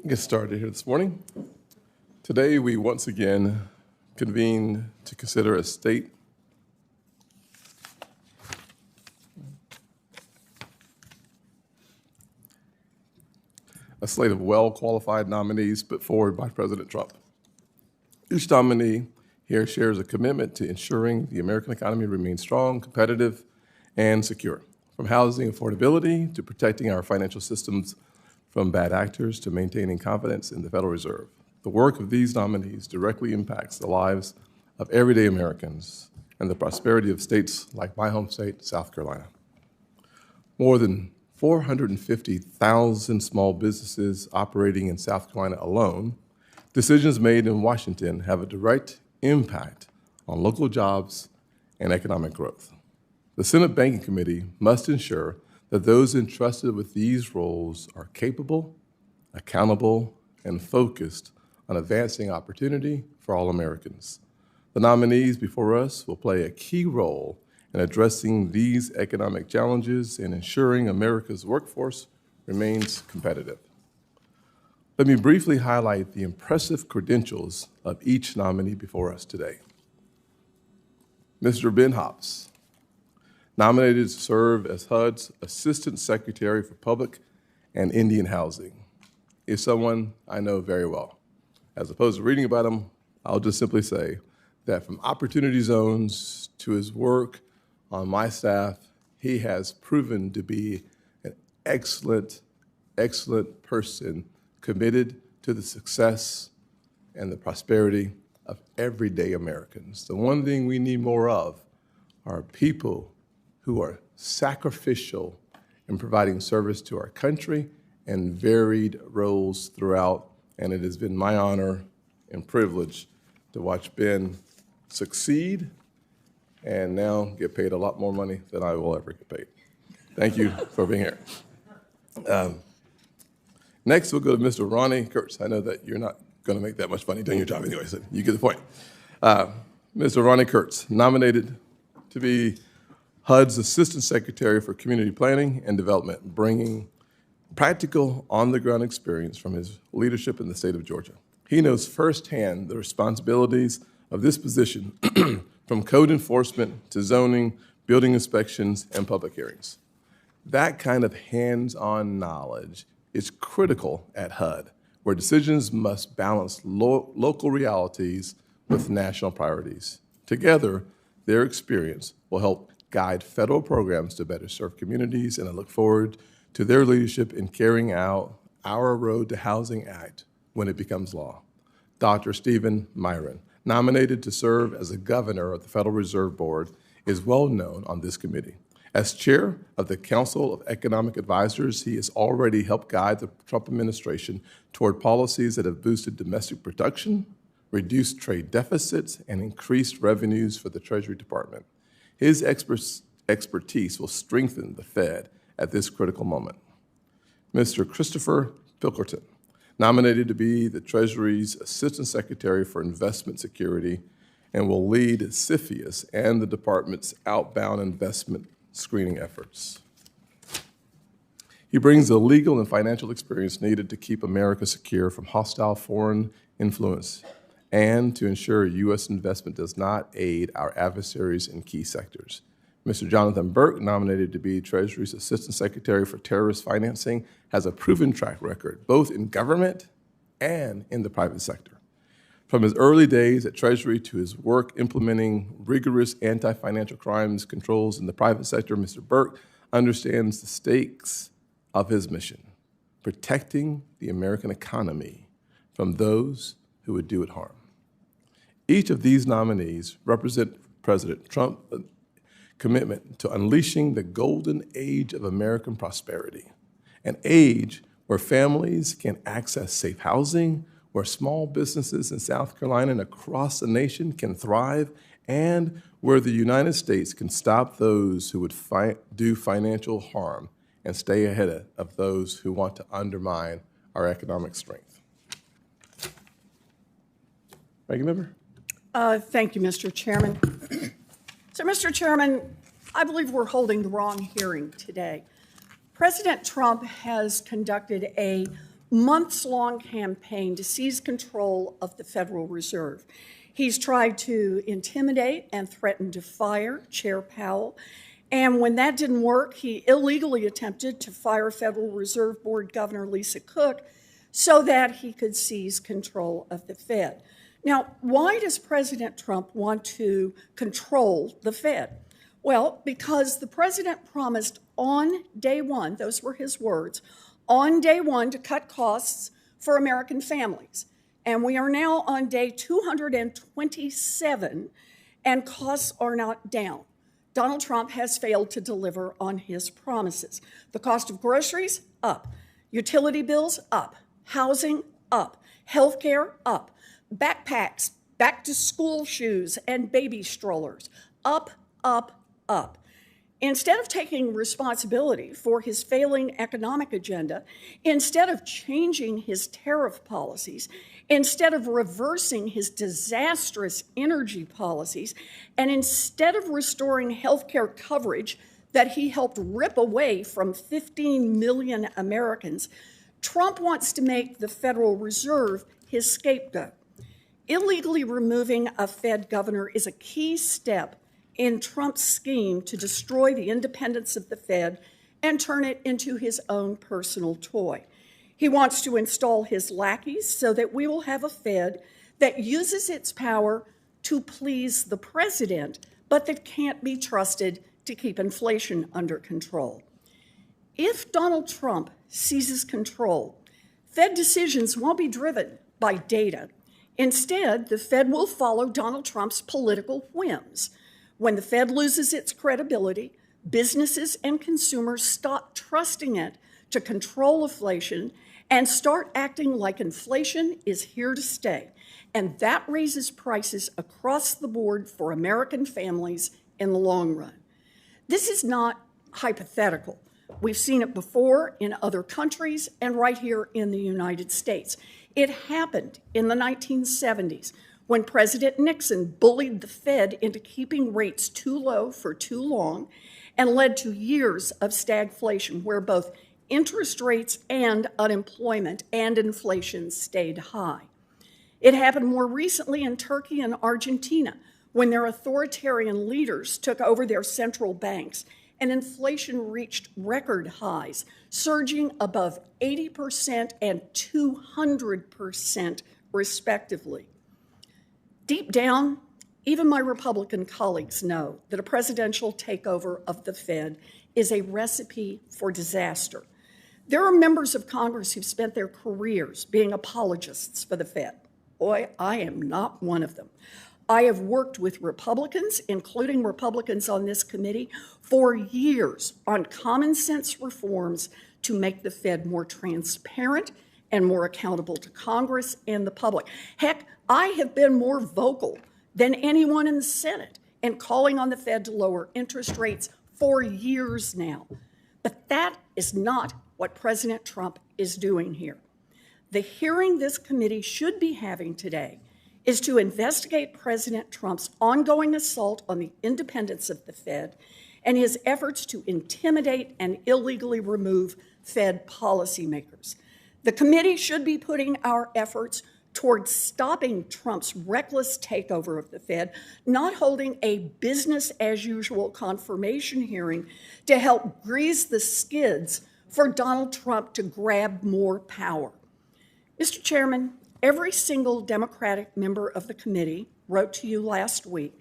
Get started here this morning. Today we once again convene to consider a slate of well-qualified nominees put forward by President Trump. Each nominee here shares a commitment to ensuring the American economy remains strong, competitive, and secure. From housing affordability to protecting our financial systems from bad actors to maintaining confidence in the Federal Reserve. The work of these nominees directly impacts the lives of everyday Americans and the prosperity of states like my home state, South Carolina. More than 450,000 small businesses operating in South Carolina alone, decisions made in Washington have a direct impact on local jobs and economic growth. The Senate Banking Committee must ensure that those entrusted with these roles are capable, accountable, and focused on advancing opportunity for all Americans. The nominees before us will play a key role in addressing these economic challenges and ensuring America's workforce remains competitive. Let me briefly highlight the impressive credentials of each nominee before us today. Mr. Ben Hobbs, nominated to serve as HUD's Assistant Secretary for Public and Indian Housing, is someone I know very well. As opposed to reading about him, I'll just simply say that from opportunity zones to his work on my staff, he has proven to be an excellent person committed to the success and the prosperity of everyday Americans. The one thing we need more of are people who are sacrificial in providing service to our country and varied roles throughout. And it has been my honor and privilege to watch Ben succeed and now get paid a lot more money than I will ever get paid. Thank you for being here. Next, we'll go to Mr. Ronnie Curts. I know that you're not going to make that much money doing your job anyway, so you get the point. Mr. Ronnie Curts, nominated to be HUD's Assistant Secretary for Community Planning and Development, bringing practical, on-the-ground experience from his leadership in the state of Georgia. He knows firsthand the responsibilities of this position from code enforcement to zoning, building inspections, and public hearings. That kind of hands-on knowledge is critical at HUD, where decisions must balance local realities with national priorities. Together, their experience will help guide federal programs to better serve communities, and I look forward to their leadership in carrying out our Road to Housing Act when it becomes law. Dr. Stephen Miran, nominated to serve as a governor of the Federal Reserve Board, is well known on this committee. As chair of the Council of Economic Advisors, he has already helped guide the Trump administration toward policies that have boosted domestic production, reduced trade deficits, and increased revenues for the Treasury Department. His expertise will strengthen the Fed at this critical moment. Mr. Christopher Pilkerton, nominated to be the Treasury's Assistant Secretary for Investment Security, and will lead CFIUS and the department's outbound investment screening efforts. He brings the legal and financial experience needed to keep America secure from hostile foreign influence and to ensure U.S. investment does not aid our adversaries in key sectors. Mr. Jonathan Burke, nominated to be Treasury's Assistant Secretary for Terrorist Financing, has a proven track record, both in government and in the private sector. From his early days at Treasury to his work implementing rigorous anti-financial crimes controls in the private sector, Mr. Burke understands the stakes of his mission, protecting the American economy from those who would do it harm. Each of these nominees represent President Trump's commitment to unleashing the golden age of American prosperity, an age where families can access safe housing, where small businesses in South Carolina and across the nation can thrive, and where the United States can stop those who would do financial harm and stay ahead of those who want to undermine our economic strength. Ranking Member? Thank you, Mr. Chairman. So, Mr. Chairman, I believe we're holding the wrong hearing today. President Trump has conducted a months-long campaign to seize control of the Federal Reserve. He's tried to intimidate and threaten to fire Chair Powell. And when that didn't work, he illegally attempted to fire Federal Reserve Board Governor Lisa Cook so that he could seize control of the Fed. Now, why does President Trump want to control the Fed? Well, because the president promised on day one, those were his words, on day one to cut costs for American families. And we are now on day 227, and costs are not down. Donald Trump has failed to deliver on his promises. The cost of groceries, up. Utility bills, up. Housing, up. Healthcare, up. Backpacks, back-to-school shoes, and baby strollers, up, up, up. Instead of taking responsibility for his failing economic agenda, instead of changing his tariff policies, instead of reversing his disastrous energy policies, and instead of restoring health care coverage that he helped rip away from 15 million Americans, Trump wants to make the Federal Reserve his scapegoat. Illegally removing a Fed governor is a key step in Trump's scheme to destroy the independence of the Fed and turn it into his own personal toy. He wants to install his lackeys so that we will have a Fed that uses its power to please the president, but that can't be trusted to keep inflation under control. If Donald Trump seizes control, Fed decisions won't be driven by data. Instead, the Fed will follow Donald Trump's political whims. When the Fed loses its credibility, businesses and consumers stop trusting it to control inflation and start acting like inflation is here to stay. And that raises prices across the board for American families in the long run. This is not hypothetical. We've seen it before in other countries and right here in the United States. It happened in the 1970s when President Nixon bullied the Fed into keeping rates too low for too long and led to years of stagflation where both interest rates and unemployment and inflation stayed high. It happened more recently in Turkey and Argentina when their authoritarian leaders took over their central banks and inflation reached record highs, surging above 80% and 200% respectively. Deep down, even my Republican colleagues know that a presidential takeover of the Fed is a recipe for disaster. There are members of Congress who've spent their careers being apologists for the Fed. Boy, I am not one of them. I have worked with Republicans, including Republicans on this committee, for years on common sense reforms to make the Fed more transparent and more accountable to Congress and the public. Heck, I have been more vocal than anyone in the Senate in calling on the Fed to lower interest rates for years now. But that is not what President Trump is doing here. The hearing this committee should be having today is to investigate President Trump's ongoing assault on the independence of the Fed and his efforts to intimidate and illegally remove Fed policymakers. The committee should be putting our efforts towards stopping Trump's reckless takeover of the Fed, not holding a business-as-usual confirmation hearing to help grease the skids for Donald Trump to grab more power. Mr. Chairman, every single Democratic member of the committee wrote to you last week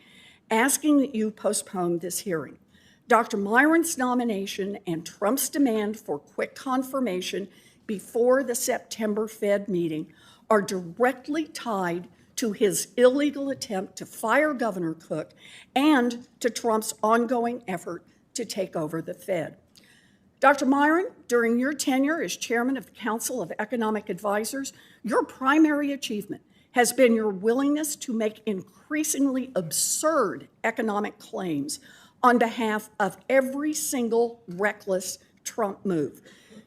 asking that you postpone this hearing. Dr. Myron's nomination and Trump's demand for quick confirmation before the September Fed meeting are directly tied to his illegal attempt to fire Governor Cook and to Trump's ongoing effort to take over the Fed. Dr. Myron, during your tenure as chairman of the Council of Economic Advisors, your primary achievement has been your willingness to make increasingly absurd economic claims on behalf of every single reckless Trump move.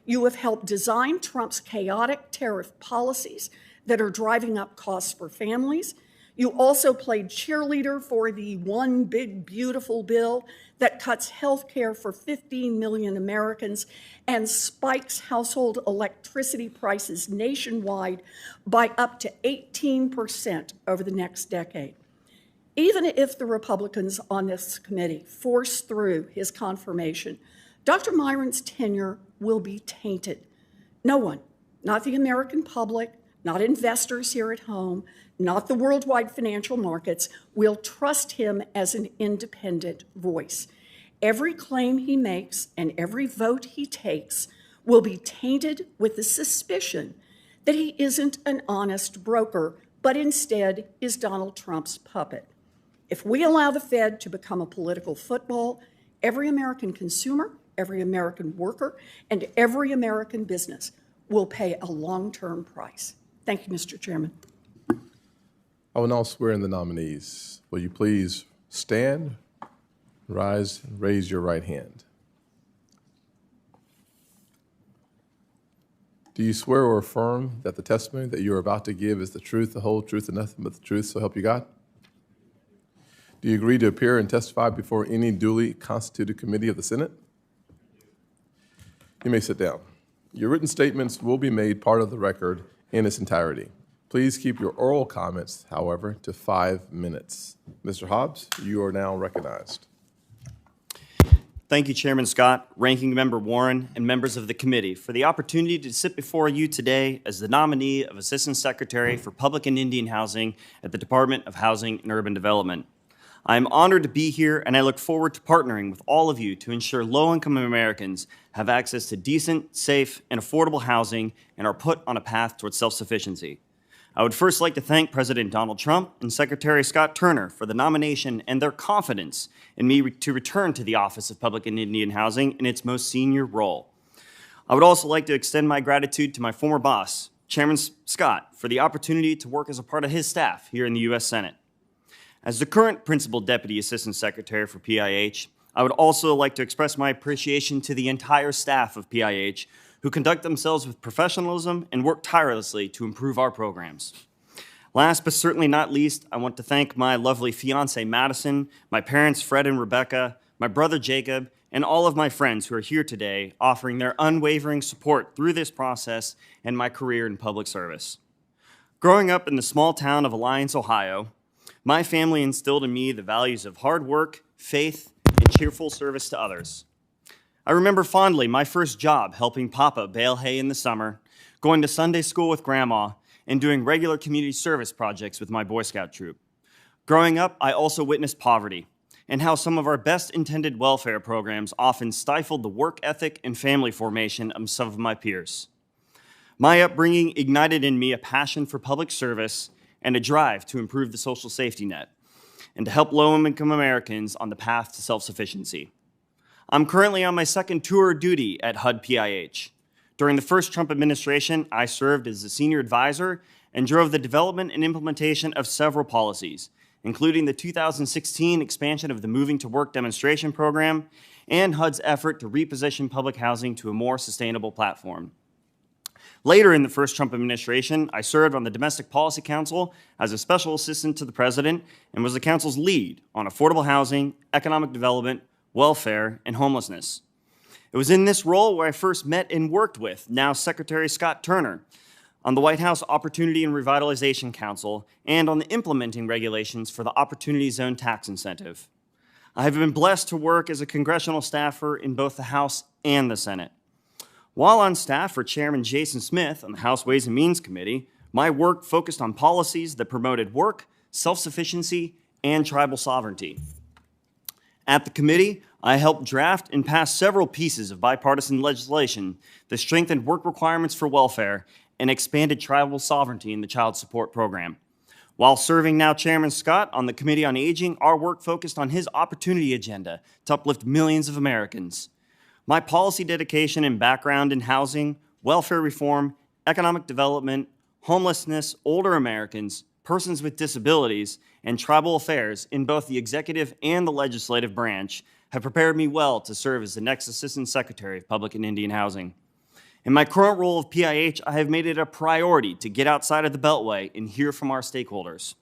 You have helped design Trump's chaotic tariff policies that are driving up costs for families. You also played cheerleader for the one big beautiful bill that cuts health care for 15 million Americans and spikes household electricity prices nationwide by up to 18% over the next decade. Even if the Republicans on this committee force through his confirmation, Dr. Myron's tenure will be tainted. No one, not the American public, not investors here at home, not the worldwide financial markets, will trust him as an independent voice. Every claim he makes and every vote he takes will be tainted with the suspicion that he isn't an honest broker, but instead is Donald Trump's puppet. If we allow the Fed to become a political football, every American consumer, every American worker, and every American business will pay a long-term price. Thank you, Mr. Chairman. I will now swear in the nominees. Will you please stand, rise, and raise your right hand? Do you swear or affirm that the testimony that you are about to give is the truth, the whole truth, and nothing but the truth, so help you God? Do you agree to appear and testify before any duly constituted committee of the Senate? You may sit down. Your written statements will be made part of the record in its entirety. Please keep your oral comments, however, to 5 minutes. Mr. Hobbs, you are now recognized. Thank you, Chairman Scott, Ranking Member Warren, and members of the committee for the opportunity to sit before you today as the nominee of Assistant Secretary for Public and Indian Housing at the Department of Housing and Urban Development. I am honored to be here, and I look forward to partnering with all of you to ensure low-income Americans have access to decent, safe, and affordable housing and are put on a path towards self-sufficiency. I would first like to thank President Donald Trump and Secretary Scott Turner for the nomination and their confidence in me to return to the Office of Public and Indian Housing in its most senior role. I would also like to extend my gratitude to my former boss, Chairman Scott, for the opportunity to work as a part of his staff here in the U.S. Senate. As the current Principal Deputy Assistant Secretary for PIH, I would also like to express my appreciation to the entire staff of PIH who conduct themselves with professionalism and work tirelessly to improve our programs. Last but certainly not least, I want to thank my lovely fiancée, Madison, my parents, Fred and Rebecca, my brother, Jacob, and all of my friends who are here today offering their unwavering support through this process and my career in public service. Growing up in the small town of Alliance, Ohio, my family instilled in me the values of hard work, faith, and cheerful service to others. I remember fondly my first job helping Papa bale hay in the summer, going to Sunday school with Grandma, and doing regular community service projects with my Boy Scout troop. Growing up, I also witnessed poverty and how some of our best intended welfare programs often stifled the work ethic and family formation of some of my peers. My upbringing ignited in me a passion for public service and a drive to improve the social safety net and to help low-income Americans on the path to self-sufficiency. I'm currently on my second tour of duty at HUD PIH. During the first Trump administration, I served as a senior advisor and drove the development and implementation of several policies, including the 2016 expansion of the Moving to Work demonstration program and HUD's effort to reposition public housing to a more sustainable platform. Later in the first Trump administration, I served on the Domestic Policy Council as a special assistant to the president and was the council's lead on affordable housing, economic development, welfare, and homelessness. It was in this role where I first met and worked with now Secretary Scott Turner on the White House Opportunity and Revitalization Council and on the implementing regulations for the Opportunity Zone tax incentive. I have been blessed to work as a congressional staffer in both the House and the Senate. While on staff for Chairman Jason Smith on the House Ways and Means Committee, my work focused on policies that promoted work, self-sufficiency, and tribal sovereignty. At the committee, I helped draft and pass several pieces of bipartisan legislation that strengthened work requirements for welfare and expanded tribal sovereignty in the child support program. While serving now Chairman Scott on the Committee on Aging, our work focused on his opportunity agenda to uplift millions of Americans. My policy dedication and background in housing, welfare reform, economic development, homelessness, older Americans, persons with disabilities, and tribal affairs in both the executive and the legislative branch have prepared me well to serve as the next Assistant Secretary of Public and Indian Housing. In my current role of PIH, I have made it a priority to get outside of the Beltway and hear from our stakeholders.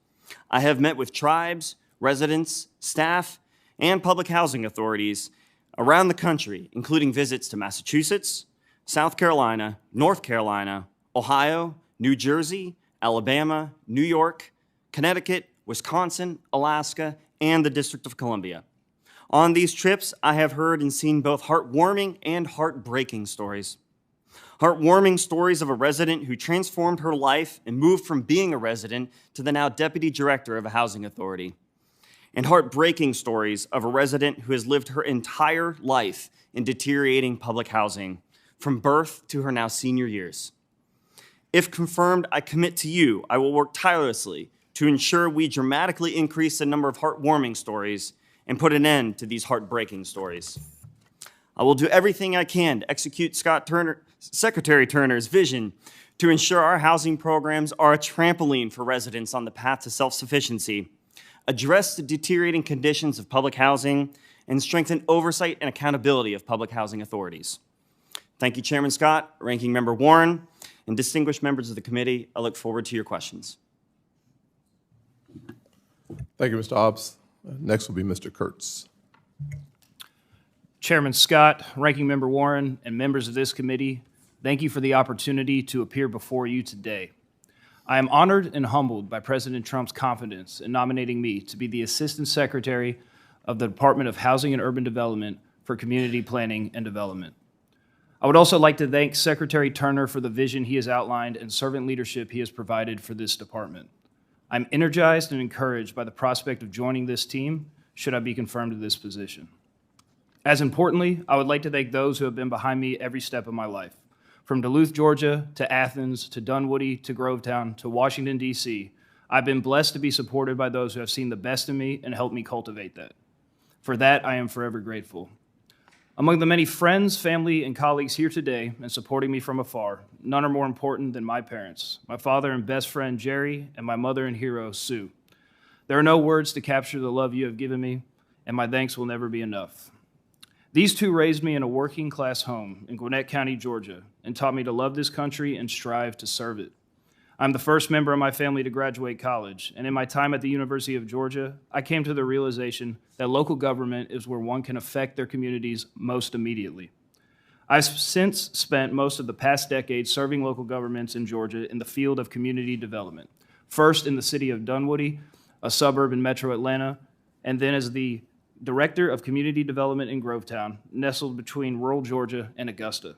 I have met with tribes, residents, staff, and public housing authorities around the country, including visits to Massachusetts, South Carolina, North Carolina, Ohio, New Jersey, Alabama, New York, Connecticut, Wisconsin, Alaska, and the District of Columbia. On these trips, I have heard and seen both heartwarming and heartbreaking stories. Heartwarming stories of a resident who transformed her life and moved from being a resident to the now deputy director of a housing authority. And heartbreaking stories of a resident who has lived her entire life in deteriorating public housing, from birth to her now senior years. If confirmed, I commit to you, I will work tirelessly to ensure we dramatically increase the number of heartwarming stories and put an end to these heartbreaking stories. I will do everything I can to execute Secretary Turner's vision to ensure our housing programs are a trampoline for residents on the path to self-sufficiency, address the deteriorating conditions of public housing, and strengthen oversight and accountability of public housing authorities. Thank you, Chairman Scott, Ranking Member Warren, and distinguished members of the committee. I look forward to your questions. Thank you, Mr. Hobbs. Next will be Mr. Curts. Chairman Scott, Ranking Member Warren, and members of this committee, thank you for the opportunity to appear before you today. I am honored and humbled by President Trump's confidence in nominating me to be the Assistant Secretary of the Department of Housing and Urban Development for Community Planning and Development. I would also like to thank Secretary Turner for the vision he has outlined and servant leadership he has provided for this department. I'm energized and encouraged by the prospect of joining this team should I be confirmed to this position. As importantly, I would like to thank those who have been behind me every step of my life. From Duluth, Georgia, to Athens, to Dunwoody, to Grovetown, to Washington, D.C., I've been blessed to be supported by those who have seen the best in me and helped me cultivate that. For that, I am forever grateful. Among the many friends, family, and colleagues here today and supporting me from afar, none are more important than my parents, my father and best friend, Jerry, and my mother and hero, Sue. There are no words to capture the love you have given me, and my thanks will never be enough. These two raised me in a working-class home in Gwinnett County, Georgia, and taught me to love this country and strive to serve it. I'm the first member of my family to graduate college, and in my time at the University of Georgia, I came to the realization that local government is where one can affect their communities most immediately. I've since spent most of the past decade serving local governments in Georgia in the field of community development, first in the city of Dunwoody, a suburb in metro Atlanta, and then as the Director of Community Development in Grovetown, nestled between rural Georgia and Augusta.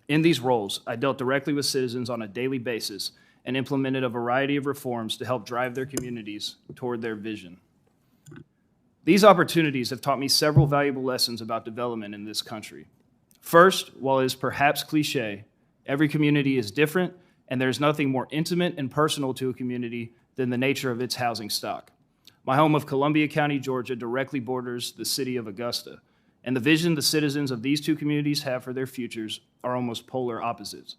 In these roles, I dealt directly with citizens on a daily basis and implemented a variety of reforms to help drive their communities toward their vision. These opportunities have taught me several valuable lessons about development in this country. First, while it is perhaps cliche, every community is different, and there's nothing more intimate and personal to a community than the nature of its housing stock. My home of Columbia County, Georgia, directly borders the city of Augusta, and the vision the citizens of these two communities have for their futures are almost polar opposites.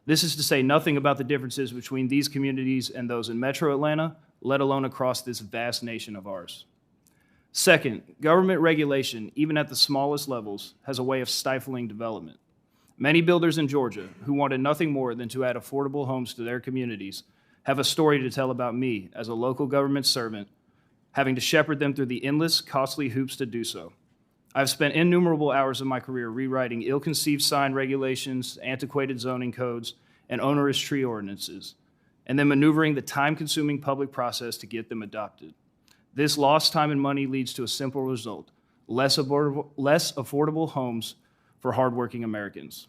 This is to say nothing about the differences between these communities and those in metro Atlanta, let alone across this vast nation of ours. Second, government regulation, even at the smallest levels, has a way of stifling development. Many builders in Georgia, who wanted nothing more than to add affordable homes to their communities, have a story to tell about me as a local government servant, having to shepherd them through the endless, costly hoops to do so. I've spent innumerable hours of my career rewriting ill-conceived sign regulations, antiquated zoning codes, and onerous tree ordinances, and then maneuvering the time-consuming public process to get them adopted. This lost time and money leads to a simple result: less affordable homes for hardworking Americans.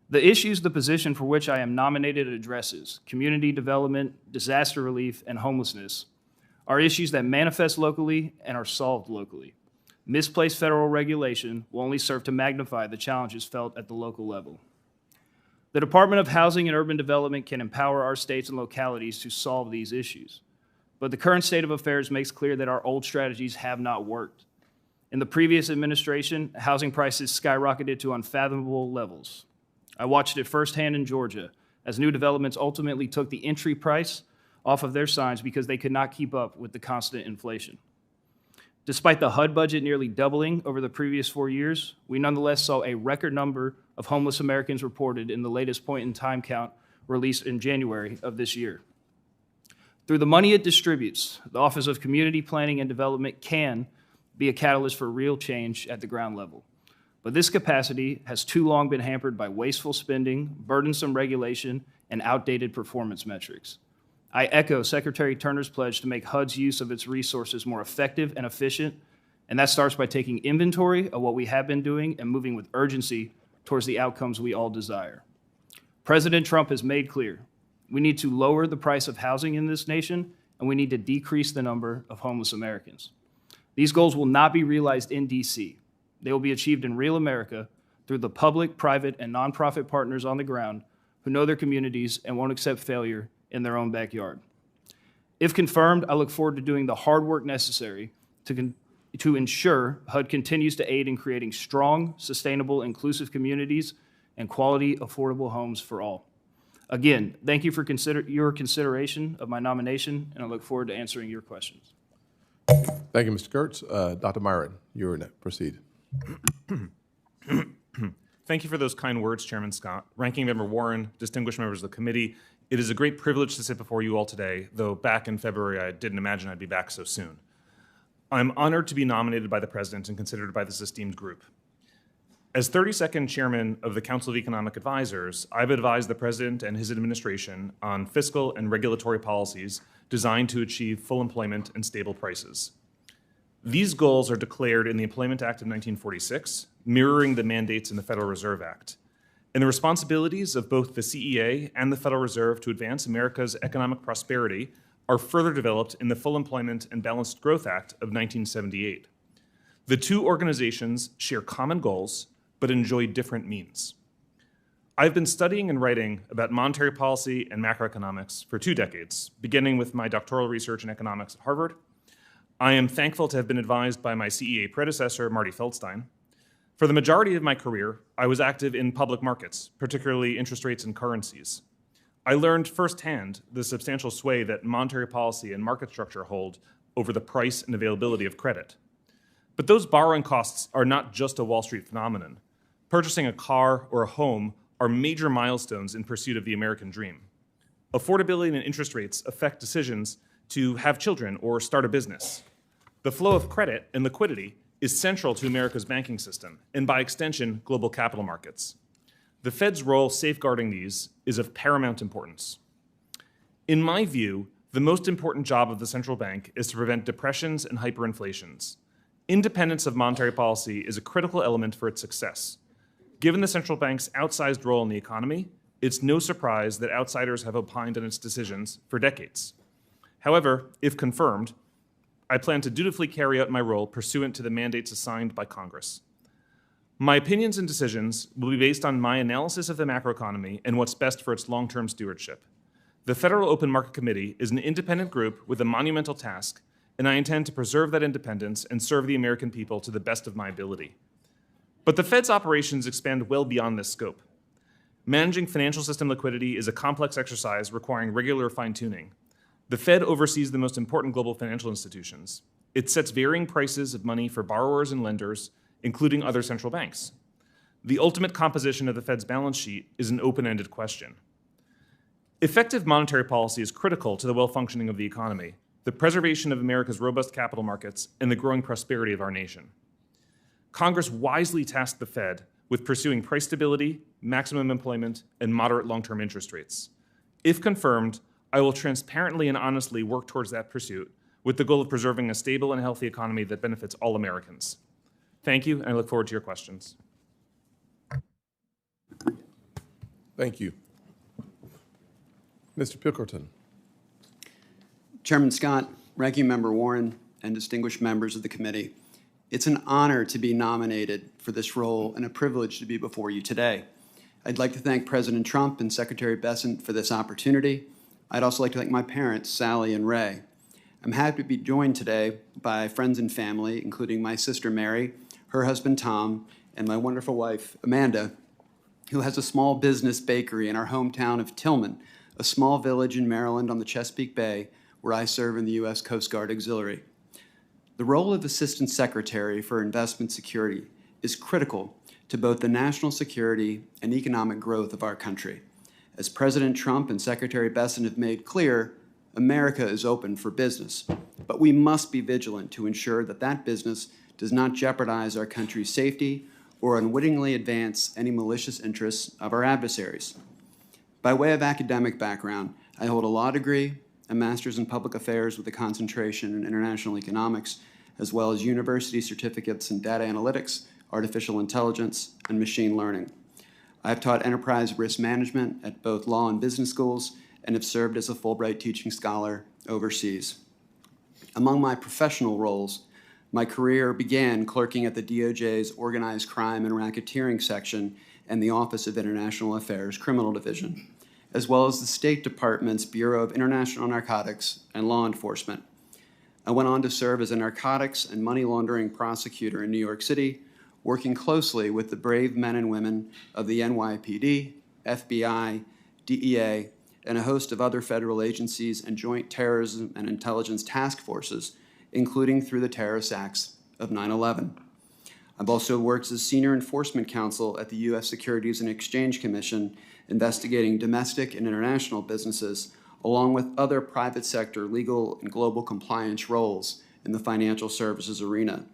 The issues the position for which I am nominated addresses, community development, disaster relief, and homelessness, are issues that manifest locally and are solved locally. Misplaced federal regulation will only serve to magnify the challenges felt at the local level. The Department of Housing and Urban Development can empower our states and localities to solve these issues. But the current state of affairs makes clear that our old strategies have not worked. In the previous administration, housing prices skyrocketed to unfathomable levels. I watched it firsthand in Georgia as new developments ultimately took the entry price off of their signs because they could not keep up with the constant inflation. Despite the HUD budget nearly doubling over the previous 4 years, we nonetheless saw a record number of homeless Americans reported in the latest point-in-time count released in January of this year. Through the money it distributes, the Office of Community Planning and Development can be a catalyst for real change at the ground level. But this capacity has too long been hampered by wasteful spending, burdensome regulation, and outdated performance metrics. I echo Secretary Turner's pledge to make HUD's use of its resources more effective and efficient, and that starts by taking inventory of what we have been doing and moving with urgency towards the outcomes we all desire. President Trump has made clear we need to lower the price of housing in this nation, and we need to decrease the number of homeless Americans. These goals will not be realized in D.C. They will be achieved in real America through the public, private, and nonprofit partners on the ground who know their communities and won't accept failure in their own backyard. If confirmed, I look forward to doing the hard work necessary to ensure HUD continues to aid in creating strong, sustainable, inclusive communities and quality, affordable homes for all. Again, thank you for your consideration of my nomination, and I look forward to answering your questions. Thank you, Mr. Curts. Dr. Myron, you're next. Proceed. Thank you for those kind words, Chairman Scott. Ranking Member Warren, distinguished members of the committee, it is a great privilege to sit before you all today, though back in February I didn't imagine I'd be back so soon. I'm honored to be nominated by the President and considered by this esteemed group. As 32nd Chairman of the Council of Economic Advisors, I've advised the President and his administration on fiscal and regulatory policies designed to achieve full employment and stable prices. These goals are declared in the Employment Act of 1946, mirroring the mandates in the Federal Reserve Act. And the responsibilities of both the CEA and the Federal Reserve to advance America's economic prosperity are further developed in the Full Employment and Balanced Growth Act of 1978. The two organizations share common goals, but enjoy different means. I've been studying and writing about monetary policy and macroeconomics for 2 decades, beginning with my doctoral research in economics at Harvard. I am thankful to have been advised by my CEA predecessor, Marty Feldstein. For the majority of my career, I was active in public markets, particularly interest rates and currencies. I learned firsthand the substantial sway that monetary policy and market structure hold over the price and availability of credit. But those borrowing costs are not just a Wall Street phenomenon. Purchasing a car or a home are major milestones in pursuit of the American dream. Affordability and interest rates affect decisions to have children or start a business. The flow of credit and liquidity is central to America's banking system, and by extension, global capital markets. The Fed's role safeguarding these is of paramount importance. In my view, the most important job of the central bank is to prevent depressions and hyperinflations. Independence of monetary policy is a critical element for its success. Given the central bank's outsized role in the economy, it's no surprise that outsiders have opined on its decisions for decades. However, if confirmed, I plan to dutifully carry out my role pursuant to the mandates assigned by Congress. My opinions and decisions will be based on my analysis of the macroeconomy and what's best for its long-term stewardship. The Federal Open Market Committee is an independent group with a monumental task, and I intend to preserve that independence and serve the American people to the best of my ability. But the Fed's operations expand well beyond this scope. Managing financial system liquidity is a complex exercise requiring regular fine-tuning. The Fed oversees the most important global financial institutions. It sets varying prices of money for borrowers and lenders, including other central banks. The ultimate composition of the Fed's balance sheet is an open-ended question. Effective monetary policy is critical to the well-functioning of the economy, the preservation of America's robust capital markets, and the growing prosperity of our nation. Congress wisely tasked the Fed with pursuing price stability, maximum employment, and moderate long-term interest rates. If confirmed, I will transparently and honestly work towards that pursuit with the goal of preserving a stable and healthy economy that benefits all Americans. Thank you, and I look forward to your questions. Thank you. Mr. Pilkerton. Chairman Scott, Ranking Member Warren, and distinguished members of the committee, it's an honor to be nominated for this role and a privilege to be before you today. I'd like to thank President Trump and Secretary Bessent for this opportunity. I'd also like to thank my parents, Sally and Ray. I'm happy to be joined today by friends and family, including my sister Mary, her husband Tom, and my wonderful wife Amanda, who has a small business bakery in our hometown of Tillman, a small village in Maryland on the Chesapeake Bay, where I serve in the U.S. Coast Guard Auxiliary. The role of Assistant Secretary for Investment Security is critical to both the national security and economic growth of our country. As President Trump and Secretary Bessent have made clear, America is open for business, but we must be vigilant to ensure that that business does not jeopardize our country's safety or unwittingly advance any malicious interests of our adversaries. By way of academic background, I hold a law degree, a master's in public affairs with a concentration in international economics, as well as university certificates in data analytics, artificial intelligence, and machine learning. I have taught enterprise risk management at both law and business schools and have served as a Fulbright teaching scholar overseas. Among my professional roles, my career began clerking at the DOJ's Organized Crime and Racketeering Section and the Office of International Affairs Criminal Division, as well as the State Department's Bureau of International Narcotics and Law Enforcement. I went on to serve as a narcotics and money laundering prosecutor in New York City, working closely with the brave men and women of the NYPD, FBI, DEA, and a host of other federal agencies and joint terrorism and intelligence task forces, including through the terrorist acts of 9/11. I've also worked as senior enforcement counsel at the U.S. Securities and Exchange Commission, investigating domestic and international businesses, along with other private sector legal and global compliance roles in the financial services arena,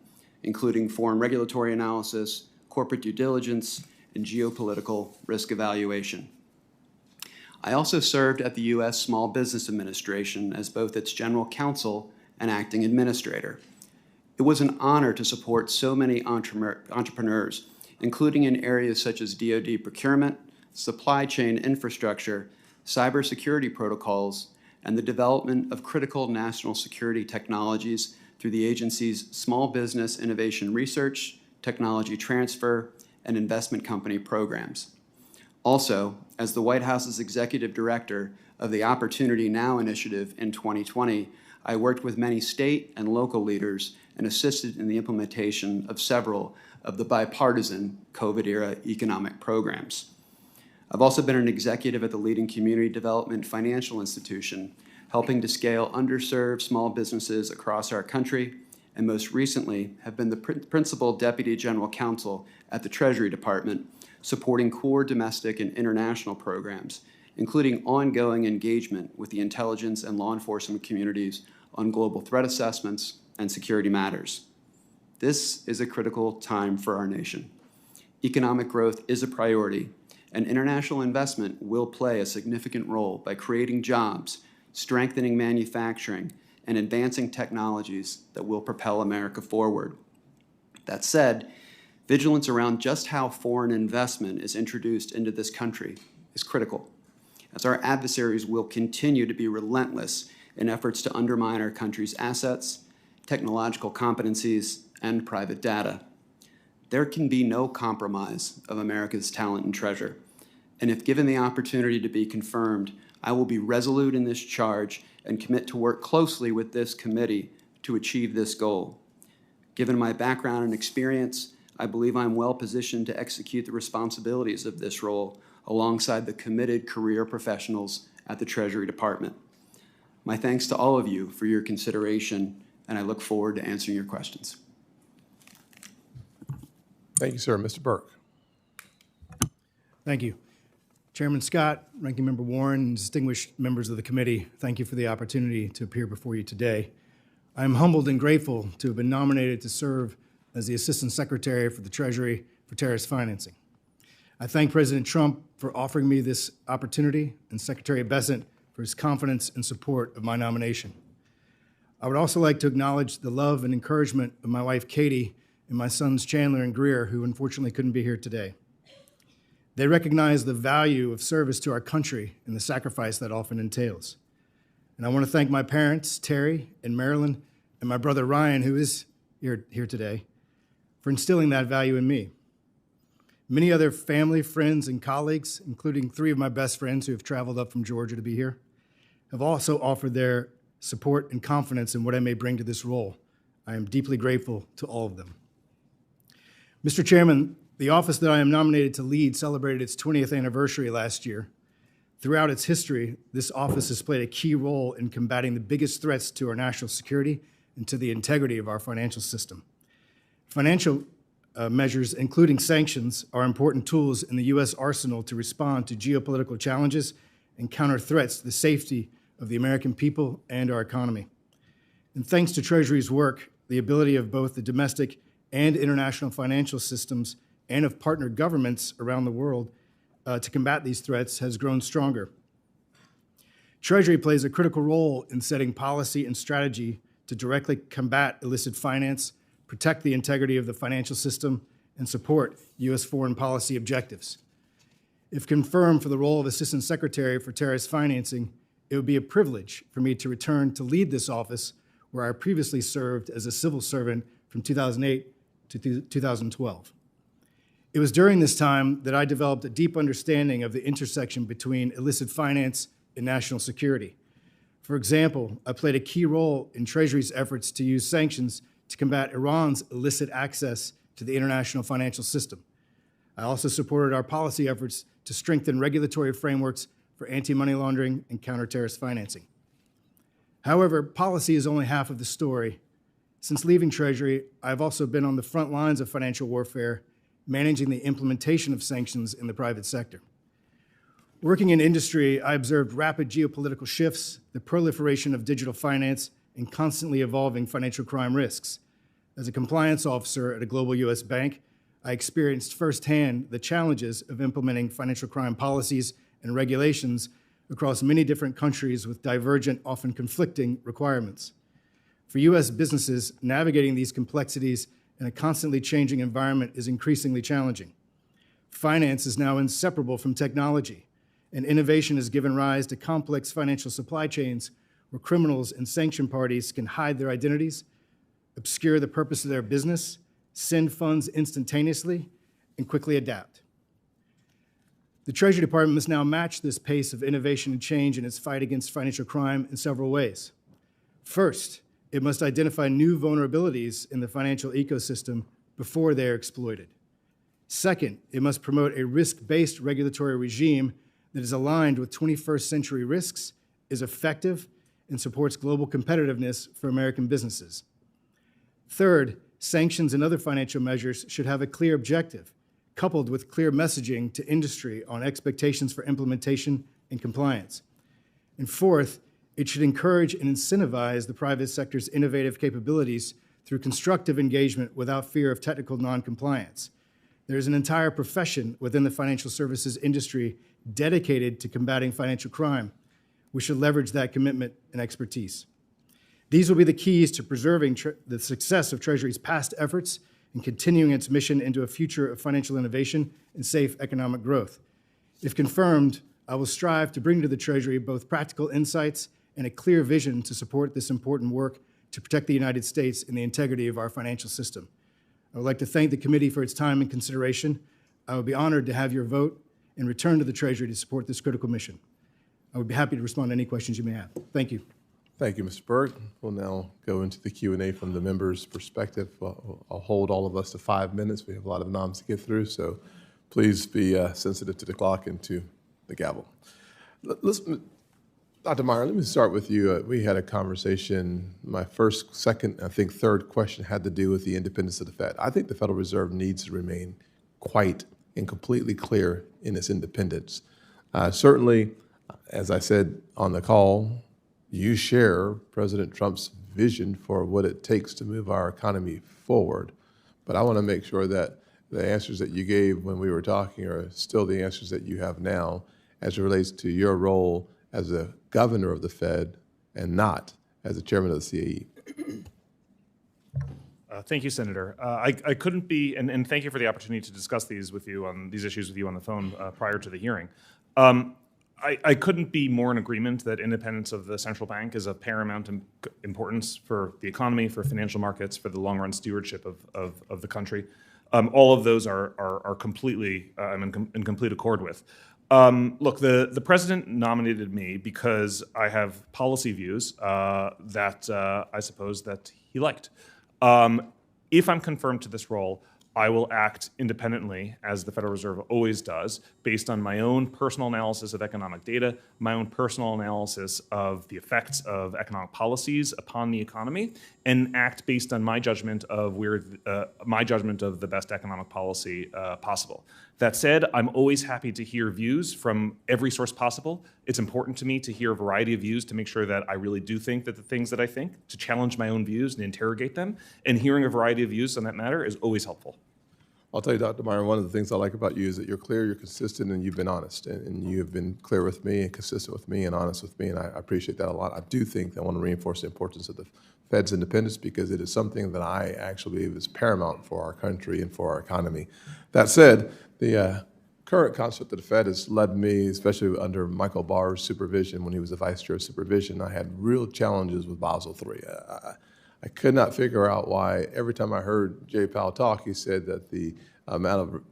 including foreign regulatory analysis, corporate due diligence, and geopolitical risk evaluation. I also served at the U.S. Small Business Administration as both its general counsel and acting administrator. It was an honor to support so many entrepreneurs, including in areas such as DoD procurement, supply chain infrastructure, cybersecurity protocols, and the development of critical national security technologies through the agency's Small Business Innovation Research, Technology Transfer, and Investment Company programs. Also, as the White House's executive director of the Opportunity Now initiative in 2020, I worked with many state and local leaders and assisted in the implementation of several of the bipartisan COVID-era economic programs. I've also been an executive at the leading community development financial institution, helping to scale underserved small businesses across our country, and most recently have been the principal deputy general counsel at the Treasury Department, supporting core domestic and international programs, including ongoing engagement with the intelligence and law enforcement communities on global threat assessments and security matters. This is a critical time for our nation. Economic growth is a priority, and international investment will play a significant role by creating jobs, strengthening manufacturing, and advancing technologies that will propel America forward. That said, vigilance around just how foreign investment is introduced into this country is critical, as our adversaries will continue to be relentless in efforts to undermine our country's assets, technological competencies, and private data. There can be no compromise of America's talent and treasure, and if given the opportunity to be confirmed, I will be resolute in this charge and commit to work closely with this committee to achieve this goal. Given my background and experience, I believe I'm well positioned to execute the responsibilities of this role alongside the committed career professionals at the Treasury Department. My thanks to all of you for your consideration, and I look forward to answering your questions. Thank you, sir. Mr. Burke. Thank you. Chairman Scott, Ranking Member Warren, and distinguished members of the committee, thank you for the opportunity to appear before you today. I am humbled and grateful to have been nominated to serve as the Assistant Secretary for the Treasury for Terrorist Financing. I thank President Trump for offering me this opportunity and Secretary Bessent for his confidence and support of my nomination. I would also like to acknowledge the love and encouragement of my wife, Katie, and my sons, Chandler and Greer, who unfortunately couldn't be here today. They recognize the value of service to our country and the sacrifice that often entails. And I want to thank my parents, Terry and Marilyn, and my brother, Ryan, who is here today, for instilling that value in me. Many other family, friends, and colleagues, including 3 of my best friends who have traveled up from Georgia to be here, have also offered their support and confidence in what I may bring to this role. I am deeply grateful to all of them. Mr. Chairman, the office that I am nominated to lead celebrated its 20th anniversary last year. Throughout its history, this office has played a key role in combating the biggest threats to our national security and to the integrity of our financial system. Financial measures, including sanctions, are important tools in the U.S. arsenal to respond to geopolitical challenges and counter threats to the safety of the American people and our economy. And thanks to Treasury's work, the ability of both the domestic and international financial systems and of partner governments around the world to combat these threats has grown stronger. Treasury plays a critical role in setting policy and strategy to directly combat illicit finance, protect the integrity of the financial system, and support U.S. foreign policy objectives. If confirmed for the role of Assistant Secretary for Terrorist Financing, it would be a privilege for me to return to lead this office where I previously served as a civil servant from 2008 to 2012. It was during this time that I developed a deep understanding of the intersection between illicit finance and national security. For example, I played a key role in Treasury's efforts to use sanctions to combat Iran's illicit access to the international financial system. I also supported our policy efforts to strengthen regulatory frameworks for anti-money laundering and counter-terrorist financing. However, policy is only half of the story. Since leaving Treasury, I've also been on the front lines of financial warfare, managing the implementation of sanctions in the private sector. Working in industry, I observed rapid geopolitical shifts, the proliferation of digital finance, and constantly evolving financial crime risks. As a compliance officer at a global U.S. bank, I experienced firsthand the challenges of implementing financial crime policies and regulations across many different countries with divergent, often conflicting requirements. For U.S. businesses, navigating these complexities in a constantly changing environment is increasingly challenging. Finance is now inseparable from technology, and innovation has given rise to complex financial supply chains where criminals and sanction parties can hide their identities, obscure the purpose of their business, send funds instantaneously, and quickly adapt. The Treasury Department must now match this pace of innovation and change in its fight against financial crime in several ways. First, it must identify new vulnerabilities in the financial ecosystem before they are exploited. Second, it must promote a risk-based regulatory regime that is aligned with 21st century risks, is effective, and supports global competitiveness for American businesses. Third, sanctions and other financial measures should have a clear objective, coupled with clear messaging to industry on expectations for implementation and compliance. And fourth, it should encourage and incentivize the private sector's innovative capabilities through constructive engagement without fear of technical noncompliance. There is an entire profession within the financial services industry dedicated to combating financial crime. We should leverage that commitment and expertise. These will be the keys to preserving the success of Treasury's past efforts and continuing its mission into a future of financial innovation and safe economic growth. If confirmed, I will strive to bring to the Treasury both practical insights and a clear vision to support this important work to protect the United States and the integrity of our financial system. I would like to thank the committee for its time and consideration. I would be honored to have your vote and return to the Treasury to support this critical mission. I would be happy to respond to any questions you may have. Thank you. Thank you, Mr. Burke. We'll now go into the Q&A from the members' perspective. I'll hold all of us to 5 minutes. We have a lot of noms to get through, so please be sensitive to the clock and to the gavel. Dr. Myron, let me start with you. We had a conversation. My first, second, I think third question had to do with the independence of the Fed. I think the Federal Reserve needs to remain quite and completely clear in its independence. Certainly, as I said on the call, you share President Trump's vision for what it takes to move our economy forward. But I want to make sure that the answers that you gave when we were talking are still the answers that you have now as it relates to your role as a governor of the Fed and not as the chairman of the CAE. Thank you, Senator. I couldn't be, and thank you for the opportunity to discuss these issues with you on the phone prior to the hearing. I couldn't be more in agreement that independence of the central bank is of paramount importance for the economy, for financial markets, for the long-run stewardship of the country. All of those are completely, I'm in complete accord with. Look, the president nominated me because I have policy views that I suppose that he liked. If I'm confirmed to this role, I will act independently, as the Federal Reserve always does, based on my own personal analysis of economic data, my own personal analysis of the effects of economic policies upon the economy, and act based on my judgment of the best economic policy possible. That said, I'm always happy to hear views from every source possible. It's important to me to hear a variety of views to make sure that I really do think that the things that I think, to challenge my own views and interrogate them. And hearing a variety of views on that matter is always helpful. I'll tell you, Dr. Myron, one of the things I like about you is that you're clear, you're consistent, and you've been honest. And you have been clear with me and consistent with me and honest with me, and I appreciate that a lot. I do think that I want to reinforce the importance of the Fed's independence because it is something that I actually believe is paramount for our country and for our economy. That said, the current concept of the Fed has led me, especially under Michael Barr's supervision when he was the vice chair of supervision, I had real challenges with Basel III. I could not figure out why every time I heard Jay Powell talk, he said that the amount of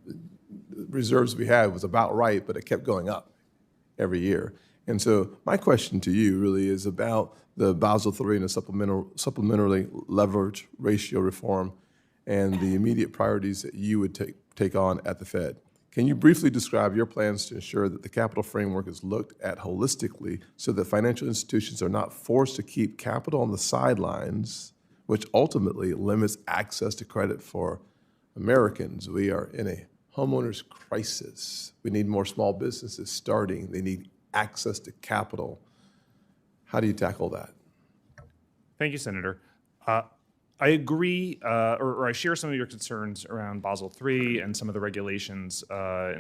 reserves we had was about right, but it kept going up every year. And so my question to you really is about the Basel III and the supplementary leverage ratio reform and the immediate priorities that you would take on at the Fed. Can you briefly describe your plans to ensure that the capital framework is looked at holistically so that financial institutions are not forced to keep capital on the sidelines, which ultimately limits access to credit for Americans? We are in a homeowners crisis. We need more small businesses starting. They need access to capital. How do you tackle that? Thank you, Senator. I agree, or I share some of your concerns around Basel III and some of the regulations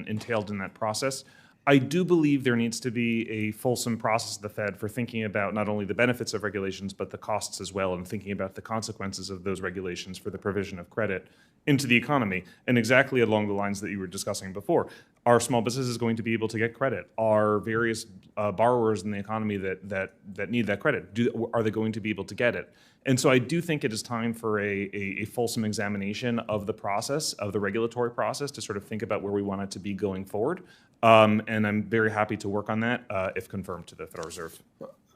entailed in that process. I do believe there needs to be a fulsome process of the Fed for thinking about not only the benefits of regulations, but the costs as well, and thinking about the consequences of those regulations for the provision of credit into the economy. And exactly along the lines that you were discussing before, are small businesses going to be able to get credit? Are various borrowers in the economy that need that credit, are they going to be able to get it? And so I do think it is time for a fulsome examination of the process, of the regulatory process, to sort of think about where we want it to be going forward. And I'm very happy to work on that if confirmed to the Federal Reserve.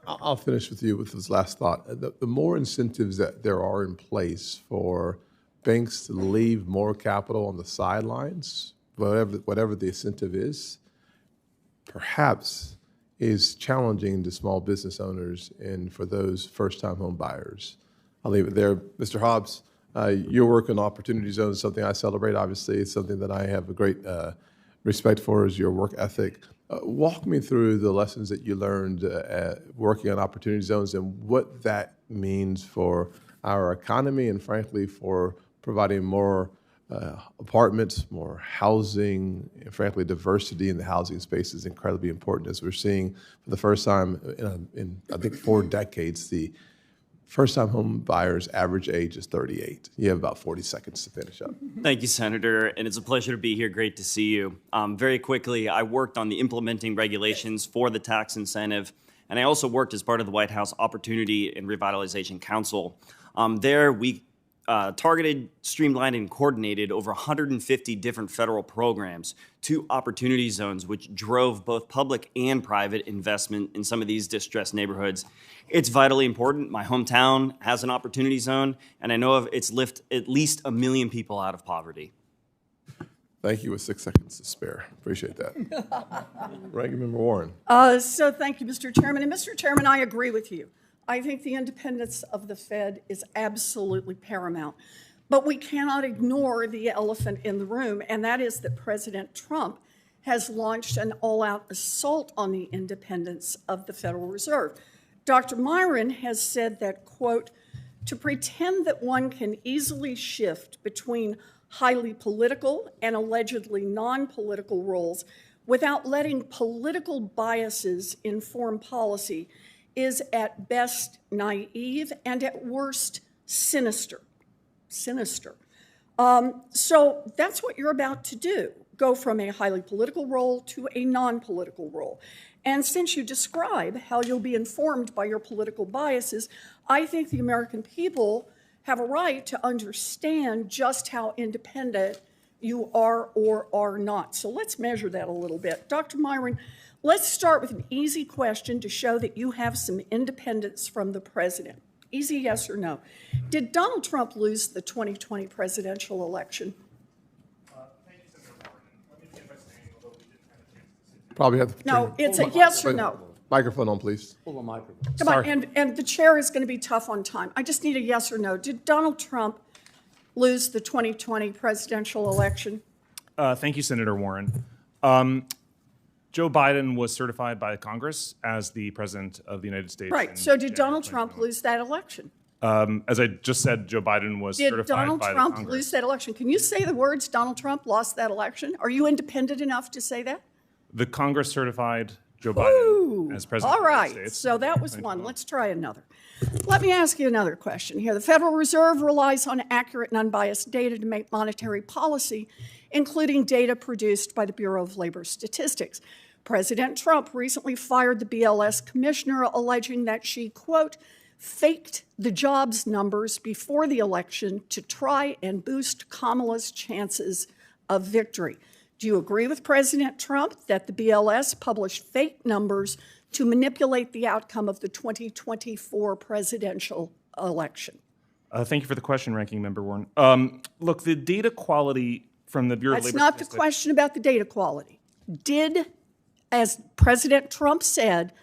I'll finish with you with this last thought. The more incentives that there are in place for banks to leave more capital on the sidelines, whatever the incentive is, perhaps is challenging to small business owners and for those first-time home buyers. I'll leave it there. Mr. Hobbs, your work on Opportunity Zones is something I celebrate, obviously. It's something that I have a great respect for, is your work ethic. Walk me through the lessons that you learned working on Opportunity Zones and what that means for our economy and, frankly, for providing more apartments, more housing, and frankly, diversity in the housing space is incredibly important, as we're seeing for the first time in I think 4 decades, the first-time home buyers' average age is 38. You have about 40 seconds to finish up. Thank you, Senator, and it's a pleasure to be here. Great to see you. Very quickly, I worked on the implementing regulations for the tax incentive, and I also worked as part of the White House Opportunity and Revitalization Council. There, we targeted, streamlined, and coordinated over 150 different federal programs to opportunity zones, which drove both public and private investment in some of these distressed neighborhoods. It's vitally important. My hometown has an opportunity zone, and I know of it's lifted at least 1 million people out of poverty. Thank you with 6 seconds to spare. Appreciate that. Ranking Member Warren. So thank you, Mr. Chairman. And Mr. Chairman, I agree with you. I think the independence of the Fed is absolutely paramount. But we cannot ignore the elephant in the room, and that is that President Trump has launched an all-out assault on the independence of the Federal Reserve. Dr. Myron has said that, quote, to pretend that one can easily shift between highly political and allegedly non-political roles without letting political biases inform policy is at best naive and at worst sinister. So that's what you're about to do, go from a highly political role to a non-political role. And since you describe how you'll be informed by your political biases, I think the American people have a right to understand just how independent you are or are not. So let's measure that a little bit. Dr. Myron, let's start with an easy question to show that you have some independence from the president. Easy yes or no. Did Donald Trump lose the 2020 presidential election? Thank you, Senator Moreno. Let me begin by saying, although we didn't have a chance to sit Probably have to No, it's a yes or no. Microphone on, please. Come on, and the chair is going to be tough on time. I just need a yes or no. Did Donald Trump lose the 2020 presidential election? Thank you, Senator Warren. Joe Biden was certified by Congress as the President of the United States. Right. So did Donald Trump lose that election? As I just said, Joe Biden was Did certified Donald by Trump Congress. lose that election? Can you say the words Donald Trump lost that election? Are you independent enough to say that? The Congress certified Joe Biden as President All of the United right. States. So that was one. Let's try another. Let me ask you another question here. The Federal Reserve relies on accurate and unbiased data to make monetary policy, including data produced by the Bureau of Labor Statistics. President Trump recently fired the BLS commissioner, alleging that she, quote, faked the jobs numbers before the election to try and boost Kamala's chances of victory. Do you agree with President Trump that the BLS published fake numbers to manipulate the outcome of the 2024 presidential election? Thank you for the question, Ranking Member Warren. Look, the data quality from the Bureau of That's Labor not the Statistics. question about the data quality. Did, as President Trump said,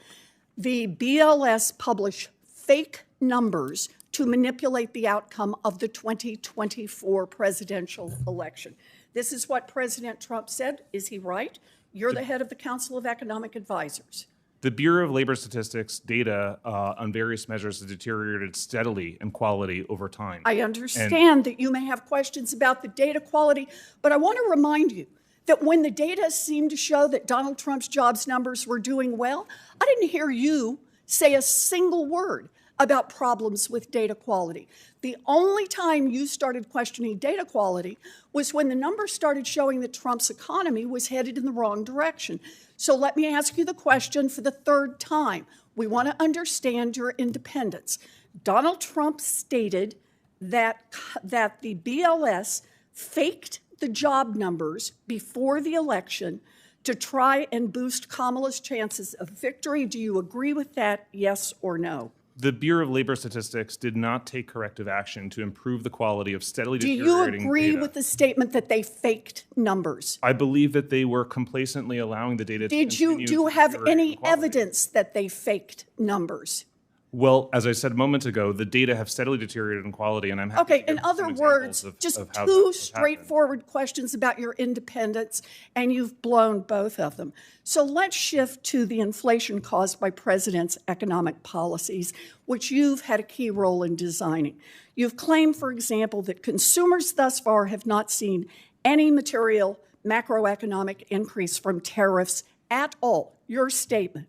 the BLS publish fake numbers to manipulate the outcome of the 2024 presidential election? This is what President Trump said. Is he right? You're the head of the Council of Economic Advisors. The Bureau of Labor Statistics data on various measures has deteriorated steadily in quality over time. I understand that you may have questions about the data quality, but I want to remind you that when the data seemed to show that Donald Trump's jobs numbers were doing well, I didn't hear you say a single word about problems with data quality. The only time you started questioning data quality was when the numbers started showing that Trump's economy was headed in the wrong direction. So let me ask you the question for the third time. We want to understand your independence. Donald Trump stated that the BLS faked the job numbers before the election to try and boost Kamala's chances of victory. Do you agree with that, yes or no? The Bureau of Labor Statistics did not take corrective action to improve the quality of steadily Do you deteriorating agree data. with the statement that they faked numbers? I believe that they were complacently allowing the data to Do continue you to have deteriorate any in quality. evidence that they faked numbers? Well, as I said a moment ago, the data have steadily deteriorated in quality, and I'm happy Okay, to in give other some examples words, of just how that two has happened. straightforward questions about your independence, and you've blown both of them. So let's shift to the inflation caused by President's economic policies, which you've had a key role in designing. You've claimed, for example, that consumers thus far have not seen any material macroeconomic increase from tariffs at all. Your statement.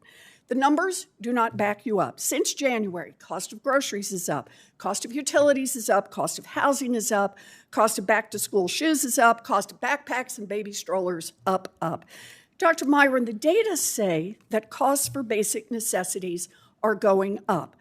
The numbers do not back you up. Since January, cost of groceries is up, cost of utilities is up, cost of housing is up, cost of back-to-school shoes is up, cost of backpacks and baby strollers up. Dr. Myron, the data say that costs for basic necessities are going up.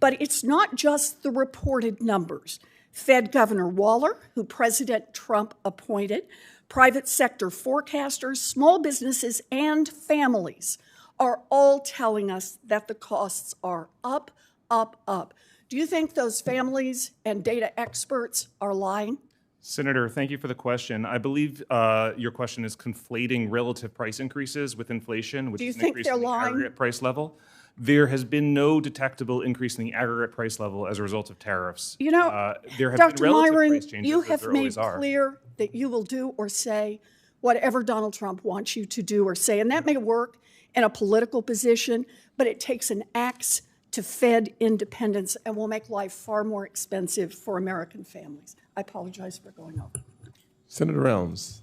But it's not just the reported numbers. Fed Governor Waller, who President Trump appointed, private sector forecasters, small businesses, and families are all telling us that the costs are up. Do you think those families and data experts are lying? Senator, thank you for the question. I believe your question is conflating relative price increases with inflation, which Do you is an think increase they're in the lying? aggregate price level. There has been no detectable increase in the aggregate price level as a result of tariffs. You know, there have Dr. been relative Myron, price changes, you as have there made always are. clear that you will do or say whatever Donald Trump wants you to do or say, and that may work in a political position, but it takes an axe to Fed independence and will make life far more expensive for American families. I apologize for going over. Senator Rounds.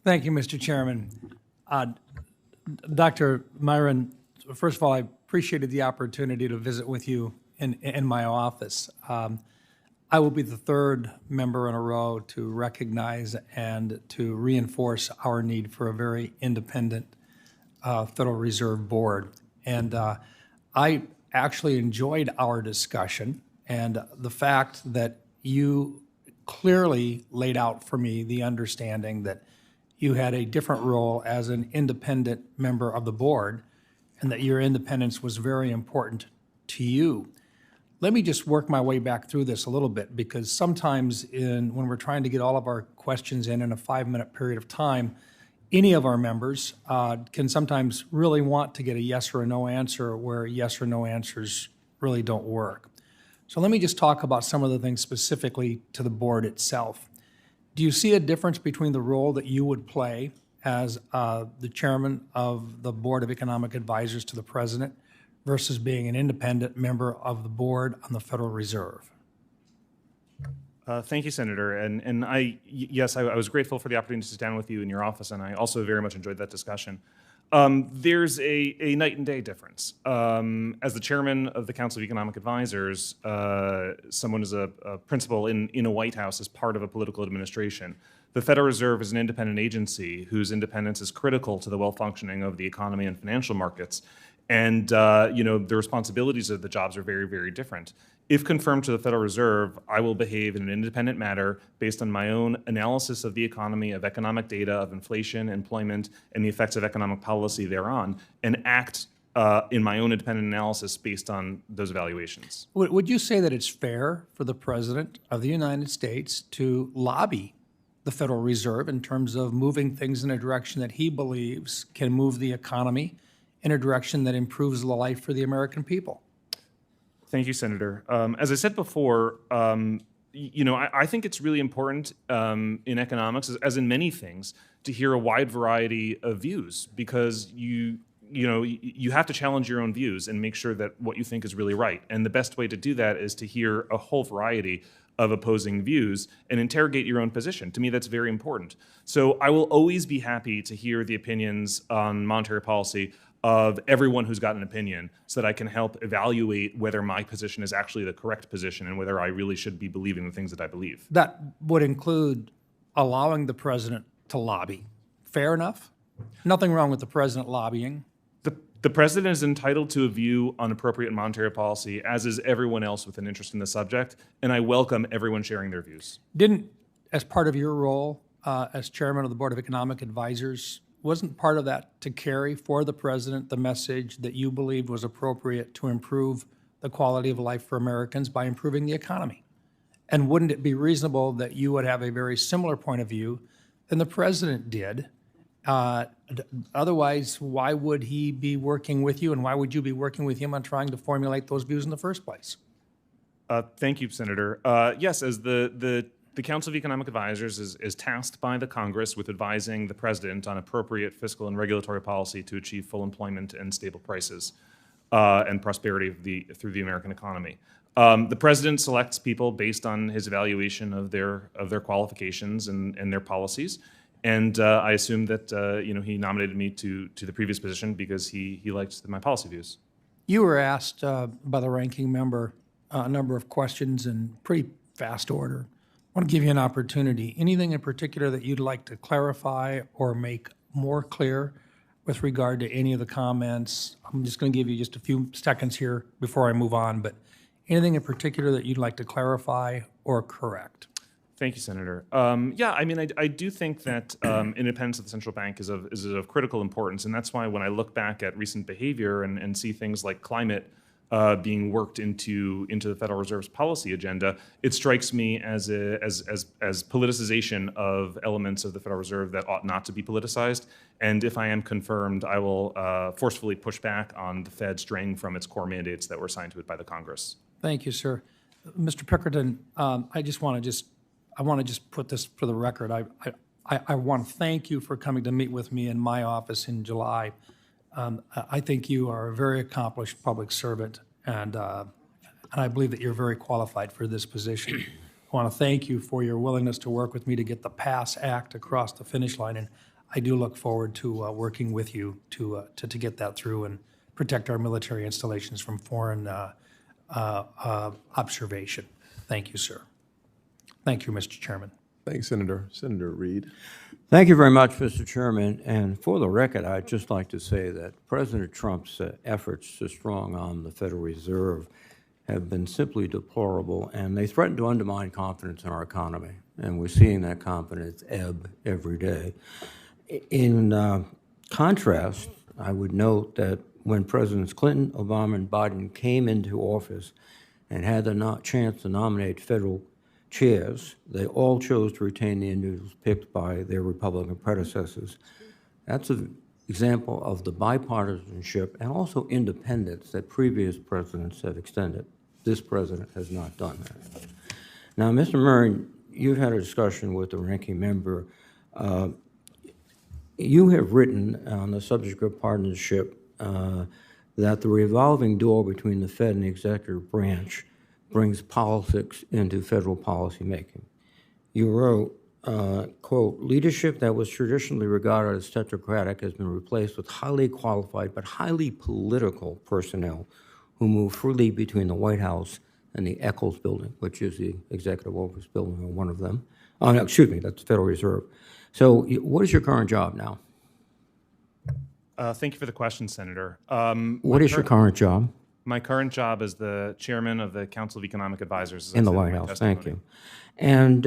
Thank you, Mr. Chairman. Dr. Myron, first of all, I appreciated the opportunity to visit with you in my office. I will be the third member in a row to recognize and to reinforce our need for a very independent Federal Reserve Board. And I actually enjoyed our discussion and the fact that you clearly laid out for me the understanding that you had a different role as an independent member of the board and that your independence was very important to you. Let me just work my way back through this a little bit, because sometimes when we're trying to get all of our questions in a 5-minute period of time, any of our members can sometimes really want to get a yes or a no answer where yes or no answers really don't work. So let me just talk about some of the things specifically to the board itself. Do you see a difference between the role that you would play as the chairman of the Board of Economic Advisors to the President versus being an independent member of the board on the Federal Reserve? Thank you, Senator. And yes, I was grateful for the opportunity to sit down with you in your office, and I also very much enjoyed that discussion. There's a night and day difference. As the chairman of the Council of Economic Advisors, someone is a principal in a White House as part of a political administration. The Federal Reserve is an independent agency whose independence is critical to the well-functioning of the economy and financial markets. And the responsibilities of the jobs are very, very different. If confirmed to the Federal Reserve, I will behave in an independent manner based on my own analysis of the economy, of economic data, of inflation, employment, and the effects of economic policy thereon, and act in my own independent analysis based on those evaluations. Would you say that it's fair for the President of the United States to lobby the Federal Reserve in terms of moving things in a direction that he believes can move the economy in a direction that improves the life for the American people? Thank you, Senator. As I said before, I think it's really important in economics, as in many things, to hear a wide variety of views, because you have to challenge your own views and make sure that what you think is really right. And the best way to do that is to hear a whole variety of opposing views and interrogate your own position. To me, that's very important. So I will always be happy to hear the opinions on monetary policy of everyone who's got an opinion, so that I can help evaluate whether my position is actually the correct position and whether I really should be believing the things that I believe. That would include allowing the President to lobby. Fair enough? Nothing wrong with the President lobbying. The President is entitled to a view on appropriate monetary policy, as is everyone else with an interest in the subject, and I welcome everyone sharing their views. As part of your role as chairman of the Board of Economic Advisors, wasn't part of that to carry for the President the message that you believed was appropriate to improve the quality of life for Americans by improving the economy? And wouldn't it be reasonable that you would have a very similar point of view than the President did? Otherwise, why would he be working with you, and why would you be working with him on trying to formulate those views in the first place? Thank you, Senator. Yes, as the Council of Economic Advisors is tasked by the Congress with advising the President on appropriate fiscal and regulatory policy to achieve full employment and stable prices and prosperity through the American economy. The President selects people based on his evaluation of their qualifications and their policies. And I assume that he nominated me to the previous position because he liked my policy views. You were asked by the ranking member a number of questions in pretty fast order. I want to give you an opportunity. Anything in particular that you'd like to clarify or make more clear with regard to any of the comments? I'm just going to give you just a few seconds here before I move on, but anything in particular that you'd like to clarify or correct? Thank you, Senator. I do think that independence of the central bank is of critical importance, and that's why when I look back at recent behavior and see things like climate being worked into the Federal Reserve's policy agenda, it strikes me as politicization of elements of the Federal Reserve that ought not to be politicized. And if I am confirmed, I will forcefully push back on the Fed straying from its core mandates that were assigned to it by the Congress. Thank you, sir. Mr. Pilkerton, I want to just put this for the record. I want to thank you for coming to meet with me in my office in July. I think you are a very accomplished public servant, and I believe that you're very qualified for this position. I want to thank you for your willingness to work with me to get the PASS Act across the finish line, and I do look forward to working with you to get that through and protect our military installations from foreign observation. Thank you, sir. Thank you, Mr. Chairman. Thanks, Senator. Senator Reed. Thank you very much, Mr. Chairman. And for the record, I'd just like to say that President Trump's efforts to strong arm the Federal Reserve have been simply deplorable, and they threaten to undermine confidence in our economy. And we're seeing that confidence ebb every day. In contrast, I would note that when Presidents Clinton, Obama, and Biden came into office and had the chance to nominate federal chairs, they all chose to retain the individuals picked by their Republican predecessors. That's an example of the bipartisanship and also independence that previous presidents have extended. This president has not done that. Now, Mr. Myron, you've had a discussion with the ranking member. You have written on the subject of partisanship that the revolving door between the Fed and the executive branch brings politics into federal policymaking. You wrote, quote, leadership that was traditionally regarded as technocratic has been replaced with highly qualified but highly political personnel who move freely between the White House and the Eccles building, which is the executive office building, or one of them. Oh, no, excuse me, that's the Federal Reserve. So what is your current job now? Thank you for the question, Senator. What is your current job? My current job is the chairman of the Council of Economic Advisors. In the White House, thank you. And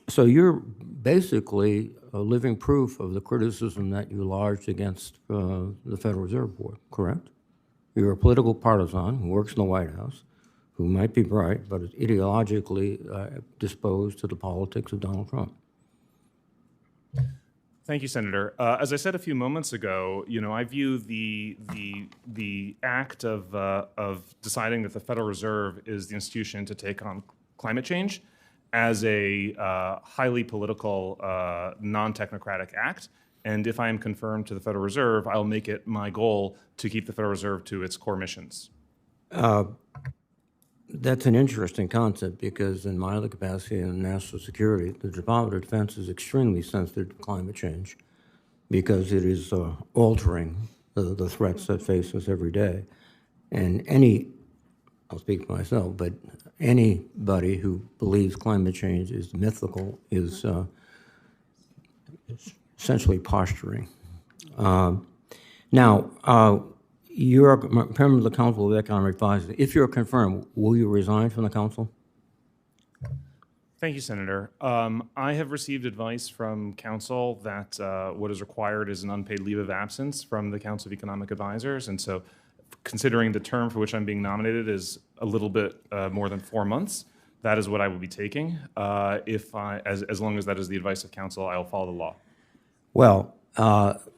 so you're basically a living proof of the criticism that you lodged against the Federal Reserve Board, correct? You're a political partisan who works in the White House, who might be bright, but is ideologically disposed to the politics of Donald Trump. Thank you, Senator. As I said a few moments ago, I view the act of deciding that the Federal Reserve is the institution to take on climate change as a highly political, non-technocratic act. And if I am confirmed to the Federal Reserve, I'll make it my goal to keep the Federal Reserve to its core missions. That's an interesting concept because in my other capacity in national security, the Department of Defense is extremely sensitive to climate change because it is altering the threats that face us every day. And I'll speak for myself, but anybody who believes climate change is mythical is essentially posturing. Now, you're a member of the Council of Economic Advisors. If you're confirmed, will you resign from the council? Thank you, Senator. I have received advice from counsel that what is required is an unpaid leave of absence from the Council of Economic Advisors. And so considering the term for which I'm being nominated is a little bit more than 4 months, that is what I will be taking. As long as that is the advice of counsel, I will follow the law. Well,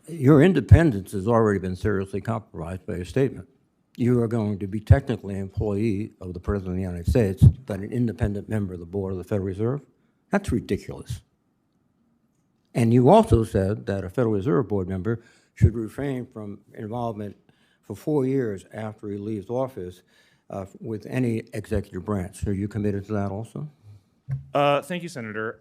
your independence has already been seriously compromised by your statement. You are going to be technically an employee of the President of the United States, but an independent member of the Board of the Federal Reserve? That's ridiculous. And you also said that a Federal Reserve Board member should refrain from involvement for 4 years after he leaves office with any executive branch. Are you committed to that also? Thank you, Senator.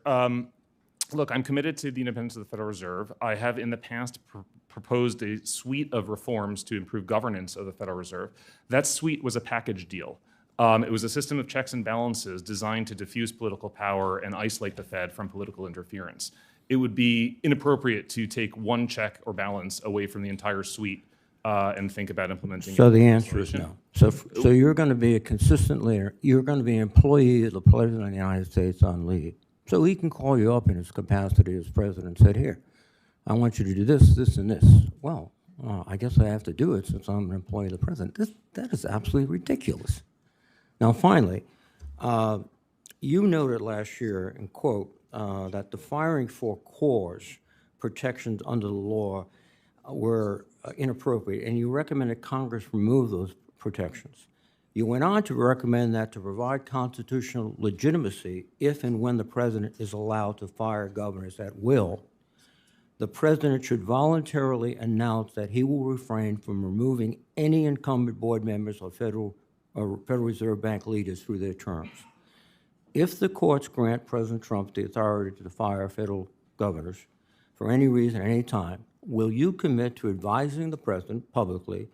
Look, I'm committed to the independence of the Federal Reserve. I have in the past proposed a suite of reforms to improve governance of the Federal Reserve. That suite was a package deal. It was a system of checks and balances designed to diffuse political power and isolate the Fed from political interference. It would be inappropriate to take one check or balance away from the entire suite and think about implementing it. So the answer is no. So you're going to be a consistent leader. You're going to be an employee of the President of the United States on leave. So he can call you up in his capacity as president and say, here, I want you to do this, this, and this. Well, I guess I have to do it since I'm an employee of the president. That is absolutely ridiculous. Now, finally, you noted last year, in quote, that the firing for cause protections under the law were inappropriate, and you recommended Congress remove those protections. You went on to recommend that to provide constitutional legitimacy if and when the president is allowed to fire governors at will, the president should voluntarily announce that he will refrain from removing any incumbent board members or Federal Reserve Bank leaders through their terms. If the courts grant President Trump the authority to fire federal governors for any reason, any time, will you commit to advising the president publicly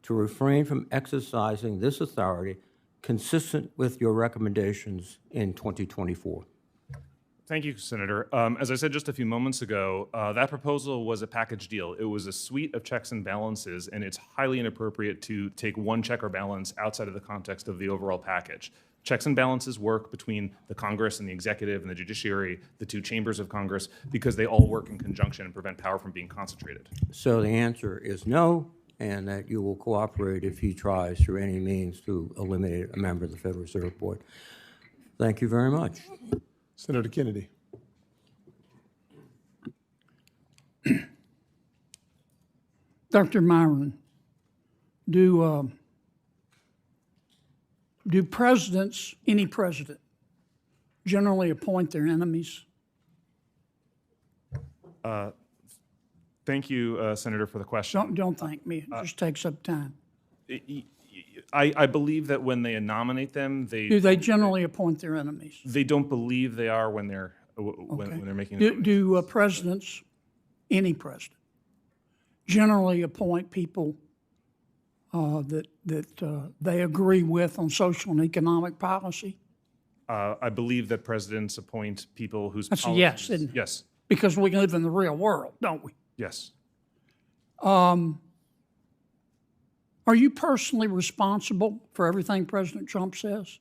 to refrain from exercising this authority consistent with your recommendations in 2024? Thank you, Senator. As I said just a few moments ago, that proposal was a package deal. It was a suite of checks and balances, and it's highly inappropriate to take one check or balance outside of the context of the overall package. Checks and balances work between the Congress and the executive and the judiciary, the two chambers of Congress, because they all work in conjunction and prevent power from being concentrated. So the answer is no, and that you will cooperate if he tries through any means to eliminate a member of the Federal Reserve Board. Thank you very much. Senator Kennedy. Dr. Myron, do presidents, any president, generally appoint their enemies? Thank you, Senator, for the question. Don't thank me. It just takes up time. I believe that when they nominate them, Do they generally appoint their enemies? they don't believe they are when they're when they're making. Do presidents, any president, generally appoint people that they agree with on social and economic policy? I believe that presidents appoint people whose That's a policies. yes, isn't it? Yes. Because we live in the real world, don't we? Yes. Are you personally responsible for everything President Trump says?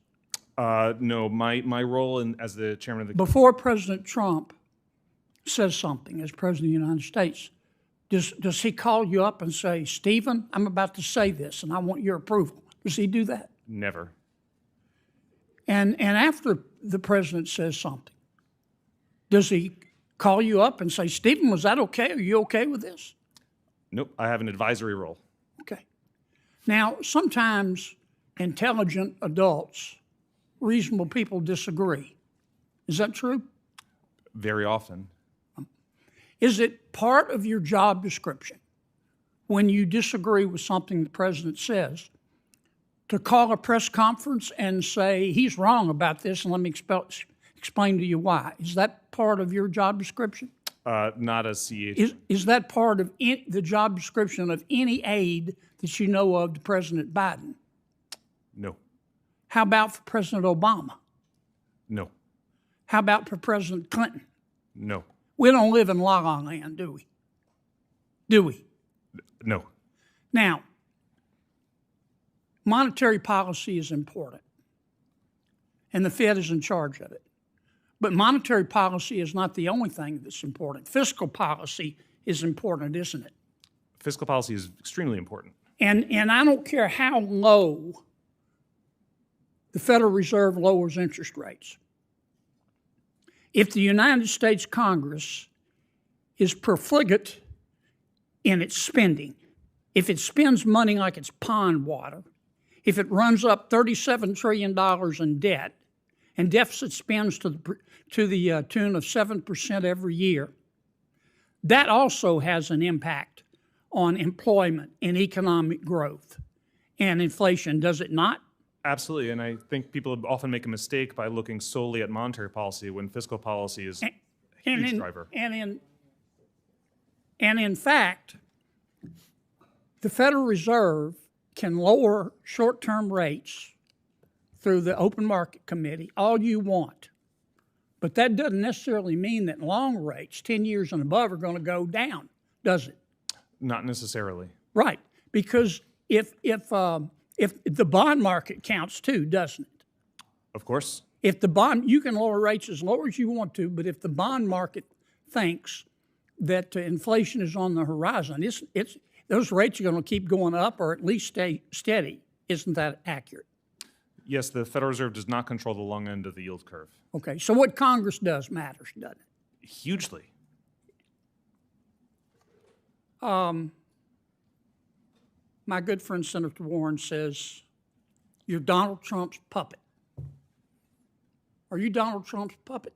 No, my role as the chairman of the Before President Trump says something as President of the United States, does he call you up and say, Stephen, I'm about to say this and I want your approval? Does he do that? never. And after the president says something, does he call you up and say, Stephen, was that okay? Are you okay with this? Nope. I have an advisory role. Okay. Now, sometimes intelligent adults, reasonable people disagree. Is that true? Very often. Is it part of your job description when you disagree with something the president says to call a press conference and say, he's wrong about this and let me explain to you why? Is that part of your job description? Not as CH. Is that part of the job description of any aide that you know of to President Biden? No. How about for President Obama? No. How about for President Clinton? No. We don't live in La La Land, do we? Do we? No. Now, monetary policy is important, and the Fed is in charge of it. But monetary policy is not the only thing that's important. Fiscal policy is important, isn't it? Fiscal policy is extremely important. And I don't care how low the Federal Reserve lowers interest rates. If the United States Congress is profligate in its spending, if it spends money like it's pond water, if it runs up $37 trillion in debt, and deficit spends to the tune of 7% every year, that also has an impact on employment and economic growth and inflation, does it not? Absolutely, and I think people often make a mistake by looking solely at monetary policy when fiscal policy is a huge driver. And in fact, the Federal Reserve can lower short-term rates through the Open Market Committee all you want. But that doesn't necessarily mean that long rates, 10 years and above, are going to go down, does it? Not necessarily. Right, because if the bond market counts too, doesn't it? Of course. If the bond, you can lower rates as low as you want to, but if the bond market thinks that inflation is on the horizon, those rates are going to keep going up or at least stay steady. Isn't that accurate? Yes, the Federal Reserve does not control the long end of the yield curve. Okay, so what Congress does matters, doesn't it? Hugely. My good friend Senator Warren says, you're Donald Trump's puppet. Are you Donald Trump's puppet?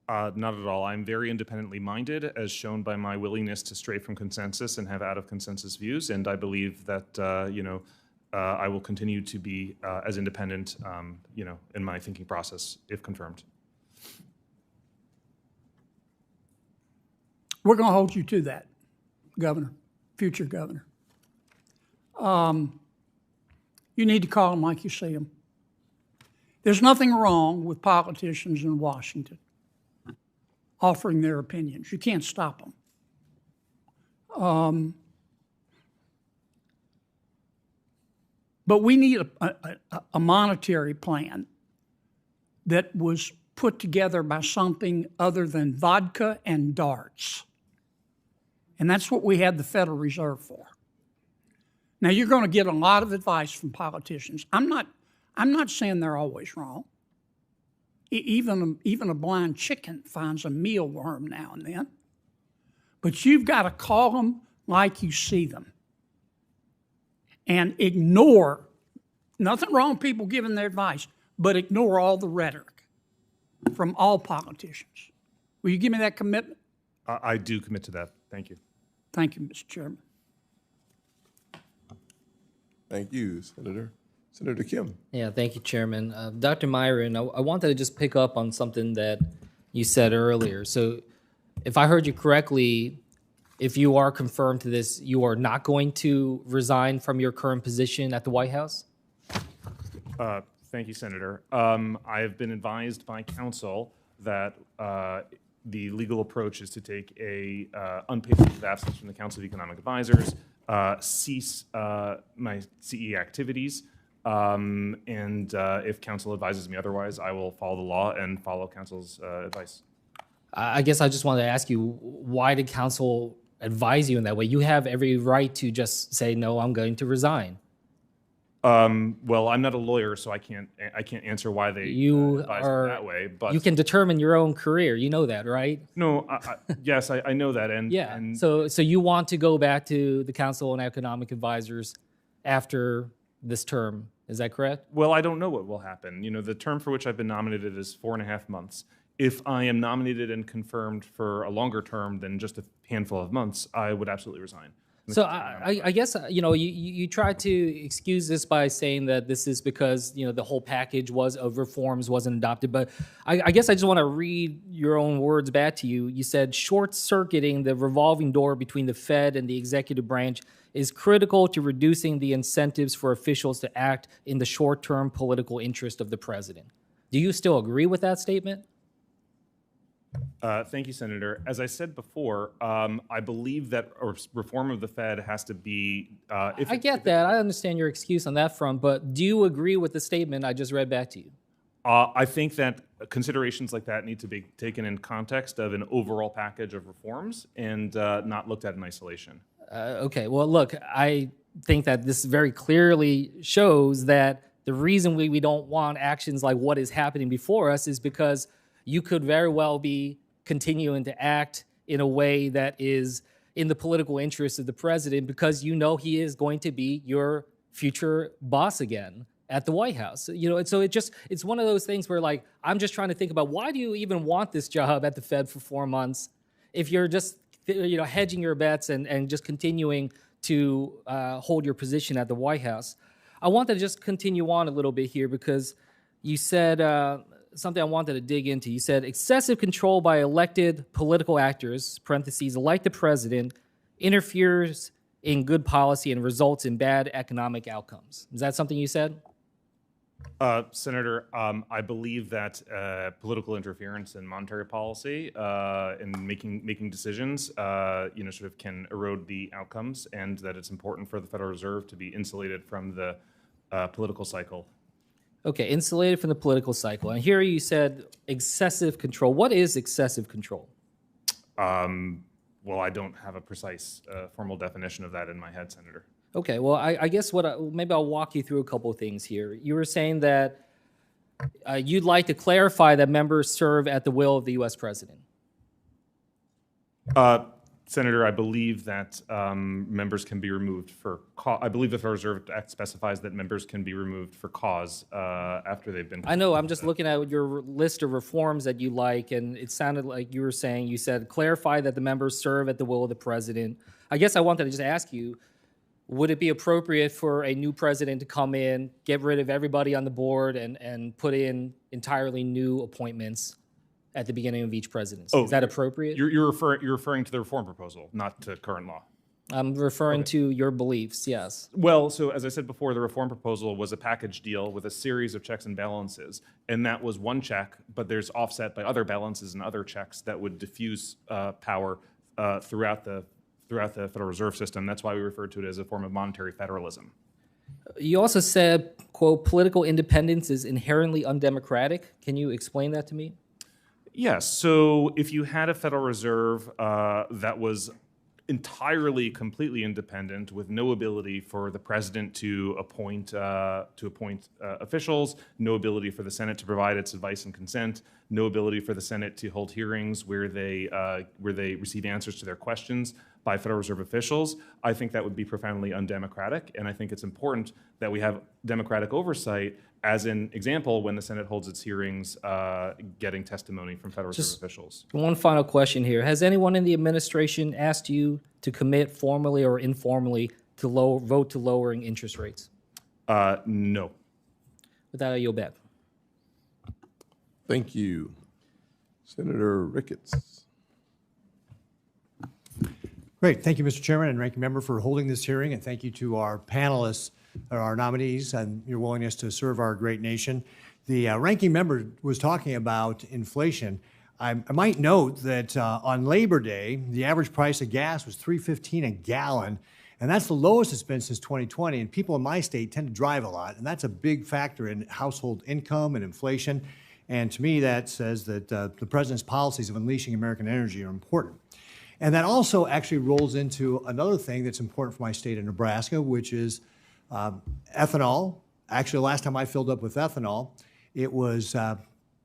Not at all. I'm very independently minded, as shown by my willingness to stray from consensus and have out-of-consensus views, and I believe that, I will continue to be as independent, in my thinking process, if confirmed. We're going to hold you to that, Governor, future Governor. You need to call them like you see them. There's nothing wrong with politicians in Washington offering their opinions. You can't stop them. But we need a monetary plan that was put together by something other than vodka and darts. And that's what we had the Federal Reserve for. Now, you're going to get a lot of advice from politicians. I'm not saying they're always wrong. Even a blind chicken finds a mealworm now and then. But you've got to call them like you see them. And ignore, nothing wrong with people giving their advice, but ignore all the rhetoric. from all politicians. Will you give me that commitment? I do commit to that. Thank you. Thank you, Mr. Chairman. Thank you, Senator. Senator Kim. Yeah, thank you, Chairman. Dr. Myron, I wanted to just pick up on something that you said earlier. So if I heard you correctly, if you are confirmed to this, you are not going to resign from your current position at the White House? Thank you, Senator. I have been advised by counsel that the legal approach is to take a unpaid leave of absence from the Council of Economic Advisors, cease my CE activities, and if counsel advises me otherwise, I will follow the law and follow counsel's advice. I guess I just wanted to ask you, why did counsel advise you in that way? You have every right to just say, no, I'm going to resign. Well, I'm not a lawyer, so I can't answer why they advise me that way. But you can determine your own career. You know that, right? No, yes, I know that, and yeah. And so you want to go back to the Council on Economic Advisors after this term? Is that correct? Well, I don't know what will happen. You know, the term for which I've been nominated is 4.5 months. If I am nominated and confirmed for a longer term than just a handful of months, I would absolutely resign. So I guess, you know, you try to excuse this by saying that this is because, you know, the whole package of reforms wasn't adopted. But I guess I just want to read your own words back to you. You said short-circuiting the revolving door between the Fed and the executive branch is critical to reducing the incentives for officials to act in the short-term political interest of the president. Do you still agree with that statement? Thank you, Senator. As I said before, I believe that reform of the Fed has to be. I get that. I understand your excuse on that front, but do you agree with the statement I just read back to you? I think that considerations like that need to be taken in context of an overall package of reforms and not looked at in isolation. Okay. Well, look, I think that this very clearly shows that the reason we don't want actions like what is happening before us is because you could very well be continuing to act in a way that is in the political interest of the president because you know he is going to be your future boss again at the White House. You know, and so it's one of those things where, like, I'm just trying to think about, why do you even want this job at the Fed for 4 months if you're just, you know, hedging your bets and just continuing to hold your position at the White House? I wanted to just continue on a little bit here because you said something I wanted to dig into. You said excessive control by elected political actors, parentheses, like the president, interferes in good policy and results in bad economic outcomes. Is that something you said? Senator, I believe that political interference in monetary policy and making decisions, you know, sort of can erode the outcomes, and that it's important for the Federal Reserve to be insulated from the political cycle. Okay, insulated from the political cycle. And here you said excessive control. What is excessive control? Well, I don't have a precise formal definition of that in my head, Senator. Okay, well, I guess maybe I'll walk you through a couple of things here. You were saying that you'd like to clarify that members serve at the will of the U.S. president. Senator, I believe that members can be removed for cause. I believe the Federal Reserve Act specifies that members can be removed for cause after they've been. I know. I'm just looking at your list of reforms that you like, and it sounded like you were saying, you said clarify that the members serve at the will of the president. I guess I wanted to just ask you, would it be appropriate for a new president to come in, get rid of everybody on the board, and put in entirely new appointments at the beginning of each presidency? Is that appropriate? You're referring to the reform proposal, not to current law. I'm referring to your beliefs, yes. Well, so as I said before, the reform proposal was a package deal with a series of checks and balances, and that was one check, but there's offset by other balances and other checks that would diffuse power throughout the Federal Reserve System. That's why we refer to it as a form of monetary federalism. You also said, quote, political independence is inherently undemocratic. Can you explain that to me? Yes. So if you had a Federal Reserve that was entirely, completely independent, with no ability for the president to appoint officials, no ability for the Senate to provide its advice and consent, no ability for the Senate to hold hearings where they receive answers to their questions, by Federal Reserve officials, I think that would be profoundly undemocratic. And I think it's important that we have democratic oversight, as an example, when the Senate holds its hearings, getting testimony from Federal Reserve officials. One final question here. Has anyone in the administration asked you to commit formally or informally to vote to lowering interest rates? No. With that, I yield back. Thank you. Senator Ricketts. Great. Thank you, Mr. Chairman and Ranking Member, for holding this hearing, and thank you to our panelists, our nominees, and your willingness to serve our great nation. The Ranking Member was talking about inflation. I might note that on Labor Day, the average price of gas was $3.15 a gallon, and that's the lowest it's been since 2020. And people in my state tend to drive a lot, and that's a big factor in household income and inflation. And to me, that says that the president's policies of unleashing American energy are important. And that also actually rolls into another thing that's important for my state of Nebraska, which is ethanol. Actually, the last time I filled up with ethanol, it was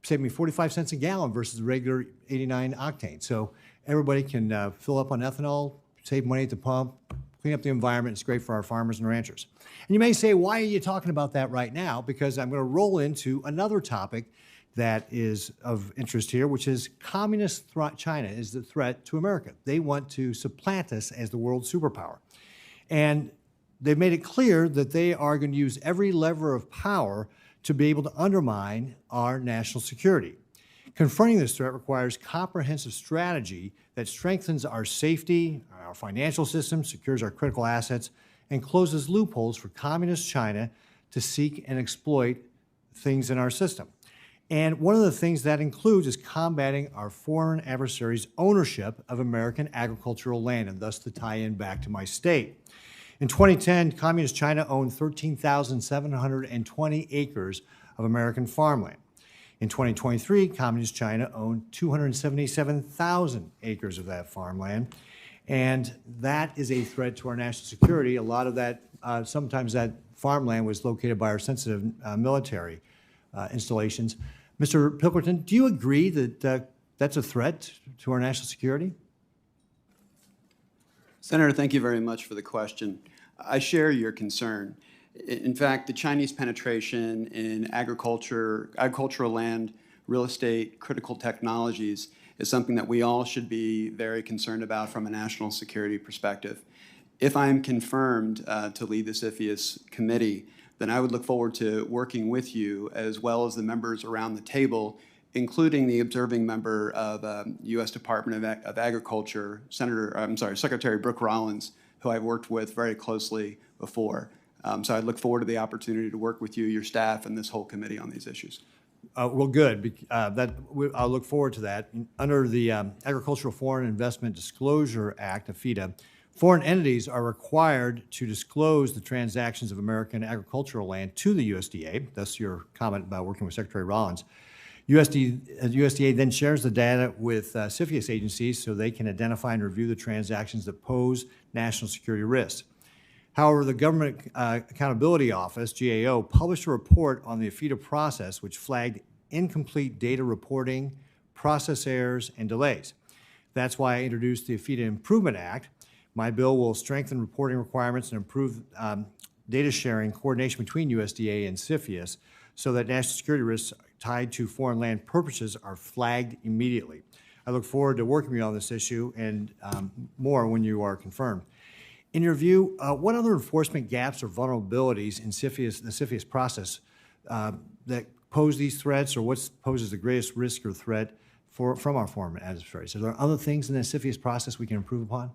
saved me 45 cents a gallon versus the regular 89 octane. So everybody can fill up on ethanol, save money at the pump, clean up the environment. It's great for our farmers and ranchers. And you may say, why are you talking about that right now? Because I'm going to roll into another topic that is of interest here, which is communist China is the threat to America. They want to supplant us as the world superpower. And they've made it clear that they are going to use every lever of power to be able to undermine our national security. Confronting this threat requires comprehensive strategy that strengthens our safety, our financial system, secures our critical assets, and closes loopholes for communist China to seek and exploit things in our system. And one of the things that includes is combating our foreign adversaries' ownership of American agricultural land, and thus the tie-in back to my state. In 2010, Communist China owned 13,720 acres of American farmland. In 2023, Communist China owned 277,000 acres of that farmland, and that is a threat to our national security. A lot of that, sometimes that farmland was located by our sensitive military installations. Mr. Pilkerton, do you agree that that's a threat to our national security? Senator, thank you very much for the question. I share your concern. In fact, the Chinese penetration in agricultural land, real estate, critical technologies is something that we all should be very concerned about from a national security perspective. If I am confirmed to lead the CFIUS committee, then I would look forward to working with you as well as the members around the table, including the observing member of U.S. Department of Agriculture, Secretary Brooke Rollins, who I've worked with very closely before. So I look forward to the opportunity to work with you, your staff, and this whole committee on these issues. Well, good. I'll look forward to that. Under the Agricultural Foreign Investment Disclosure Act, AFIDA, foreign entities are required to disclose the transactions of American agricultural land to the USDA. That's your comment about working with Secretary Rollins. USDA then shares the data with CFIUS agencies so they can identify and review the transactions that pose national security risks. However, the Government Accountability Office, GAO, published a report on the AFIDA process which flagged incomplete data reporting, process errors, and delays. That's why I introduced the AFIDA Improvement Act. My bill will strengthen reporting requirements and improve data sharing coordination between USDA and CFIUS so that national security risks tied to foreign land purchases are flagged immediately. I look forward to working with you on this issue and more when you are confirmed. In your view, what other enforcement gaps or vulnerabilities in the CFIUS process that pose these threats, or what poses the greatest risk or threat from our foreign adversaries? Are there other things in the CFIUS process we can improve upon?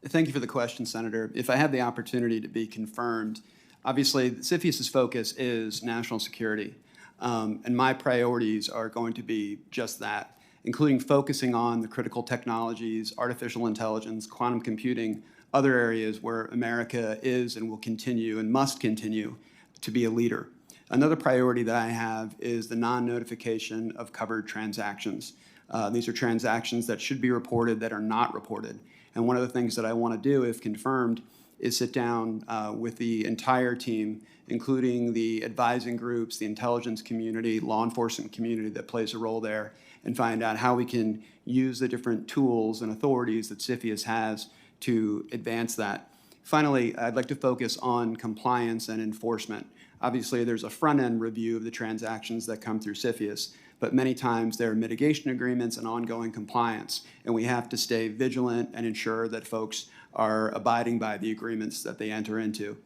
Thank you for the question, Senator. If I had the opportunity to be confirmed, obviously CFIUS's focus is national security, and my priorities are going to be just that, including focusing on the critical technologies, artificial intelligence, quantum computing, other areas where America is and will continue and must continue to be a leader. Another priority that I have is the non-notification of covered transactions. These are transactions that should be reported that are not reported. And one of the things that I want to do, if confirmed, is sit down with the entire team, including the advising groups, the intelligence community, law enforcement community that plays a role there, and find out how we can use the different tools and authorities that CFIUS has to advance that. Finally, I'd like to focus on compliance and enforcement. Obviously, there's a front-end review of the transactions that come through CFIUS, but many times there are mitigation agreements and ongoing compliance, and we have to stay vigilant and ensure that folks are abiding by the agreements that they enter into.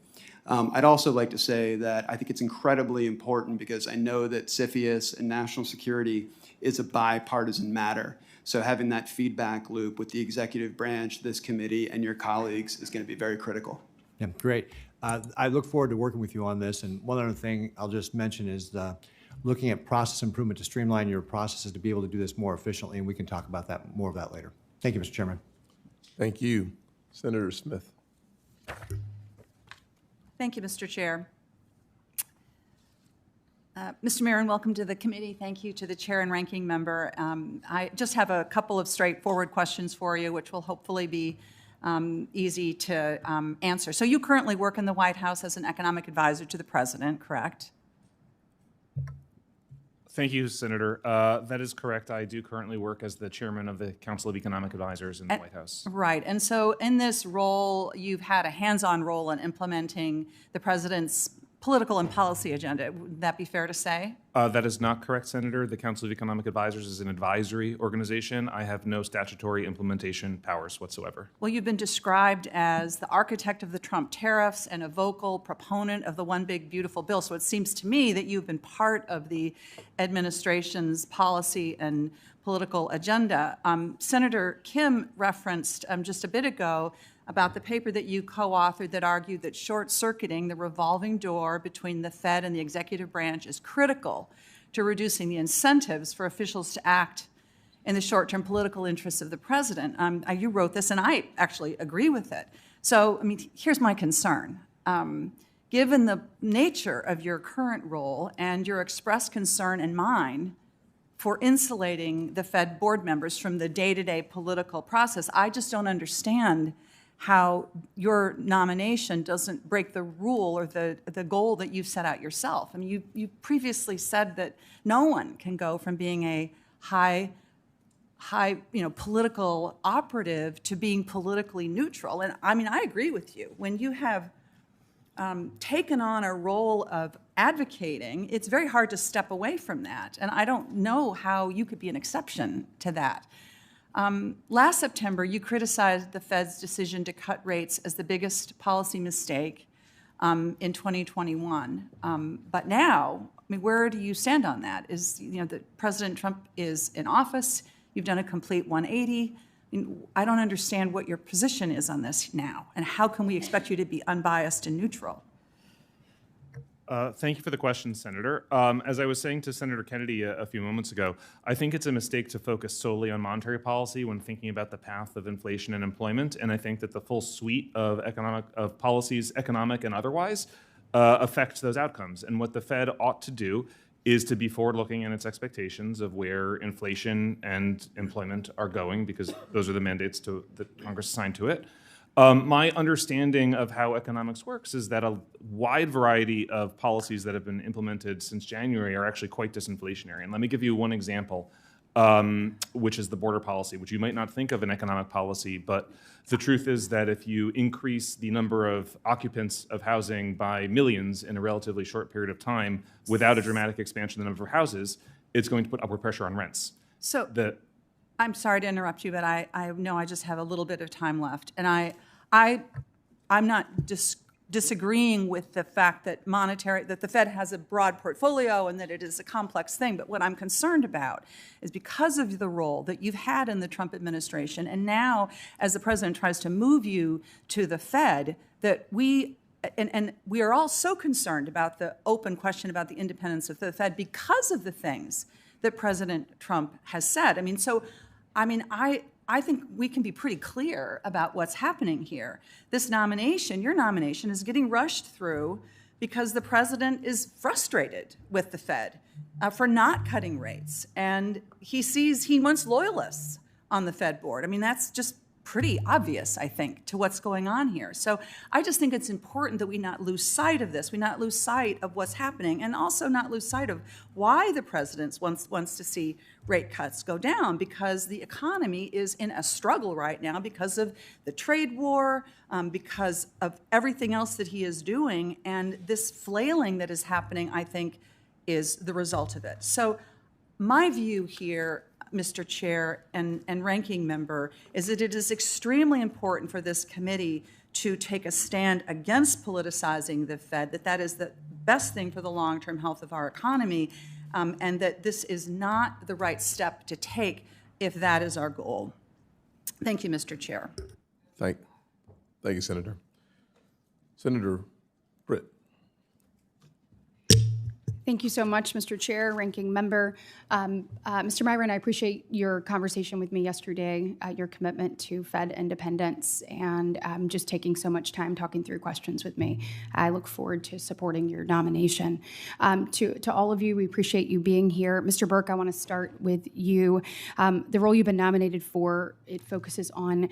I'd also like to say that I think it's incredibly important because I know that CFIUS and national security is a bipartisan matter. So having that feedback loop with the executive branch, this committee, and your colleagues is going to be very critical. Yeah, great. I look forward to working with you on this. And one other thing I'll just mention is looking at process improvement to streamline your processes to be able to do this more efficiently, and we can talk about that, more of that later. Thank you, Mr. Chairman. Thank you. Senator Smith. Thank you, Mr. Chair. Mr. Myron, welcome to the committee. Thank you to the chair and ranking member. I just have a couple of straightforward questions for you, which will hopefully be easy to answer. So you currently work in the White House as an economic advisor to the president, correct? Thank you, Senator. That is correct. I do currently work as the chairman of the Council of Economic Advisors in the White House. Right. And so in this role, you've had a hands-on role in implementing the president's political and policy agenda. Would that be fair to say? That is not correct, Senator. The Council of Economic Advisors is an advisory organization. I have no statutory implementation powers whatsoever. Well, you've been described as the architect of the Trump tariffs and a vocal proponent of the One Big Beautiful Bill. So it seems to me that you've been part of the administration's policy and political agenda. Senator Kim referenced just a bit ago about the paper that you co-authored that argued that short-circuiting the revolving door between the Fed and the executive branch is critical to reducing the incentives for officials to act in the short-term political interests of the president. You wrote this, and I actually agree with it. So, I mean, here's my concern. Given the nature of your current role and your expressed concern and mine for insulating the Fed board members from the day-to-day political process, I just don't understand how your nomination doesn't break the rule or the goal that you've set out yourself. I mean, you previously said that no one can go from being a high political operative to being politically neutral. And I mean, I agree with you. When you have taken on a role of advocating, it's very hard to step away from that. And I don't know how you could be an exception to that. Last September, you criticized the Fed's decision to cut rates as the biggest policy mistake in 2021. But now, I mean, where do you stand on that? That President Trump is in office, you've done a complete 180. I don't understand what your position is on this now, and how can we expect you to be unbiased and neutral? Thank you for the question, Senator. As I was saying to Senator Kennedy a few moments ago, I think it's a mistake to focus solely on monetary policy when thinking about the path of inflation and employment. And I think that the full suite of policies, economic and otherwise, affect those outcomes. And what the Fed ought to do is to be forward-looking in its expectations of where inflation and employment are going, because those are the mandates that Congress assigned to it. My understanding of how economics works is that a wide variety of policies that have been implemented since January are actually quite disinflationary. And let me give you one example, which is the border policy, which you might not think of an economic policy, but the truth is that if you increase the number of occupants of housing by millions in a relatively short period of time without a dramatic expansion of the number of houses, it's going to put upward pressure on rents. So I'm sorry to interrupt you, but I know I just have a little bit of time left. And I'm not disagreeing with the fact that that the Fed has a broad portfolio and that it is a complex thing. But what I'm concerned about is because of the role that you've had in the Trump administration, and now as the president tries to move you to the Fed, that we are all so concerned about the open question about the independence of the Fed because of the things that President Trump has said. I think we can be pretty clear about what's happening here. This nomination, your nomination, is getting rushed through because the president is frustrated with the Fed for not cutting rates. And he wants loyalists on the Fed board. I mean, that's just pretty obvious, I think, to what's going on here. So I just think it's important that we not lose sight of this, we not lose sight of what's happening, and also not lose sight of why the president wants to see rate cuts go down, because the economy is in a struggle right now because of the trade war, because of everything else that he is doing, and this flailing that is happening, I think, is the result of it. So my view here, Mr. Chair and Ranking Member, is that it is extremely important for this committee to take a stand against politicizing the Fed, that is the best thing for the long-term health of our economy, and that this is not the right step to take if that is our goal. Thank you, Mr. Chair. Thank you, Senator. Senator Britt. Thank you so much, Mr. Chair, Ranking Member. Mr. Myron, I appreciate your conversation with me yesterday, your commitment to Fed independence, and just taking so much time talking through questions with me. I look forward to supporting your nomination. To all of you, we appreciate you being here. Mr. Burke, I want to start with you. The role you've been nominated for, it focuses on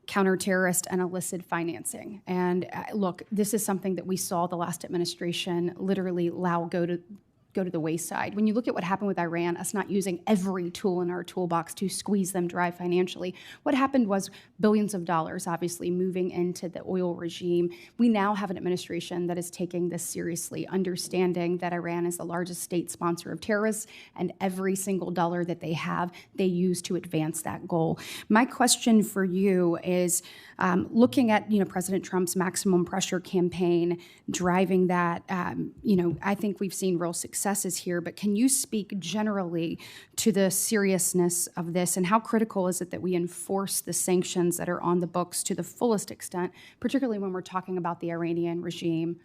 counterterrorist and illicit financing. And look, this is something that we saw the last administration literally allow go to the wayside. When you look at what happened with Iran, us not using every tool in our toolbox to squeeze them dry financially, what happened was billions of dollars obviously moving into the oil regime. We now have an administration that is taking this seriously, understanding that Iran is the largest state sponsor of terrorists, and every single dollar that they have, they use to advance that goal. My question for you is, looking at President Trump's maximum pressure campaign, driving that, I think we've seen real successes here, but can you speak generally to the seriousness of this, and how critical is it that we enforce the sanctions that are on the books to the fullest extent, particularly when we're talking about the Iranian regime?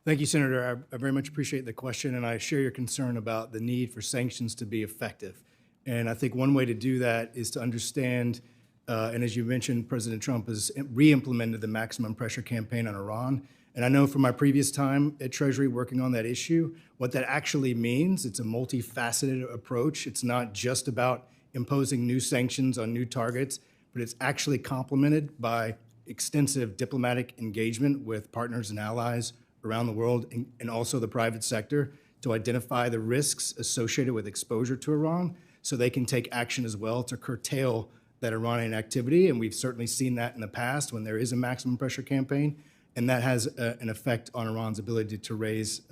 Thank you, Senator. I very much appreciate the question, and I share your concern about the need for sanctions to be effective. And I think one way to do that is to understand, and as you mentioned, President Trump has re-implemented the maximum pressure campaign on Iran. And I know from my previous time at Treasury working on that issue, what that actually means. It's a multifaceted approach. It's not just about imposing new sanctions on new targets, but it's actually complemented by extensive diplomatic engagement with partners and allies around the world, and also the private sector, to identify the risks associated with exposure to Iran so they can take action as well to curtail that Iranian activity. And we've certainly seen that in the past when there is a maximum pressure campaign. And that has an effect on Iran's ability to raise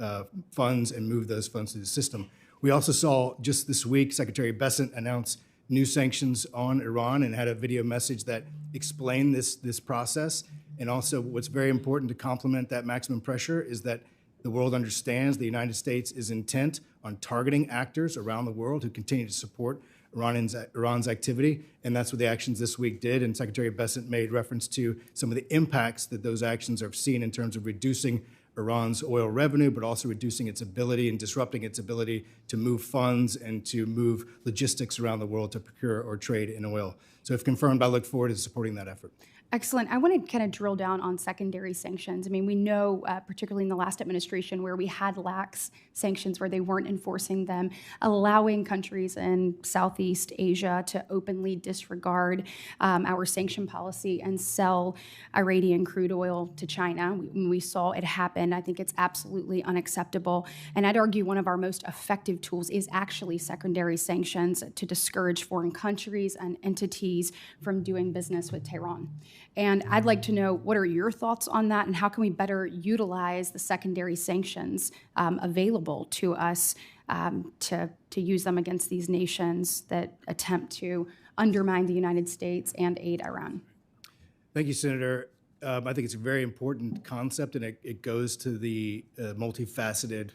funds and move those funds through the system. We also saw just this week, Secretary Bessent announce new sanctions on Iran and had a video message that explained this process. And also what's very important to complement that maximum pressure is that the world understands the United States is intent on targeting actors around the world who continue to support Iran's activity, and that's what the actions this week did. And Secretary Bessent made reference to some of the impacts that those actions are seen in terms of reducing Iran's oil revenue, but also reducing its ability and disrupting its ability to move funds and to move logistics around the world to procure or trade in oil. So if confirmed, I look forward to supporting that effort. Excellent. I want to kind of drill down on secondary sanctions. I mean, we know, particularly in the last administration, where we had lax sanctions, where they weren't enforcing them, allowing countries in Southeast Asia to openly disregard our sanction policy and sell Iranian crude oil to China. We saw it happen. I think it's absolutely unacceptable. And I'd argue one of our most effective tools is actually secondary sanctions to discourage foreign countries and entities from doing business with Tehran. And I'd like to know, what are your thoughts on that, and how can we better utilize the secondary sanctions available to us to use them against these nations that attempt to undermine the United States and aid Iran? Thank you, Senator. I think it's a very important concept, and it goes to the multifaceted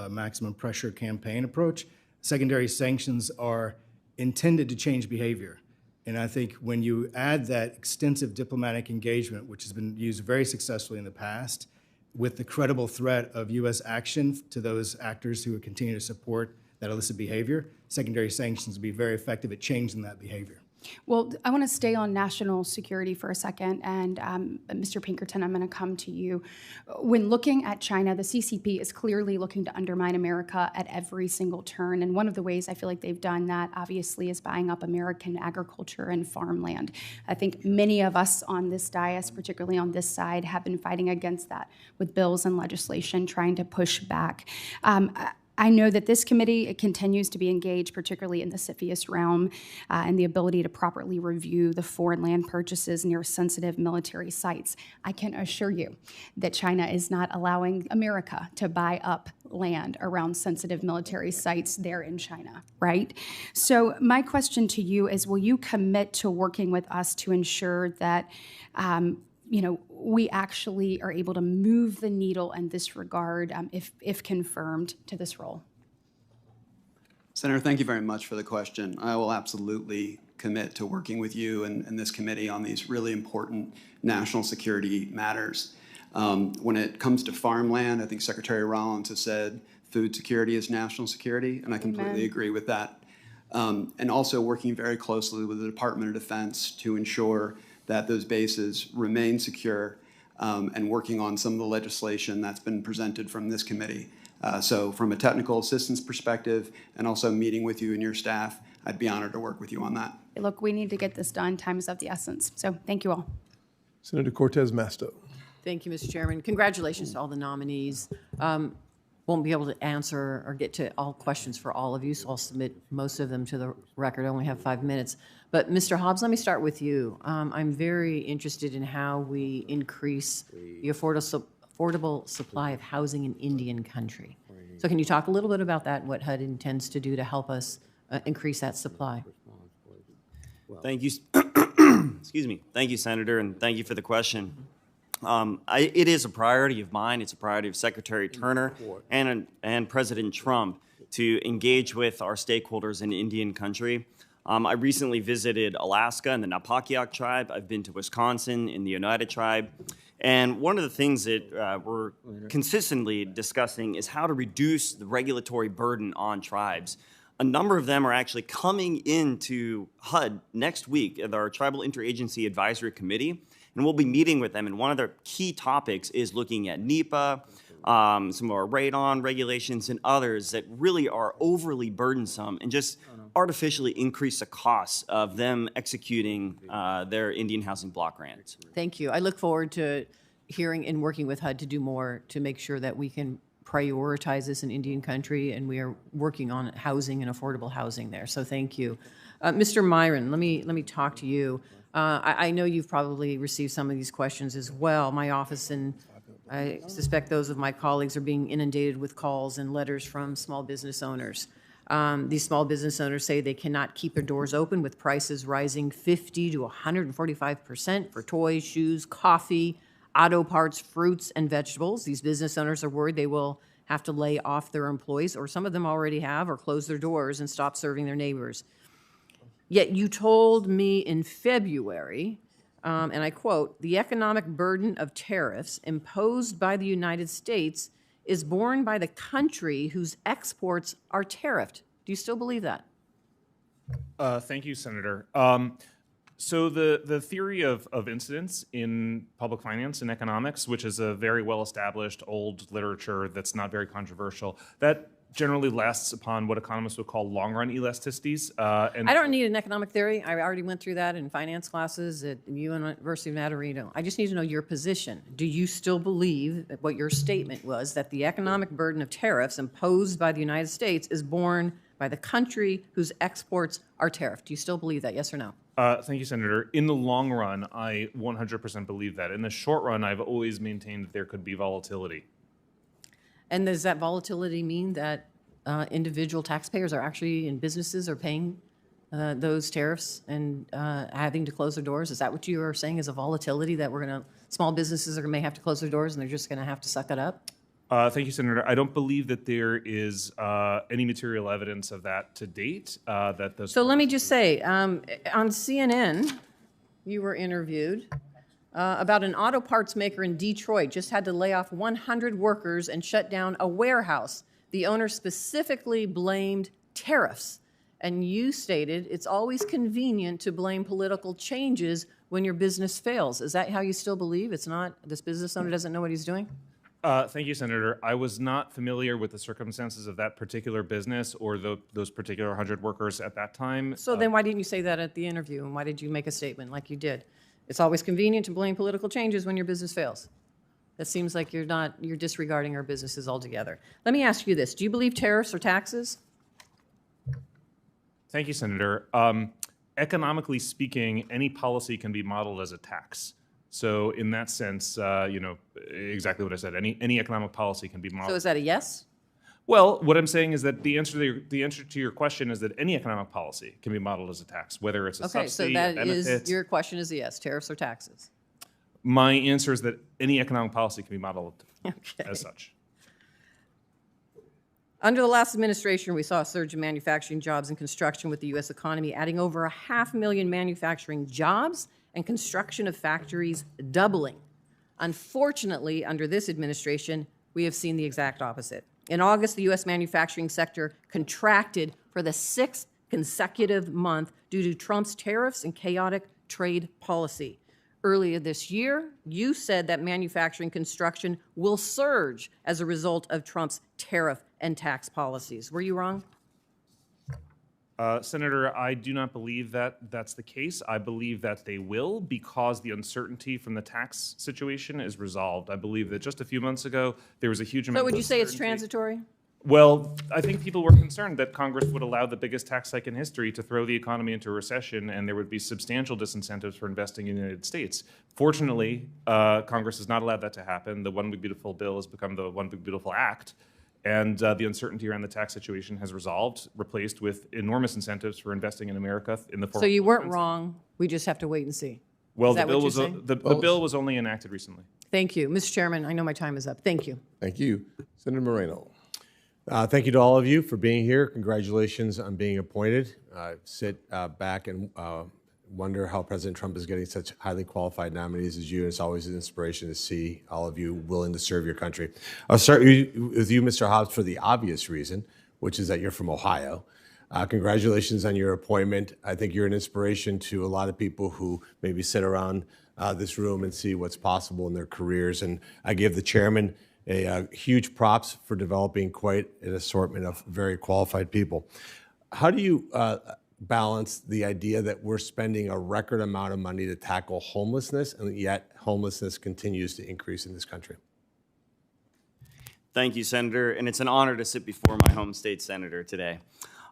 maximum pressure campaign approach. Secondary sanctions are intended to change behavior. And I think when you add that extensive diplomatic engagement, which has been used very successfully in the past, with the credible threat of U.S. action to those actors who continue to support that illicit behavior, secondary sanctions will be very effective at changing that behavior. Well, I want to stay on national security for a second, and Mr. Pinkerton, I'm going to come to you. When looking at China, the CCP is clearly looking to undermine America at every single turn, and one of the ways I feel like they've done that, obviously, is buying up American agriculture and farmland. I think many of us on this dais, particularly on this side, have been fighting against that with bills and legislation, trying to push back. I know that this committee continues to be engaged, particularly in the CFIUS realm, and the ability to properly review the foreign land purchases near sensitive military sites. I can assure you that China is not allowing America to buy up land around sensitive military sites there in China, right? So my question to you is, will you commit to working with us to ensure that we actually are able to move the needle in this regard, if confirmed, to this role? Senator, thank you very much for the question. I will absolutely commit to working with you and this committee on these really important national security matters. When it comes to farmland, I think Secretary Rollins has said food security is national security, and I completely agree with that. And also working very closely with the Department of Defense to ensure that those bases remain secure, and working on some of the legislation that's been presented from this committee. So from a technical assistance perspective, and also meeting with you and your staff, I'd be honored to work with you on that. Look, we need to get this done. Time is of the essence. So thank you all. Senator Cortez Masto. Thank you, Mr. Chairman. Congratulations to all the nominees. Won't be able to answer or get to all questions for all of you, so I'll submit most of them to the record. I only have 5 minutes. But Mr. Hobbs, let me start with you. I'm very interested in how we increase the affordable supply of housing in Indian country. So can you talk a little bit about that, what HUD intends to do to help us increase that supply? Thank you. Excuse me. Thank you, Senator, and thank you for the question. It is a priority of mine. It's a priority of Secretary Turner and President Trump to engage with our stakeholders in Indian country. I recently visited Alaska and the Napakiak tribe. I've been to Wisconsin in the Oneida tribe. And one of the things that we're consistently discussing is how to reduce the regulatory burden on tribes. A number of them are actually coming into HUD next week at our Tribal Interagency Advisory Committee, and we'll be meeting with them. And one of their key topics is looking at NEPA, some of our radon regulations, and others that really are overly burdensome and just artificially increase the costs of them executing their Indian housing block grants. Thank you. I look forward to hearing and working with HUD to do more to make sure that we can prioritize this in Indian country, and we are working on housing and affordable housing there. So thank you. Mr. Myron, let me talk to you. I know you've probably received some of these questions as well. My office and I suspect those of my colleagues are being inundated with calls and letters from small business owners. These small business owners say they cannot keep their doors open with prices rising 50 to 145% for toys, shoes, coffee, auto parts, fruits, and vegetables. These business owners are worried they will have to lay off their employees, or some of them already have, or close their doors and stop serving their neighbors. Yet you told me in February, and I quote, "The economic burden of tariffs imposed by the United States is borne by the country whose exports are tariffed." Do you still believe that? Thank you, Senator. So the theory of incidence in public finance and economics, which is a very well-established old literature that's not very controversial, that generally rests upon what economists would call long-run elasticities. And I don't need an economic theory. I already went through that in finance classes at University of Navarino. I just need to know your position. Do you still believe that what your statement was, that the economic burden of tariffs imposed by the United States is borne by the country whose exports are tariffed? Do you still believe that, yes or no? Thank you, Senator. In the long run, I 100% believe that. In the short run, I've always maintained that there could be volatility. And does that volatility mean that individual taxpayers are actually, and businesses are paying those tariffs and having to close their doors? Is that what you are saying is a volatility, that small businesses may have to close their doors and they're just gonna have to suck it up? Thank you, Senator. I don't believe that there is any material evidence of that to date. So let me just say, on CNN, you were interviewed about an auto parts maker in Detroit just had to lay off 100 workers and shut down a warehouse. The owner specifically blamed tariffs And you stated it's always convenient to blame political changes when your business fails. Is that how you still believe? It's not, this business owner doesn't know what he's doing? Thank you, Senator. I was not familiar with the circumstances of that particular business or those particular 100 workers at that time. So then why didn't you say that at the interview? And why did you make a statement like you did? It's always convenient to blame political changes when your business fails. That seems like you're disregarding our businesses altogether. Let me ask you this. Do you believe tariffs are taxes? Thank you, Senator. Economically speaking, any policy can be modeled as a tax. So in that sense, exactly what I said. Any economic policy can be modeled. So is that a yes? Well, what I'm saying is that the answer to your question is that any economic policy can be modeled as a tax, whether it's a Okay, so subsidy, that a benefit. is, your question is a yes, tariffs are taxes. My answer is that any economic policy can be modeled as such. Under the last administration, we saw a surge in manufacturing jobs and construction with the U.S. economy adding over 500,000 manufacturing jobs and construction of factories doubling. Unfortunately, under this administration, we have seen the exact opposite. In August, the U.S. manufacturing sector contracted for the 6th consecutive month due to Trump's tariffs and chaotic trade policy. Earlier this year, you said that manufacturing construction will surge as a result of Trump's tariff and tax policies. Were you wrong? Senator, I do not believe that that's the case. I believe that they will because the uncertainty from the tax situation is resolved. I believe that just a few months ago, there was a huge amount of So would you say it's uncertainty. transitory? Well, I think people were concerned that Congress would allow the biggest tax hike in history to throw the economy into a recession, and there would be substantial disincentives for investing in the United States. Fortunately, Congress has not allowed that to happen. The One Big Beautiful Bill has become the One Big Beautiful Act, and the uncertainty around the tax situation has resolved, replaced with enormous incentives for investing in America in the form So of you weren't payments. wrong. We just have to wait and see. Well, Is the that bill what was you're saying? the bill was only enacted recently. Thank you. Mr. Chairman, I know my time is up. Thank you. Thank you. Senator Moreno. Thank you to all of you for being here. Congratulations on being appointed. Sit back and wonder how President Trump is getting such highly qualified nominees as you. And it's always an inspiration to see all of you willing to serve your country. I'll start with you, Mr. Hobbs, for the obvious reason, which is that you're from Ohio. Congratulations on your appointment. I think you're an inspiration to a lot of people who maybe sit around this room and see what's possible in their careers. And I give the chairman a huge props for developing quite an assortment of very qualified people. How do you balance the idea that we're spending a record amount of money to tackle homelessness, and yet homelessness continues to increase in this country? Thank you, Senator, and it's an honor to sit before my home state senator today.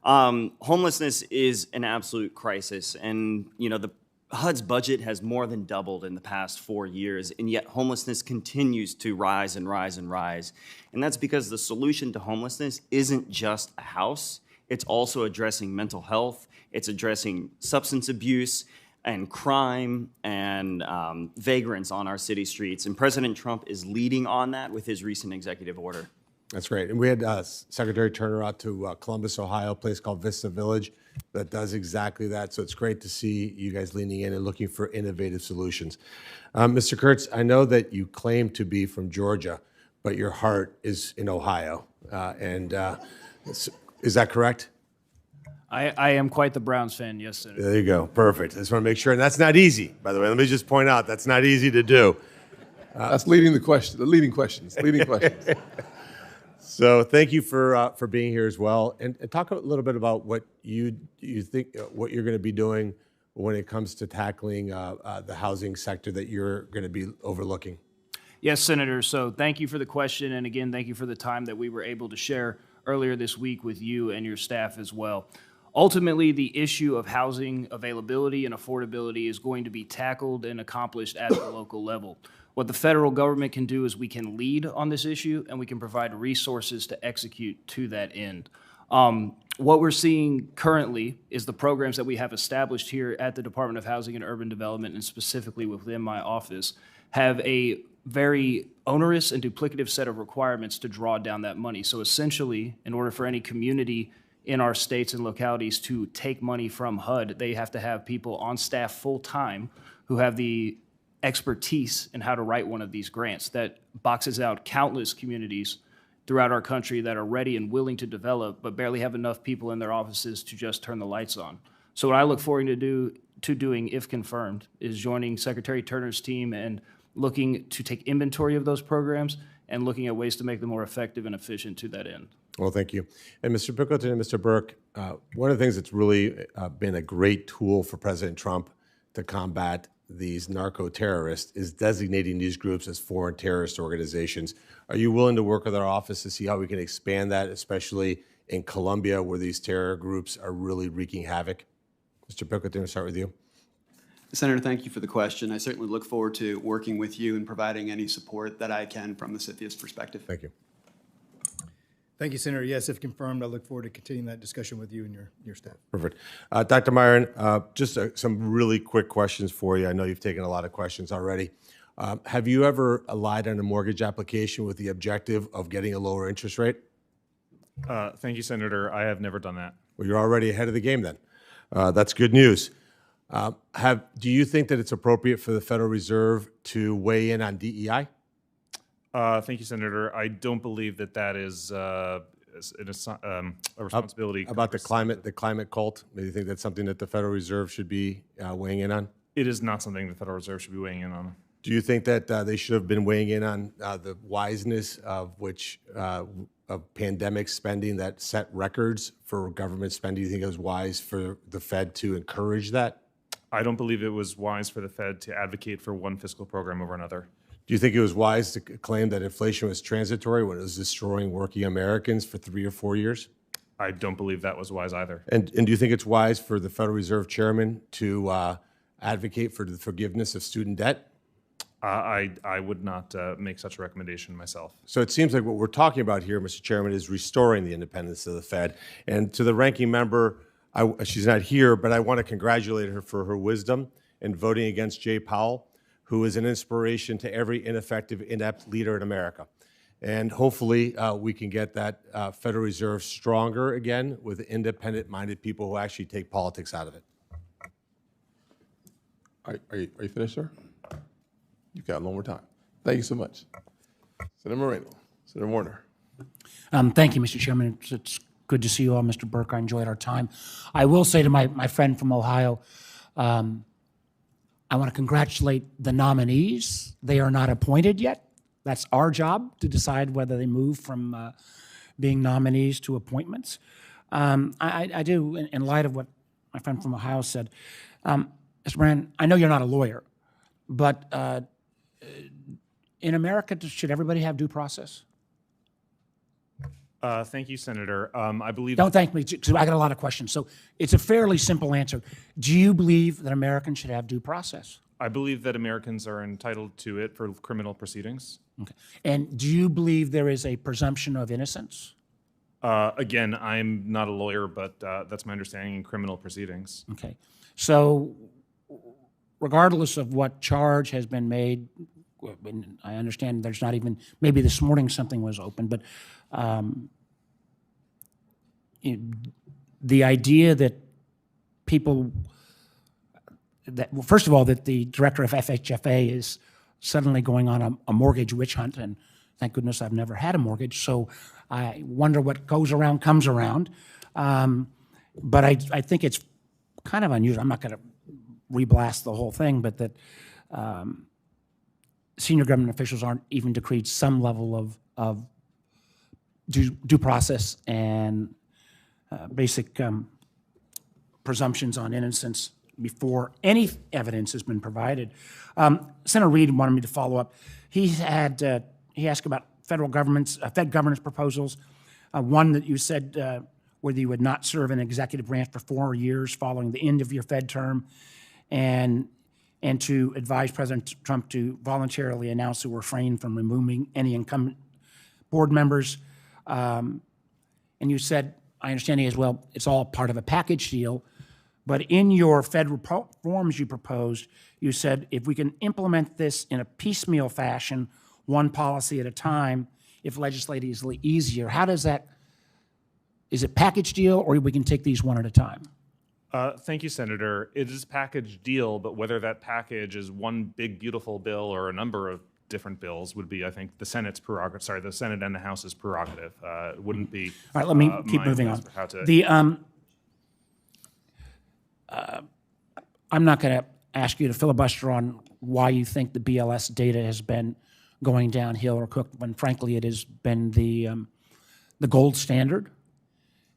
Homelessness is an absolute crisis, and the HUD's budget has more than doubled in the past 4 years, and yet homelessness continues to rise and rise and rise. And that's because the solution to homelessness isn't just a house. It's also addressing mental health. It's addressing substance abuse and crime and vagrants on our city streets. And President Trump is leading on that with his recent executive order. That's great. And we had Secretary Turner out to Columbus, Ohio, a place called Vista Village that does exactly that. So it's great to see you guys leaning in and looking for innovative solutions. Mr. Curts, I know that you claim to be from Georgia, but your heart is in Ohio. Is that correct? I am quite the Browns fan, yes, Senator. There you go. Perfect. I just want to make sure. And that's not easy, by the way. Let me just point out, that's not easy to do. That's leading questions. So thank you for being here as well. And talk a little bit about what you think, what you're going to be doing when it comes to tackling the housing sector that you're going to be overlooking. Yes, Senator. So thank you for the question. And again, thank you for the time that we were able to share earlier this week with you and your staff as well. Ultimately, the issue of housing availability and affordability is going to be tackled and accomplished at the local level. What the federal government can do is we can lead on this issue and we can provide resources to execute to that end. What we're seeing currently is the programs that we have established here at the Department of Housing and Urban Development, and specifically within my office, have a very onerous and duplicative set of requirements to draw down that money. So essentially, in order for any community in our states and localities to take money from HUD, they have to have people on staff full-time who have the expertise in how to write one of these grants. That boxes out countless communities throughout our country that are ready and willing to develop, but barely have enough people in their offices to just turn the lights on. So what I look forward to doing, if confirmed, is joining Secretary Turner's team and looking to take inventory of those programs and looking at ways to make them more effective and efficient to that end. Well, thank you. And Mr. Pilkerton and Mr. Burke, one of the things that's really been a great tool for President Trump to combat these narco-terrorists is designating these groups as foreign terrorist organizations. Are you willing to work with our office to see how we can expand that, especially in Colombia, where these terror groups are really wreaking havoc? Mr. Pilkerton, we'll start with you. Senator, thank you for the question. I certainly look forward to working with you and providing any support that I can from the CFIUS perspective. Thank you. Thank you, Senator. Yes, if confirmed, I look forward to continuing that discussion with you and your staff. Perfect. Dr. Myron, just some really quick questions for you. I know you've taken a lot of questions already. Have you ever lied on a mortgage application with the objective of getting a lower interest rate? Thank you, Senator. I have never done that. Well, you're already ahead of the game then. That's good news. Do you think that it's appropriate for the Federal Reserve to weigh in on DEI? Thank you, Senator. I don't believe that is a responsibility. About the climate cult? Do you think that's something that the Federal Reserve should be weighing in on? It is not something the Federal Reserve should be weighing in on. Do you think that they should have been weighing in on the wiseness of pandemic spending that set records for government spending? Do you think it was wise for the Fed to encourage that? I don't believe it was wise for the Fed to advocate for one fiscal program over another. Do you think it was wise to claim that inflation was transitory when it was destroying working Americans for 3 or 4 years? I don't believe that was wise either. And do you think it's wise for the Federal Reserve Chairman to advocate for the forgiveness of student debt? I would not make such a recommendation myself. So it seems like what we're talking about here, Mr. Chairman, is restoring the independence of the Fed. And to the ranking member, she's not here, but I want to congratulate her for her wisdom in voting against Jay Powell, who is an inspiration to every ineffective, inept leader in America. And hopefully we can get that Federal Reserve stronger again with independent-minded people who actually take politics out of it. Are you finished, sir? You've got one more time. Thank you so much. Senator Moreno, Senator Warner. Thank you, Mr. Chairman. It's good to see you all, Mr. Burke. I enjoyed our time. I will say to my friend from Ohio, I want to congratulate the nominees. They are not appointed yet. That's our job to decide whether they move from being nominees to appointments. I do, in light of what my friend from Ohio said, Mr. Moran, I know you're not a lawyer, but in America, should everybody have due process? Thank you, Senator. I believe... Don't thank me, because I got a lot of questions. So it's a fairly simple answer. Do you believe that Americans should have due process? I believe that Americans are entitled to it for criminal proceedings. Okay. And do you believe there is a presumption of innocence? Again, I'm not a lawyer, but that's my understanding in criminal proceedings. Okay. So regardless of what charge has been made, I understand there's not even, maybe this morning something was open, but the idea that people, well, first of all, that the director of FHFA is suddenly going on a mortgage witch hunt, and thank goodness I've never had a mortgage, so I wonder what goes around comes around. But I think it's kind of unusual. I'm not going to reblast the whole thing, but that senior government officials aren't even decreed some level of due process and basic presumptions on innocence before any evidence has been provided. Senator Reid wanted me to follow up. He asked about federal government's Fed governance proposals. One that you said whether you would not serve in executive branch for 4 years following the end of your Fed term, and to advise President Trump to voluntarily announce to refrain from removing any incumbent board members. And you said, I understand as well, it's all part of a package deal, but in your Fed reforms you proposed, you said if we can implement this in a piecemeal fashion, one policy at a time, if legislatively easier, how does that, is it package deal or we can take these one at a time? Thank you, Senator. It is a package deal, but whether that package is one big, beautiful bill or a number of different bills would be, I think, the Senate's prerogative. Sorry, the Senate and the House's prerogative. It wouldn't be. All right, let me keep my moving advice on. for how to- The I'm not going to ask you to filibuster on why you think the BLS data has been going downhill or cooked, when frankly it has been the gold standard.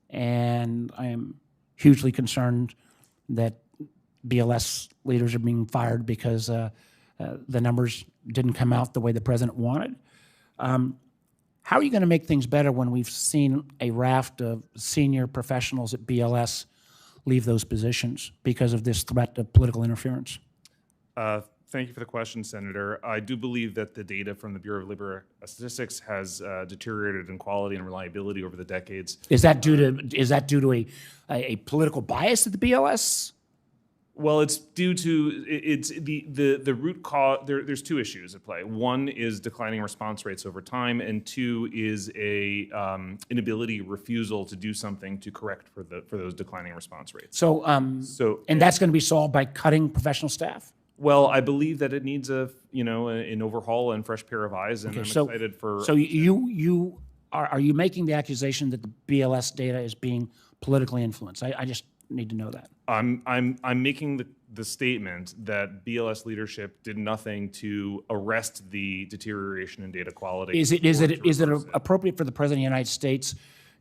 And I am hugely concerned that BLS leaders are being fired because the numbers didn't come out the way the president wanted. How are you going to make things better when we've seen a raft of senior professionals at BLS leave those positions because of this threat of political interference? Thank you for the question, Senator. I do believe that the data from the Bureau of Labor Statistics has deteriorated in quality and reliability over the decades. Is that due to a political bias at the BLS? Well, it's due to it's the root cause. There's two issues at play. One is declining response rates over time, and two is a inability, refusal to do something to correct for those declining response rates. And that's going to be solved by cutting professional staff? Well, I believe that it needs an overhaul and fresh pair of eyes, and I'm excited for. So are you making the accusation that the BLS data is being politically influenced? I just need to know that. I'm making the statement that BLS leadership did nothing to arrest the deterioration in data quality. Is it appropriate for the President of the United States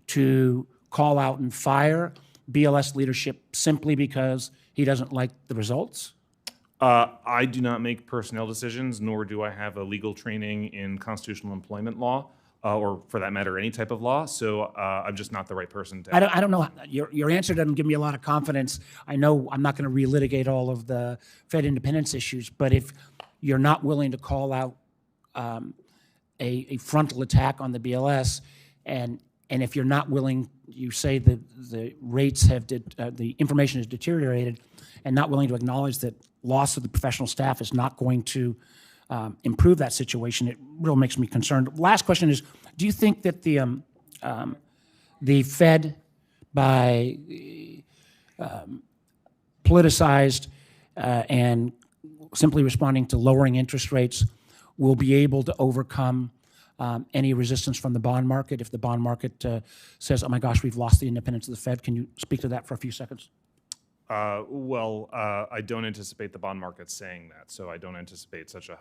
to call out and fire BLS leadership simply because he doesn't like the results? I do not make personnel decisions, nor do I have a legal training in constitutional employment law, or for that matter, any type of law. So I'm just not the right person to. I don't know. Your answer doesn't give me a lot of confidence. I know I'm not going to relitigate all of the Fed independence issues, but if you're not willing to call out a frontal attack on the BLS, and if you're not willing, you say that the rates have the information has deteriorated, and not willing to acknowledge that loss of the professional staff is not going to improve that situation, it really makes me concerned. Last question is, do you think that the Fed, by politicized and simply responding to lowering interest rates, will be able to overcome any resistance from the bond market if the bond market says, oh my gosh, we've lost the independence of the Fed? Can you speak to that for a few seconds? I don't anticipate the bond market saying that, so I don't anticipate such a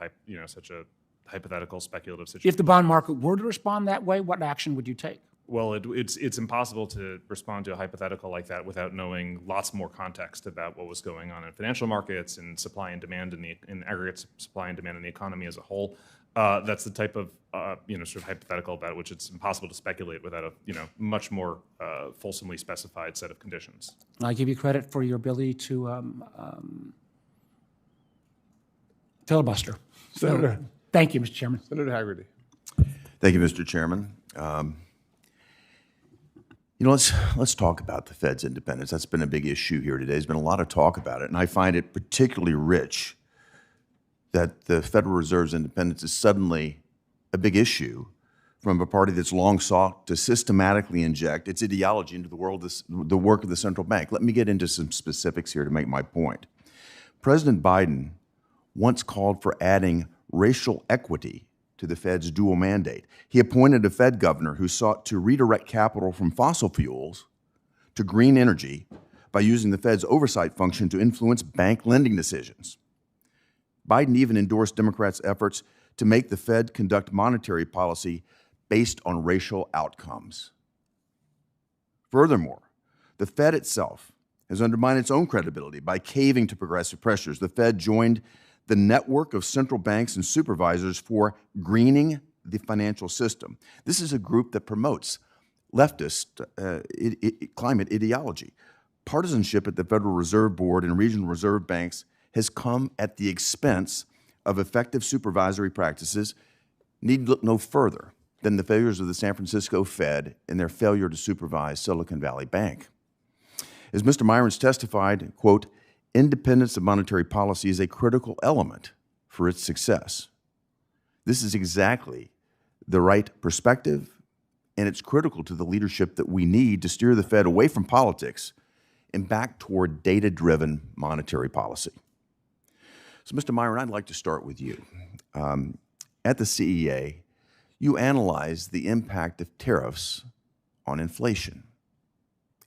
hypothetical speculative situation. If the bond market were to respond that way, what action would you take? Well, it's impossible to respond to a hypothetical like that without knowing lots more context about what was going on in financial markets and supply and demand in aggregate supply and demand in the economy as a whole. That's the type of sort of hypothetical about which it's impossible to speculate without a much more fulsomely specified set of conditions. I give you credit for your ability to filibuster. So, thank you, Mr. Chairman. Senator Hagerty. Thank you, Mr. Chairman. Let's talk about the Fed's independence. That's been a big issue here today. There's been a lot of talk about it, and I find it particularly rich that the Federal Reserve's independence is suddenly a big issue from a party that's long sought to systematically inject its ideology into the work of the central bank. Let me get into some specifics here to make my point. President Biden once called for adding racial equity to the Fed's dual mandate. He appointed a Fed governor who sought to redirect capital from fossil fuels to green energy by using the Fed's oversight function to influence bank lending decisions. Biden even endorsed Democrats' efforts to make the Fed conduct monetary policy based on racial outcomes. Furthermore, the Fed itself has undermined its own credibility by caving to progressive pressures. The Fed joined the network of central banks and supervisors for greening the financial system. This is a group that promotes leftist climate ideology. Partisanship at the Federal Reserve Board and regional reserve banks has come at the expense of effective supervisory practices. Need look no further than the failures of the San Francisco Fed and their failure to supervise Silicon Valley Bank. As Mr. Myron testified, quote, independence of monetary policy is a critical element for its success. This is exactly the right perspective, and it's critical to the leadership that we need to steer the Fed away from politics and back toward data-driven monetary policy. So, Mr. Myron, I'd like to start with you. at the CEA, you analyzed the impact of tariffs on inflation.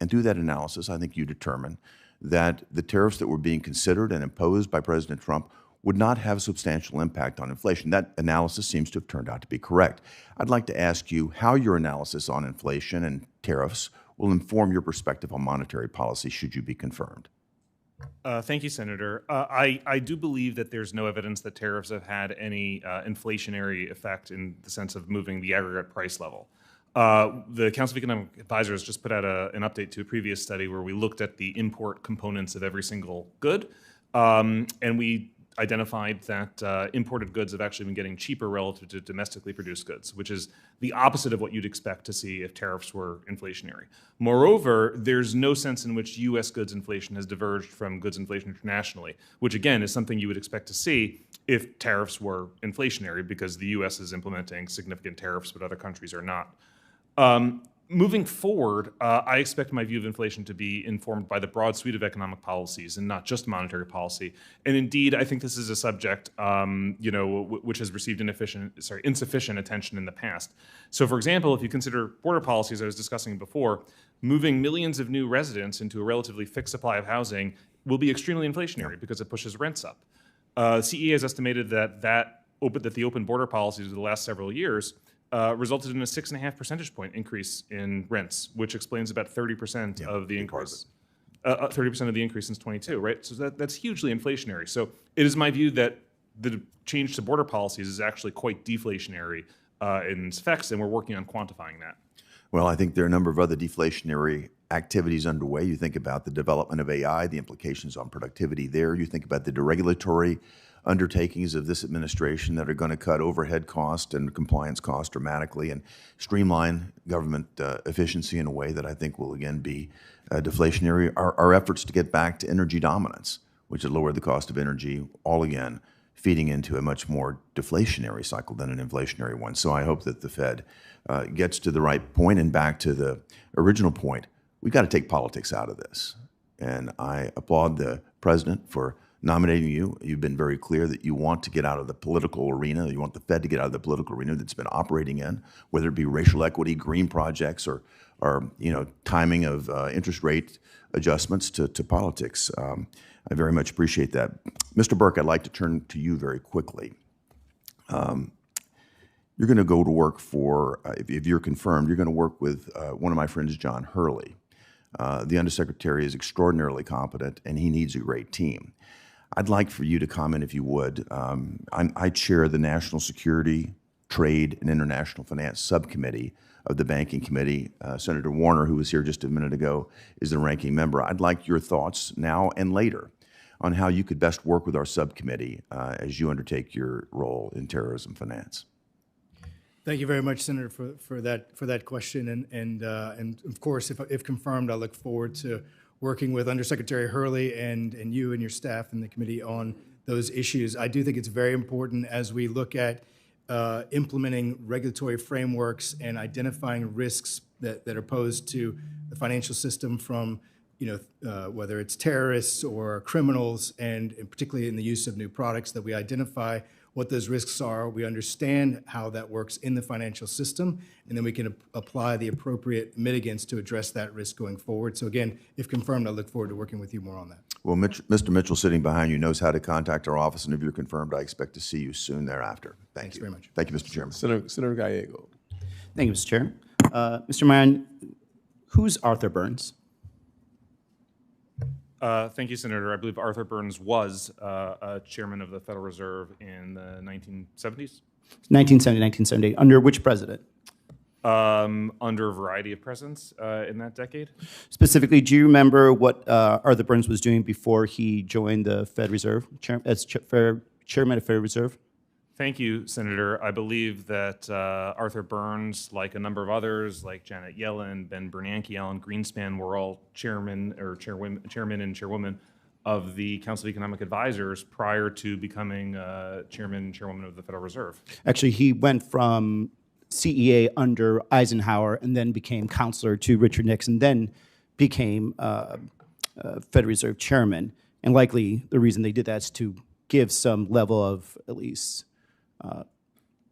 And through that analysis, I think you determined that the tariffs that were being considered and imposed by President Trump would not have a substantial impact on inflation. That analysis seems to have turned out to be correct. I'd like to ask you how your analysis on inflation and tariffs will inform your perspective on monetary policy should you be confirmed. Thank you, Senator. I do believe that there's no evidence that tariffs have had any inflationary effect in the sense of moving the aggregate price level. The Council of Economic Advisors just put out an update to a previous study where we looked at the import components of every single good, and we identified that imported goods have actually been getting cheaper relative to domestically produced goods, which is the opposite of what you'd expect to see if tariffs were inflationary. Moreover, there's no sense in which U.S. goods inflation has diverged from goods inflation internationally, which again is something you would expect to see if tariffs were inflationary because the U.S. is implementing significant tariffs, but other countries are not. Moving forward, I expect my view of inflation to be informed by the broad suite of economic policies and not just monetary policy. And indeed, I think this is a subject, which has received insufficient attention in the past. So, for example, if you consider border policies, I was discussing before, moving millions of new residents into a relatively fixed supply of housing will be extremely inflationary because it pushes rents up. CEA has estimated that the open border policies of the last several years resulted in a 6.5 percentage point increase in rents, which explains about 30% of the increase. 30% of the increase since 22, right? So that's hugely inflationary. So it is my view that the change to border policies is actually quite deflationary in its effects, and we're working on quantifying that. Well, I think there are a number of other deflationary activities underway. You think about the development of AI, the implications on productivity there. You think about the deregulatory undertakings of this administration that are going to cut overhead cost and compliance cost dramatically and streamline government efficiency in a way that I think will again be deflationary. Our efforts to get back to energy dominance, which would lower the cost of energy, all again feeding into a much more deflationary cycle than an inflationary one. So I hope that the Fed gets to the right point and back to the original point. We've got to take politics out of this. And I applaud the president for nominating you. You've been very clear that you want to get out of the political arena. You want the Fed to get out of the political arena that's been operating in, whether it be racial equity, green projects, or timing of interest rate adjustments to politics. I very much appreciate that. Mr. Burke, I'd like to turn to you very quickly. You're going to go to work for, if you're confirmed, you're going to work with one of my friends, John Hurley. The Undersecretary is extraordinarily competent, and he needs a great team. I'd like for you to comment, if you would. I chair the National Security, Trade, and International Finance Subcommittee of the Banking Committee. Senator Warner, who was here just a minute ago, is the ranking member. I'd like your thoughts now and later on how you could best work with our subcommittee as you undertake your role in terrorism finance. Thank you very much, Senator, for that question. And of course, if confirmed, I look forward to working with Undersecretary Hurley and you and your staff in the committee on those issues. I do think it's very important as we look at implementing regulatory frameworks and identifying risks that are posed to the financial system from, whether it's terrorists or criminals, and particularly in the use of new products, that we identify what those risks are, we understand how that works in the financial system, and then we can apply the appropriate mitigants to address that risk going forward. So again, if confirmed, I look forward to working with you more on that. Well, Mr. Mitchell sitting behind you knows how to contact our office, and if you're confirmed, I expect to see you soon thereafter. Thanks very much. Thank you, Mr. Chairman. Senator Gallego. Thank you, Mr. Chair. Mr. Myron, who's Arthur Burns? Thank you, Senator. I believe Arthur Burns was chairman of the Federal Reserve in the 1970s. 1970, 1978. Under which president? Under a variety of presidents in that decade. Specifically, do you remember what Arthur Burns was doing before he joined the Fed Reserve, as chairman of Federal Reserve? Thank you, Senator. I believe that Arthur Burns, like a number of others, like Janet Yellen, Ben Bernanke, Alan Greenspan, were all chairman and chairwoman of the Council of Economic Advisors prior to becoming chairman and chairwoman of the Federal Reserve. Actually, he went from CEA under Eisenhower and then became counselor to Richard Nixon, then became Federal Reserve chairman. And likely the reason they did that is to give some level of at least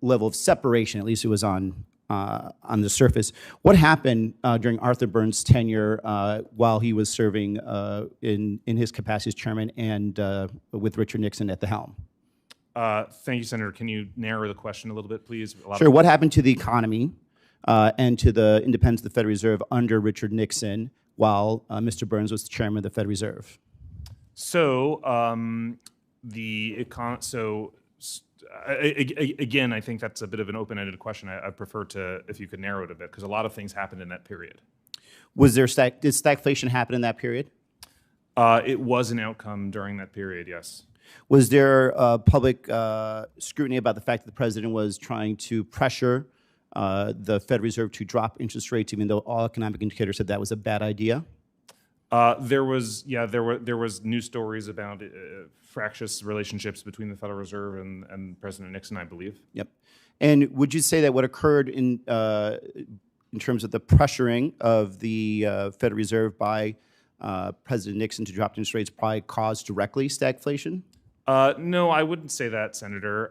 level of separation. At least it was on the surface. What happened during Arthur Burns' tenure while he was serving in his capacity as chairman and with Richard Nixon at the helm? Thank you, Senator. Can you narrow the question a little bit, please? Sure. What happened to the economy and to the independence of the Federal Reserve under Richard Nixon while Mr. Burns was the chairman of the Federal Reserve? So again, I think that's a bit of an open-ended question. I prefer to, if you could narrow it a bit, because a lot of things happened in that period. Was there did stagflation happen in that period? It was an outcome during that period, yes. Was there public scrutiny about the fact that the president was trying to pressure the Federal Reserve to drop interest rates, even though all economic indicators said that was a bad idea? There was news stories about fractious relationships between the Federal Reserve and President Nixon, I believe. Yep. And would you say that what occurred in terms of the pressuring of the Federal Reserve by President Nixon to drop interest rates probably caused directly stagflation? No, I wouldn't say that, Senator.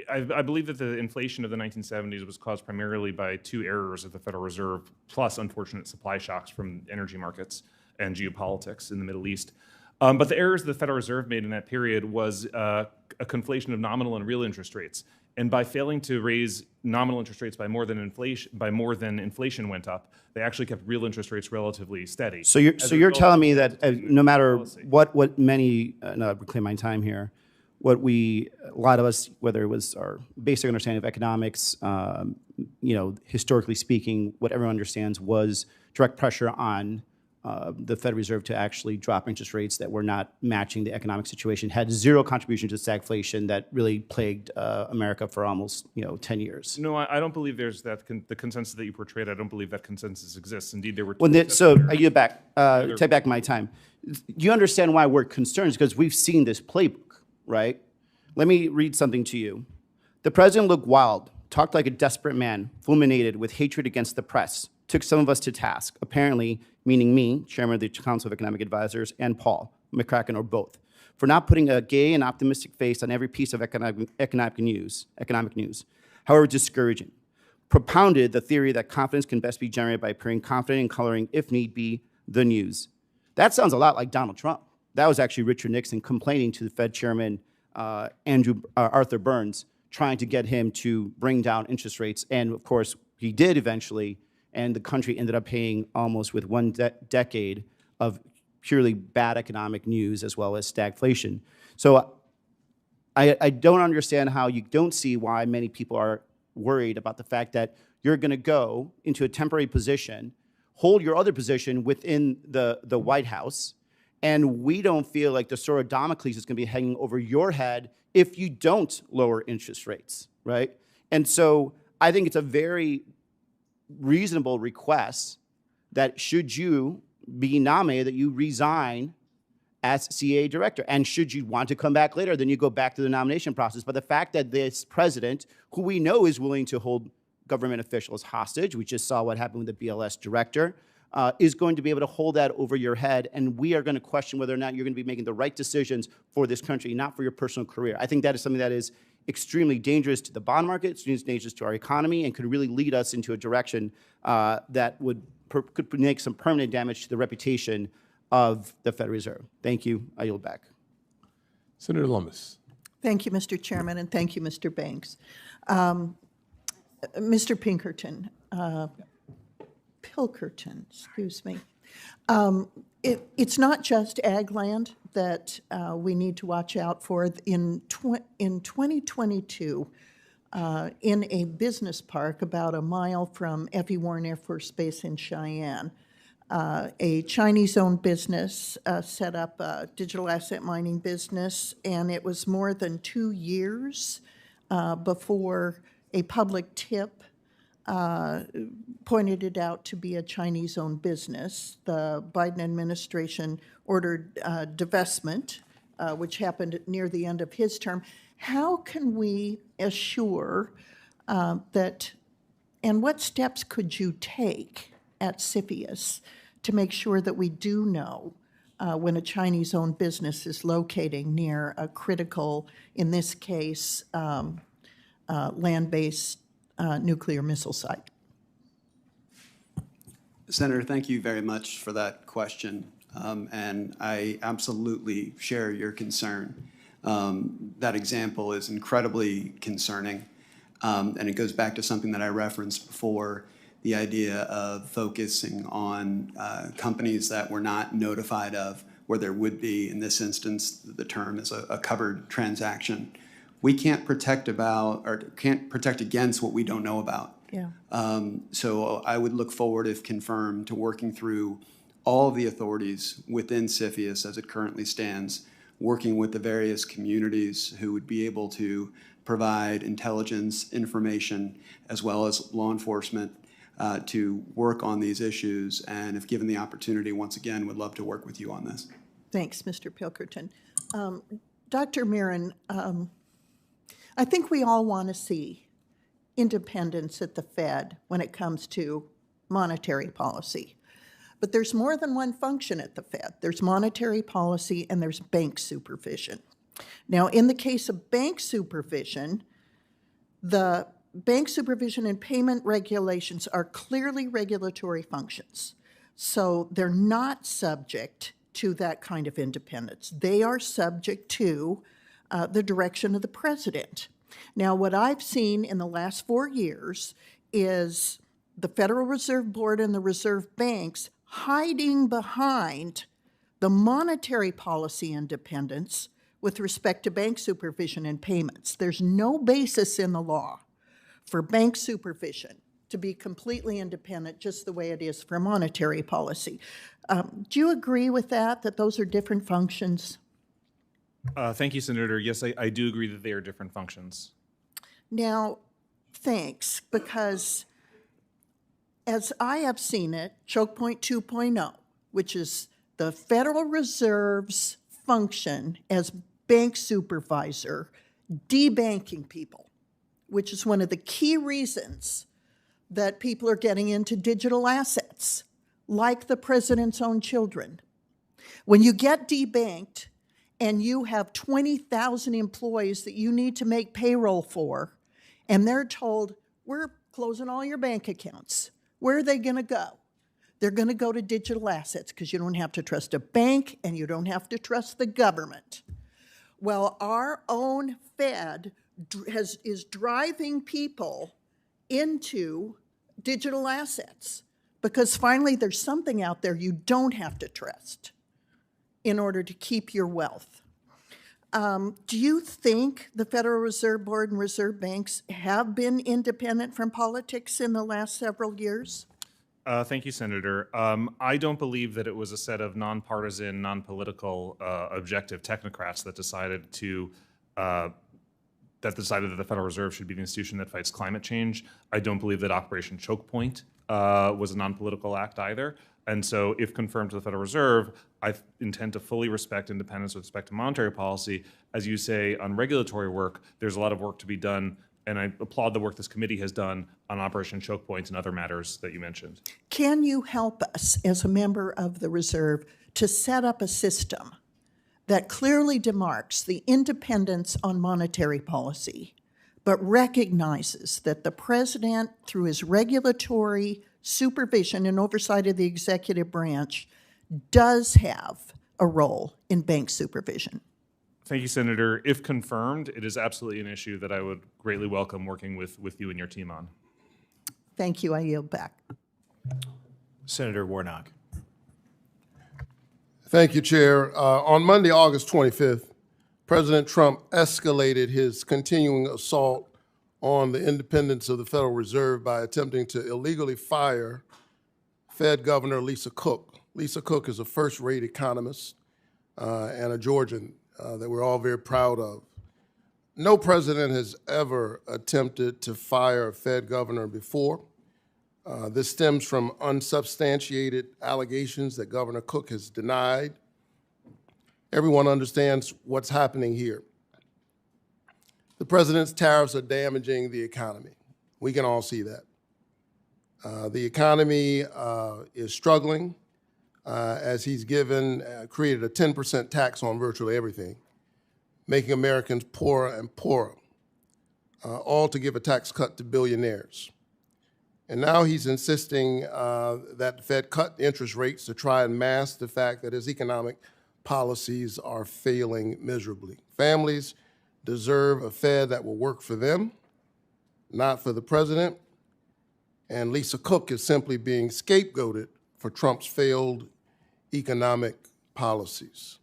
I believe that the inflation of the 1970s was caused primarily by two errors of the Federal Reserve, plus unfortunate supply shocks from energy markets and geopolitics in the Middle East. But the errors the Federal Reserve made in that period was a conflation of nominal and real interest rates. And by failing to raise nominal interest rates by more than inflation went up, they actually kept real interest rates relatively steady. So you're telling me that no matter what many, reclaim my time here, a lot of us, whether it was our basic understanding of economics, historically speaking, what everyone understands was direct pressure on the Federal Reserve to actually drop interest rates that were not matching the economic situation, had zero contribution to stagflation that really plagued America for almost 10 years. No, I don't believe there's that the consensus that you portrayed. I don't believe that consensus exists. Indeed, there were. I get back. Take back my time. You understand why we're concerned? Because we've seen this playbook, right? Let me read something to you. The president looked wild, talked like a desperate man, fulminated with hatred against the press, took some of us to task, apparently meaning me, chairman of the Council of Economic Advisors, and Paul McCracken, or both, for not putting a gay and optimistic face on every piece of economic news, however discouraging. Propounded the theory that confidence can best be generated by appearing confident and coloring, if need be, the news. That sounds a lot like Donald Trump. That was actually Richard Nixon complaining to the Fed chairman, Arthur Burns, trying to get him to bring down interest rates. And of course, he did eventually, and the country ended up paying almost with one decade of purely bad economic news as well as stagflation. So I don't understand how you don't see why many people are worried about the fact that you're going to go into a temporary position, hold your other position within the White House, and we don't feel like the sword of Damocles is going to be hanging over your head if you don't lower interest rates, right? And so I think it's a very reasonable request that should you be nominated, that you resign as CA director. And should you want to come back later, then you go back to the nomination process. But the fact that this president, who we know is willing to hold government officials hostage, we just saw what happened with the BLS director, is going to be able to hold that over your head. And we are going to question whether or not you're going to be making the right decisions for this country, not for your personal career. I think that is something that is extremely dangerous to the bond market, extremely dangerous to our economy, and could really lead us into a direction that could make some permanent damage to the reputation of the Federal Reserve. Thank you. I yield back. Senator Lummis. Thank you, Mr. Chairman, and thank you, Mr. Banks. Mr. Pinkerton, Pilkerton, excuse me. It's not just ag land that we need to watch out for. In 2022, in a business park about a mile from F.E. Warren Air Force Base in Cheyenne, a Chinese-owned business set up a digital asset mining business, and it was more than 2 years before a public tip pointed it out to be a Chinese-owned business. The Biden administration ordered divestment, which happened near the end of his term. How can we assure that, and what steps could you take at CFIUS to make sure that we do know when a Chinese-owned business is locating near a critical, in this case, land-based nuclear missile site? Senator, thank you very much for that question. And I absolutely share your concern. That example is incredibly concerning. And it goes back to something that I referenced before, the idea of focusing on companies that were not notified of, where there would be, in this instance, the term is a covered transaction. We can't protect against what we don't know about. Yeah. So I would look forward, if confirmed, to working through all of the authorities within CFIUS as it currently stands, working with the various communities who would be able to provide intelligence, information, as well as law enforcement to work on these issues. And if given the opportunity, once again, would love to work with you on this. Thanks, Mr. Pilkerton. Dr. Miran, I think we all want to see independence at the Fed when it comes to monetary policy. But there's more than one function at the Fed. There's monetary policy and there's bank supervision. Now, in the case of bank supervision, the bank supervision and payment regulations are clearly regulatory functions. So they're not subject to that kind of independence. They are subject to the direction of the president. Now, what I've seen in the last 4 years is the Federal Reserve Board and the reserve banks hiding behind the monetary policy independence with respect to bank supervision and payments. There's no basis in the law for bank supervision to be completely independent, just the way it is for monetary policy. Do you agree with that those are different functions? Thank you, Senator. Yes, I do agree that they are different functions. Now, thanks, because as I have seen it, Choke Point 2.0, which is the Federal Reserve's function as bank supervisor, debanking people, which is one of the key reasons that people are getting into digital assets, like the president's own children. When you get debanked and you have 20,000 employees that you need to make payroll for, and they're told, we're closing all your bank accounts, where are they going to go? They're going to go to digital assets because you don't have to trust a bank and you don't have to trust the government. Well, our own Fed is driving people into digital assets because finally there's something out there you don't have to trust in order to keep your wealth. Do you think the Federal Reserve Board and reserve banks have been independent from politics in the last several years? Thank you, Senator. I don't believe that it was a set of nonpartisan, non-political, objective technocrats that decided that the Federal Reserve should be the institution that fights climate change. I don't believe that Operation Choke Point was a non-political act either. And so if confirmed to the Federal Reserve, I intend to fully respect independence with respect to monetary policy. As you say, on regulatory work, there's a lot of work to be done, and I applaud the work this committee has done on Operation Choke Point and other matters that you mentioned. Can you help us, as a member of the Reserve, to set up a system that clearly demarks the independence on monetary policy, but recognizes that the president, through his regulatory supervision and oversight of the executive branch, does have a role in bank supervision? Thank you, Senator. If confirmed, it is absolutely an issue that I would greatly welcome working with you and your team on. Thank you. I yield back. Senator Warnock. Thank you, Chair. On Monday, August 25th, President Trump escalated his continuing assault on the independence of the Federal Reserve by attempting to illegally fire Fed Governor Lisa Cook. Lisa Cook is a first-rate economist and a Georgian that we're all very proud of. No president has ever attempted to fire a Fed governor before. This stems from unsubstantiated allegations that Governor Cook has denied. Everyone understands what's happening here. The president's tariffs are damaging the economy. We can all see that. The economy is struggling as he's created a 10% tax on virtually everything, making Americans poorer and poorer. all to give a tax cut to billionaires. And now he's insisting that the Fed cut interest rates to try and mask the fact that his economic policies are failing miserably. Families deserve a Fed that will work for them, not for the president. And Lisa Cook is simply being scapegoated for Trump's failed economic policies.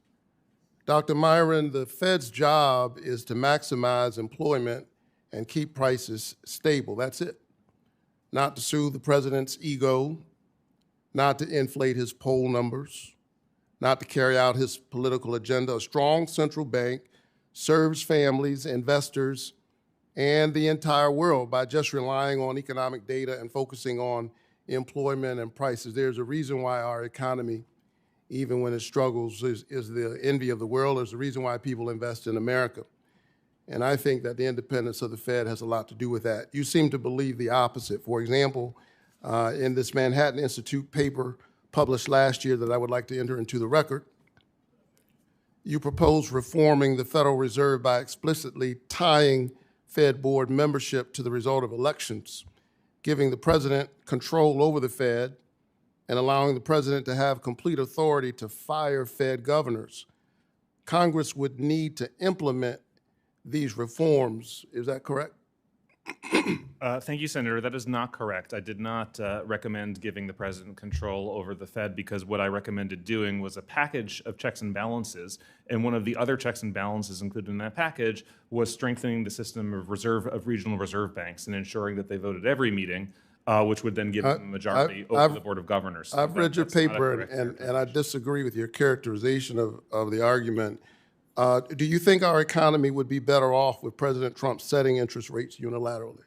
Dr. Myron, the Fed's job is to maximize employment and keep prices stable. That's it. Not to soothe the president's ego, not to inflate his poll numbers, not to carry out his political agenda. A strong central bank serves families, investors, and the entire world by just relying on economic data and focusing on employment and prices. There's a reason why our economy, even when it struggles, is the envy of the world. There's a reason why people invest in America. And I think that the independence of the Fed has a lot to do with that. You seem to believe the opposite. For example, in this Manhattan Institute paper published last year that I would like to enter into the record, you propose reforming the Federal Reserve by explicitly tying Fed board membership to the result of elections, giving the president control over the Fed, and allowing the president to have complete authority to fire Fed governors. Congress would need to implement these reforms. Is that correct? Thank you, Senator. That is not correct. I did not recommend giving the president control over the Fed because what I recommended doing was a package of checks and balances, and one of the other checks and balances included in that package was strengthening the system of regional reserve banks and ensuring that they voted every meeting, which would then give them a majority over the Board of Governors. So I've read your paper, and I disagree with your characterization of the argument. Do you think our economy would be better off with President Trump setting interest rates unilaterally?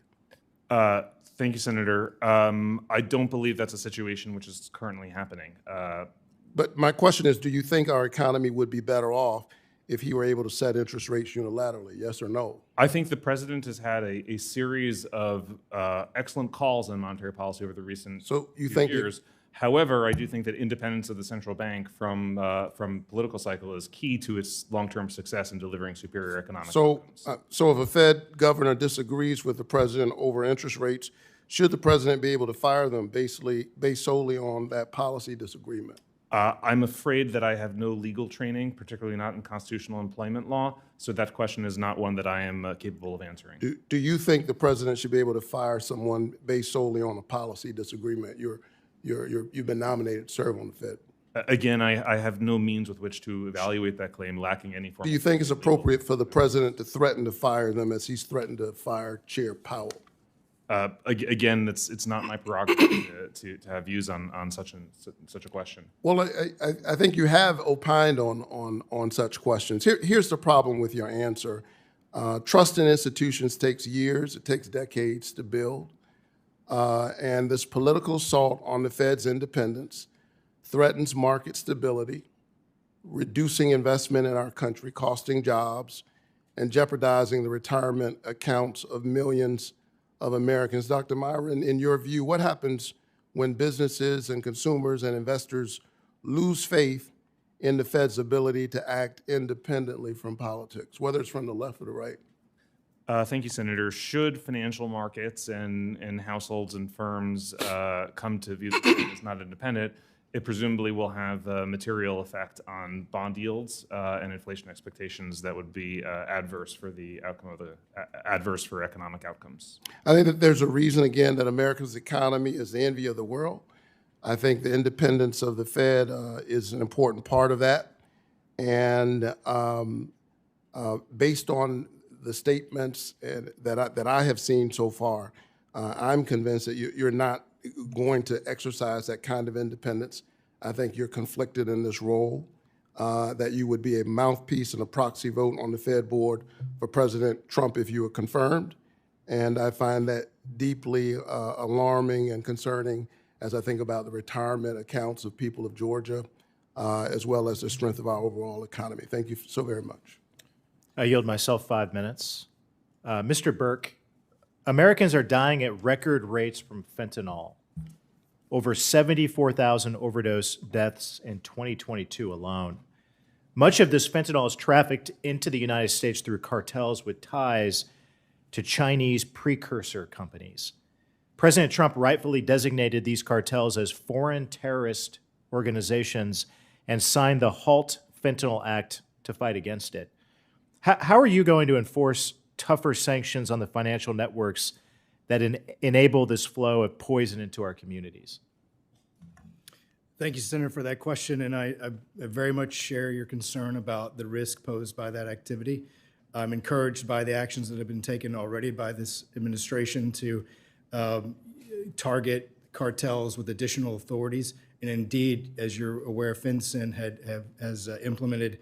Thank you, Senator. I don't believe that's a situation which is currently happening. But my question is, do you think our economy would be better off if he were able to set interest rates unilaterally, yes or no? I think the president has had a series of excellent calls on monetary policy over the recent few years. However, I do think that independence of the central bank from political cycle is key to its long-term success in delivering superior economic outcomes. So if a Fed governor disagrees with the president over interest rates, should the president be able to fire them based solely on that policy disagreement? I'm afraid that I have no legal training, particularly not in constitutional employment law, so that question is not one that I am capable of answering. Do you think the president should be able to fire someone based solely on a policy disagreement? You've been nominated to serve on the Fed. Again, I have no means with which to evaluate that claim, lacking any form. Do you think it's appropriate for the president to threaten to fire them as he's threatened to fire Chair Powell? Again, it's not my prerogative to have views on such a question. Well, I think you have opined on such questions. Here's the problem with your answer. Trust in institutions takes years, it takes decades to build. And this political assault on the Fed's independence threatens market stability, reducing investment in our country, costing jobs, and jeopardizing the retirement accounts of millions of Americans. Dr. Myron, in your view, what happens when businesses and consumers and investors lose faith in the Fed's ability to act independently from politics, whether it's from the left or the right? Thank you, Senator. Should financial markets and households and firms come to view the Fed as not independent, it presumably will have a material effect on bond yields and inflation expectations that would be adverse for the outcome of adverse for economic outcomes. I think that there's a reason, again, that America's economy is the envy of the world. I think the independence of the Fed is an important part of that. And based on the statements that I have seen so far, I'm convinced that you're not going to exercise that kind of independence. I think you're conflicted in this role, that you would be a mouthpiece and a proxy vote on the Fed board for President Trump if you were confirmed. And I find that deeply alarming and concerning as I think about the retirement accounts of people of Georgia, as well as the strength of our overall economy. Thank you so very much. I yield myself 5 minutes. Mr. Burke, Americans are dying at record rates from fentanyl. Over 74,000 overdose deaths in 2022 alone. Much of this fentanyl is trafficked into the United States through cartels with ties to Chinese precursor companies. President Trump rightfully designated these cartels as foreign terrorist organizations and signed the Halt Fentanyl Act to fight against it. How are you going to enforce tougher sanctions on the financial networks that enable this flow of poison into our communities? Thank you, Senator, for that question, and I very much share your concern about the risk posed by that activity. I'm encouraged by the actions that have been taken already by this administration to target cartels with additional authorities, and indeed, as you're aware, FinCEN has implemented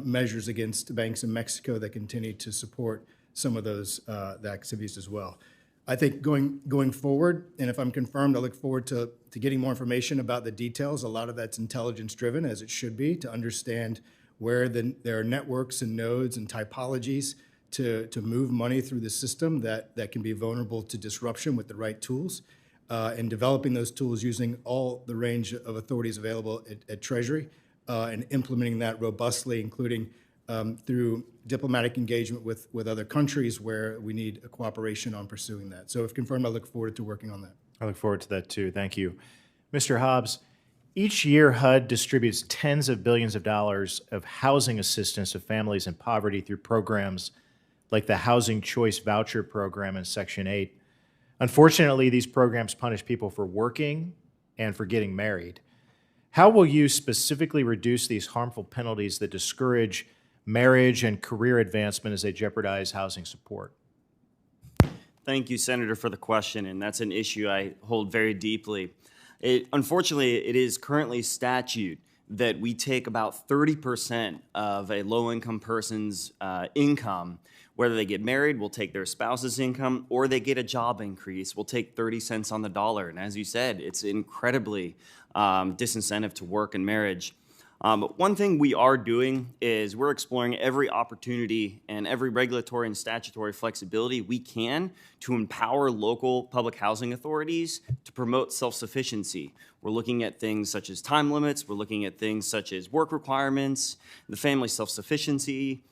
measures against banks in Mexico that continue to support some of those the activities as well. I think going forward, and if I'm confirmed, I look forward to getting more information about the details. A lot of that's intelligence-driven, as it should be, to understand where there are networks and nodes and typologies to move money through the system that can be vulnerable to disruption with the right tools, and developing those tools using all the range of authorities available at Treasury, and implementing that robustly, including through diplomatic engagement with other countries where we need a cooperation on pursuing that. So if confirmed, I look forward to working on that. I look forward to that too. Thank you. Mr. Hobbs, each year HUD distributes tens of billions of dollars of housing assistance to families in poverty through programs like the Housing Choice Voucher Program in Section 8. Unfortunately, these programs punish people for working and for getting married. How will you specifically reduce these harmful penalties that discourage marriage and career advancement as they jeopardize housing support? Thank you, Senator, for the question, and that's an issue I hold very deeply. Unfortunately, it is currently statute that we take about 30% of a low-income person's income. Whether they get married, we'll take their spouse's income, or they get a job increase, we'll take 30 cents on the dollar. And as you said, it's incredibly disincentive to work and marriage. One thing we are doing is we're exploring every opportunity and every regulatory and statutory flexibility we can to empower local public housing authorities to promote self-sufficiency. We're looking at things such as time limits. We're looking at things such as work requirements, the family self-sufficiency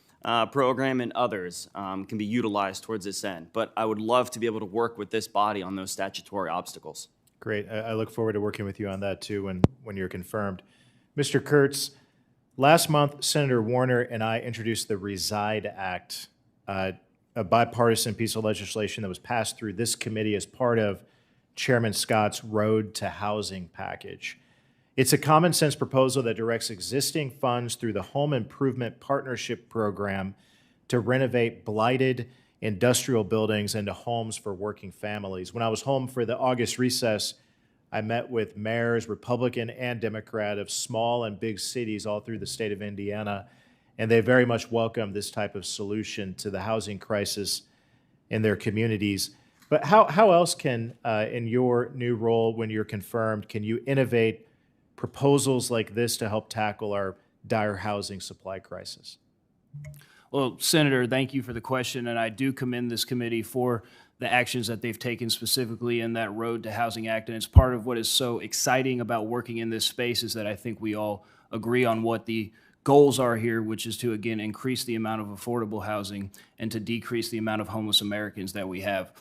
program, and others can be utilized towards this end. But I would love to be able to work with this body on those statutory obstacles. Great. I look forward to working with you on that too when you're confirmed. Mr. Curts, last month, Senator Warner and I introduced the Reside Act, a bipartisan piece of legislation that was passed through this committee as part of Chairman Scott's Road to Housing package. It's a common sense proposal that directs existing funds through the Home Improvement Partnership Program to renovate blighted industrial buildings into homes for working families. When I was home for the August recess, I met with mayors, Republican and Democrat, of small and big cities all through the state of Indiana, and they very much welcome this type of solution to the housing crisis in their communities. But how else can, in your new role when you're confirmed, can you innovate proposals like this to help tackle our dire housing supply crisis? Well, Senator, thank you for the question, and I do commend this committee for the actions that they've taken specifically in that Road to Housing Act. And it's part of what is so exciting about working in this space is that I think we all agree on what the goals are here, which is to, again, increase the amount of affordable housing and to decrease the amount of homeless Americans that we have.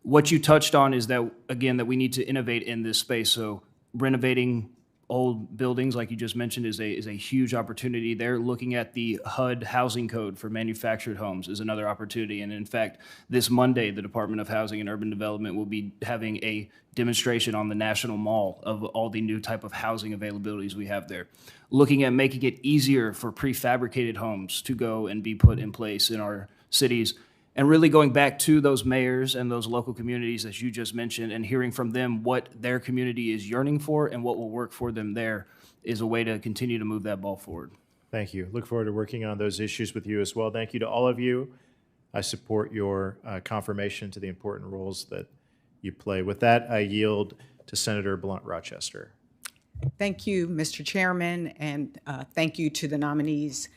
What you touched on is that, again, that we need to innovate in this space. So renovating old buildings, like you just mentioned, is a huge opportunity. They're looking at the HUD housing code for manufactured homes is another opportunity. And in fact, this Monday, the Department of Housing and Urban Development will be having a demonstration on the National Mall of all the new type of housing availabilities we have there. Looking at making it easier for prefabricated homes to go and be put in place in our cities. And really going back to those mayors and those local communities that you just mentioned and hearing from them what their community is yearning for and what will work for them there is a way to continue to move that ball forward. Thank you. Look forward to working on those issues with you as well. Thank you to all of you. I support your confirmation to the important roles that you play. With that, I yield to Senator Blunt Rochester. Thank you, Mr. Chairman, and thank you to the nominees.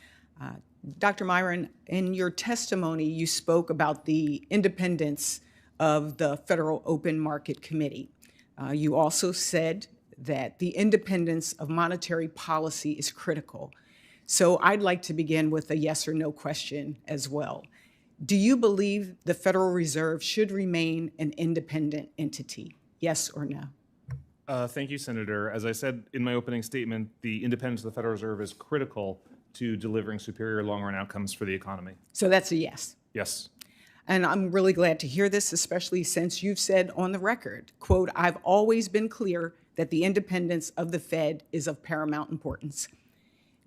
Dr. Myron, in your testimony, you spoke about the independence of the Federal Open Market Committee. You also said that the independence of monetary policy is critical. So I'd like to begin with a yes or no question as well. Do you believe the Federal Reserve should remain an independent entity? Yes or no? Thank you, Senator. As I said in my opening statement, the independence of the Federal Reserve is critical to delivering superior long-run outcomes for the economy. So that's a yes. Yes. And I'm really glad to hear this, especially since you've said on the record, quote, "I've always been clear that the independence of the Fed is of paramount importance."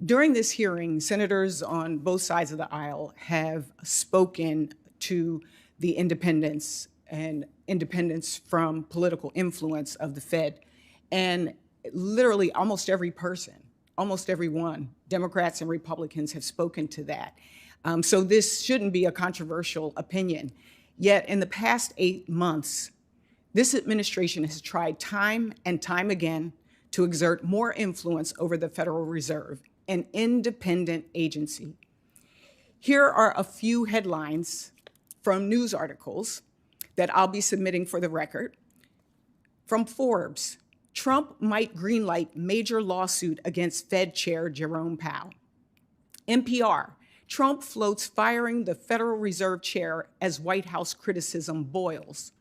During this hearing, senators on both sides of the aisle have spoken to the independence and independence from political influence of the Fed. And literally almost every person, almost everyone, Democrats and Republicans, have spoken to that. So this shouldn't be a controversial opinion. Yet in the past 8 months, this administration has tried time and time again to exert more influence over the Federal Reserve, an independent agency. Here are a few headlines from news articles that I'll be submitting for the record. From Forbes, Trump might greenlight major lawsuit against Fed Chair Jerome Powell. NPR, Trump floats firing the Federal Reserve Chair as White House criticism boils.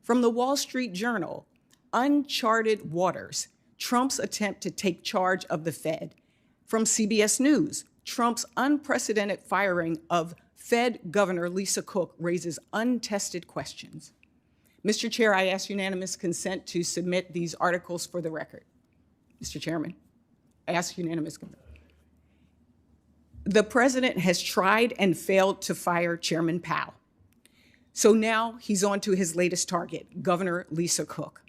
From the Wall Street Journal, uncharted waters, Trump's attempt to take charge of the Fed. From CBS News, Trump's unprecedented firing of Fed Governor Lisa Cook raises untested questions. Mr. Chair, I ask unanimous consent to submit these articles for the record. Mr. Chairman, I ask unanimous consent. The president has tried and failed to fire Chairman Powell. So now he's on to his latest target, Governor Lisa Cook.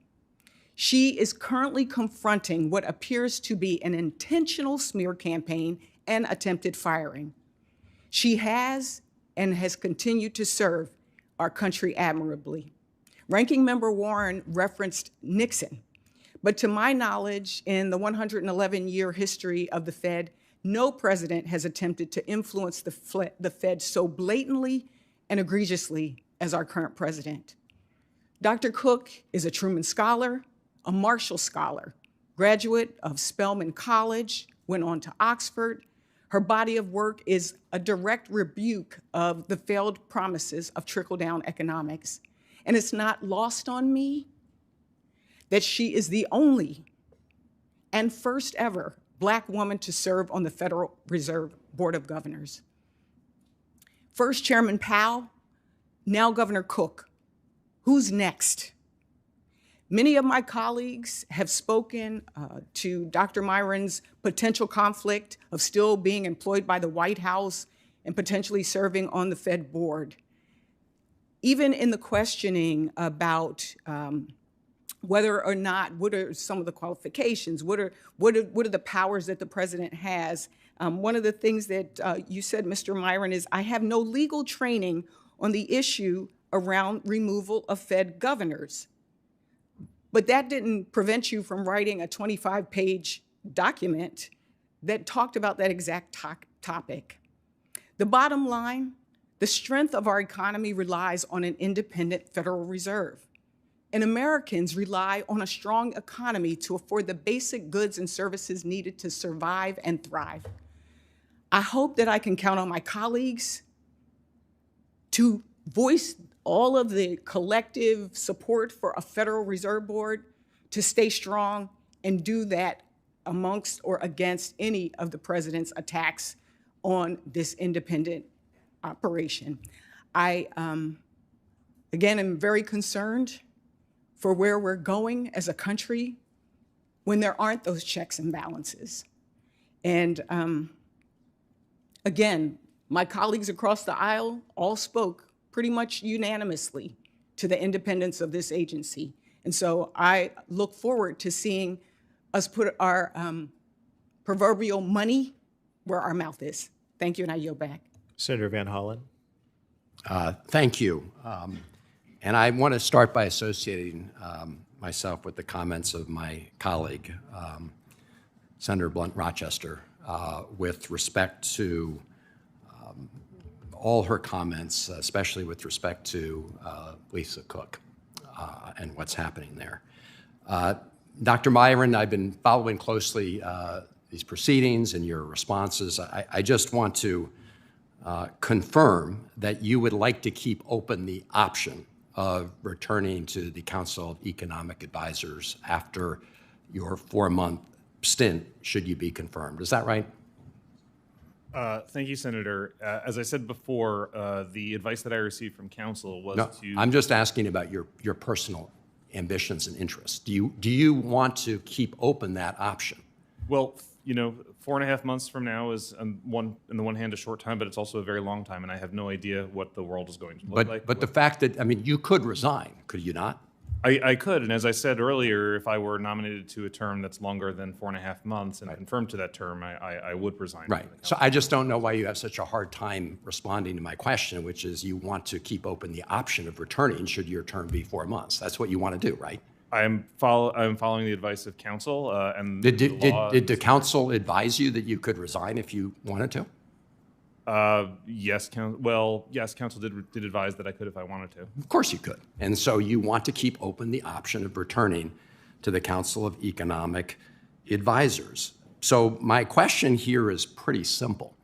She is currently confronting what appears to be an intentional smear campaign and attempted firing. She has and has continued to serve our country admirably. Ranking Member Warren referenced Nixon, but to my knowledge, in the 111-year history of the Fed, no president has attempted to influence the Fed so blatantly and egregiously as our current president. Dr. Cook is a Truman Scholar, a Marshall Scholar, graduate of Spelman College, went on to Oxford. Her body of work is a direct rebuke of the failed promises of trickle-down economics. And it's not lost on me that she is the only and first ever Black woman to serve on the Federal Reserve Board of Governors. First Chairman Powell, now Governor Cook. Who's next? Many of my colleagues have spoken to Dr. Myron's potential conflict of still being employed by the White House and potentially serving on the Fed board. Even in the questioning about whether or not, what are some of the qualifications, what are the powers that the president has, one of the things that you said, Mr. Myron, is I have no legal training on the issue around removal of Fed governors. But that didn't prevent you from writing a 25-page document that talked about that exact topic. The bottom line, the strength of our economy relies on an independent Federal Reserve. And Americans rely on a strong economy to afford the basic goods and services needed to survive and thrive. I hope that I can count on my colleagues to voice all of the collective support for a Federal Reserve Board to stay strong and do that amongst or against any of the president's attacks on this independent operation. I, again, am very concerned for where we're going as a country when there aren't those checks and balances. And again, my colleagues across the aisle all spoke pretty much unanimously to the independence of this agency. And so I look forward to seeing us put our proverbial money where our mouth is. Thank you, and I yield back. Senator Van Hollen. Thank you. And I want to start by associating myself with the comments of my colleague, Senator Blunt Rochester, with respect to all her comments, especially with respect to Lisa Cook and what's happening there. Dr. Myron, I've been following closely these proceedings and your responses. I just want to confirm that you would like to keep open the option of returning to the Council of Economic Advisors after your 4-month stint, should you be confirmed. Is that right? Thank you, Senator. As I said before, the advice that I received from counsel was No, to... I'm just asking about your personal ambitions and interests. Do you want to keep open that option? Well, 4.5 months from now is, on the one hand, a short time, but it's also a very long time, and I have no idea what the world is going to look like. But the fact that, you could resign, could you not? I could, and as I said earlier, if I were nominated to a term that's longer than 4.5 months and confirmed to that term, I would resign. Right. So I just don't know why you have such a hard time responding to my question, which is you want to keep open the option of returning should your term be 4 months. That's what you want to do, right? I'm following the advice of counsel, and Did the counsel advise you that you could resign if you wanted to? Yes, counsel did advise that I could if I wanted to. Of course you could. And so you want to keep open the option of returning to the Council of Economic Advisors. So my question here is pretty simple.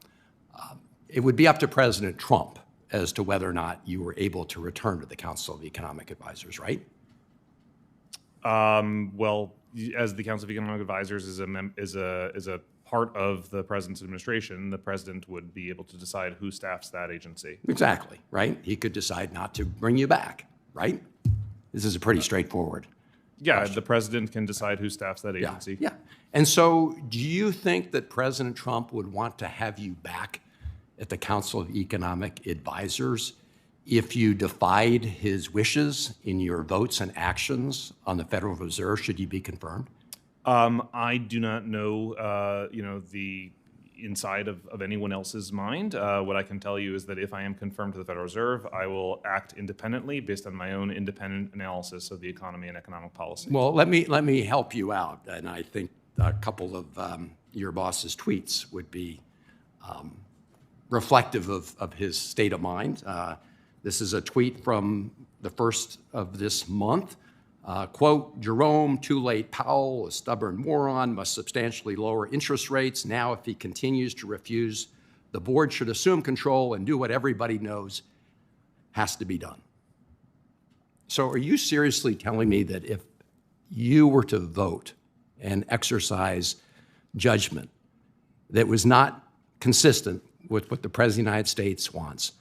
It would be up to President Trump as to whether or not you were able to return to the Council of Economic Advisors, right? Well, as the Council of Economic Advisors is a part of the president's administration, the president would be able to decide who staffs that agency. Exactly, right? He could decide not to bring you back, right? This is a pretty straightforward. Yeah, question. the president can decide who staffs that agency. Yeah. And so do you think that President Trump would want to have you back at the Council of Economic Advisors if you defied his wishes in your votes and actions on the Federal Reserve, should you be confirmed? I do not know, the inside of anyone else's mind. What I can tell you is that if I am confirmed to the Federal Reserve, I will act independently based on my own independent analysis of the economy and economic policy. Well, let me help you out, and I think a couple of your boss's tweets would be reflective of his state of mind. This is a tweet from the 1st of this month. Quote, Jerome, too late Powell, a stubborn moron, must substantially lower interest rates. Now, if he continues to refuse, the board should assume control and do what everybody knows has to be done. So are you seriously telling me that if you were to vote and exercise judgment that was not consistent with what the President of the United States wants,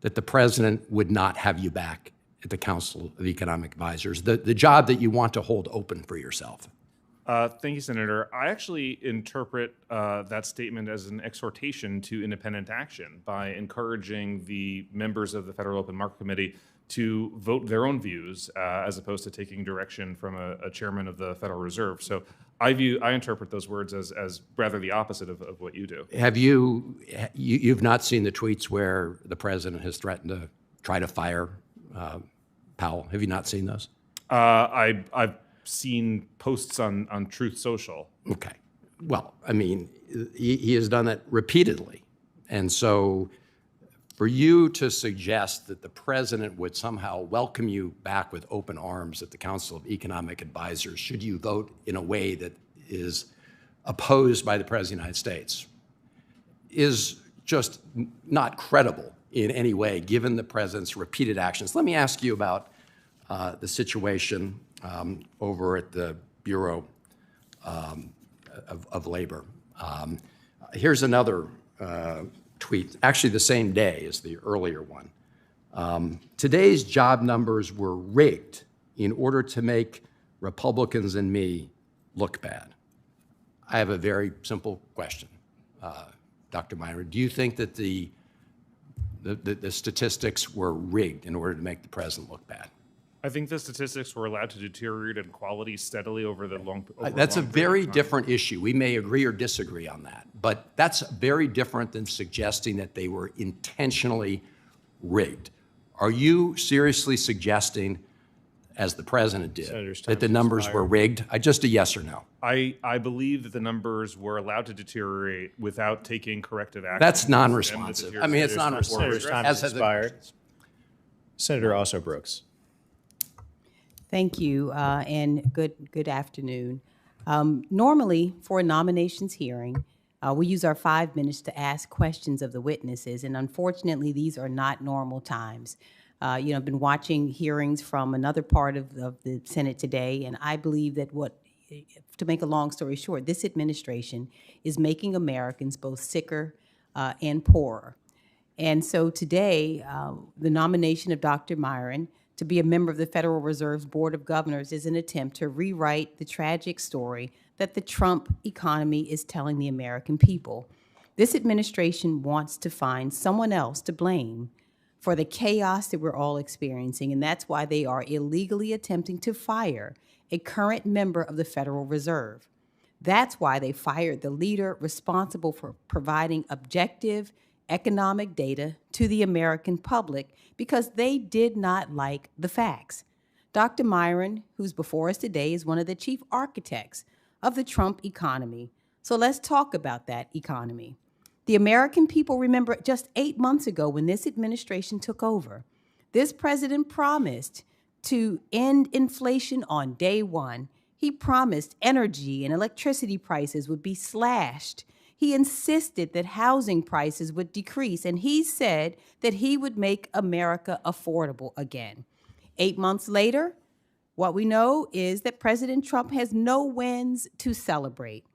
that the President would not have you back at the Council of Economic Advisors, the job that you want to hold open for yourself? Thank you, Senator. I actually interpret that statement as an exhortation to independent action by encouraging the members of the Federal Open Market Committee to vote their own views as opposed to taking direction from a chairman of the Federal Reserve. So I interpret those words as rather the opposite of what you do. Have you've not seen the tweets where the President has threatened to try to fire Powell? Have you not seen those? I've seen posts on Truth Social. Okay. Well, I mean, he has done that repeatedly. And so for you to suggest that the President would somehow welcome you back with open arms at the Council of Economic Advisors, should you vote in a way that is opposed by the President of the United States, is just not credible in any way, given the President's repeated actions. Let me ask you about the situation over at the Bureau of Labor. Here's another tweet, actually the same day as the earlier one. Today's job numbers were rigged in order to make Republicans and me look bad. I have a very simple question, Dr. Myron. Do you think that the statistics were rigged in order to make the President look bad? I think the statistics were allowed to deteriorate in quality steadily over the long. That's a very different issue. We may agree or disagree on that, but that's very different than suggesting that they were intentionally rigged. Are you seriously suggesting, as the President did, that the numbers were rigged? Just a yes or no. I believe that the numbers were allowed to deteriorate without taking corrective action. That's non-responsive. I mean, it's non-responsive. Senator's time has expired. Senator also Brooks. Thank you, and good afternoon. Normally, for a nominations hearing, We use our 5 minutes to ask questions of the witnesses, and unfortunately, these are not normal times. I've been watching hearings from another part of the Senate today, and I believe that to make a long story short, this administration is making Americans both sicker and poorer. And so today, the nomination of Dr. Myron to be a member of the Federal Reserve's Board of Governors is an attempt to rewrite the tragic story that the Trump economy is telling the American people. This administration wants to find someone else to blame for the chaos that we're all experiencing, and that's why they are illegally attempting to fire a current member of the Federal Reserve. That's why they fired the leader responsible for providing objective economic data to the American public because they did not like the facts. Dr. Myron, who's before us today, is one of the chief architects of the Trump economy. So let's talk about that economy. The American people remember just 8 months ago when this administration took over. This president promised to end inflation on day one. He promised energy and electricity prices would be slashed. He insisted that housing prices would decrease, and he said that he would make America affordable again. 8 months later, what we know is that President Trump has no wins to celebrate.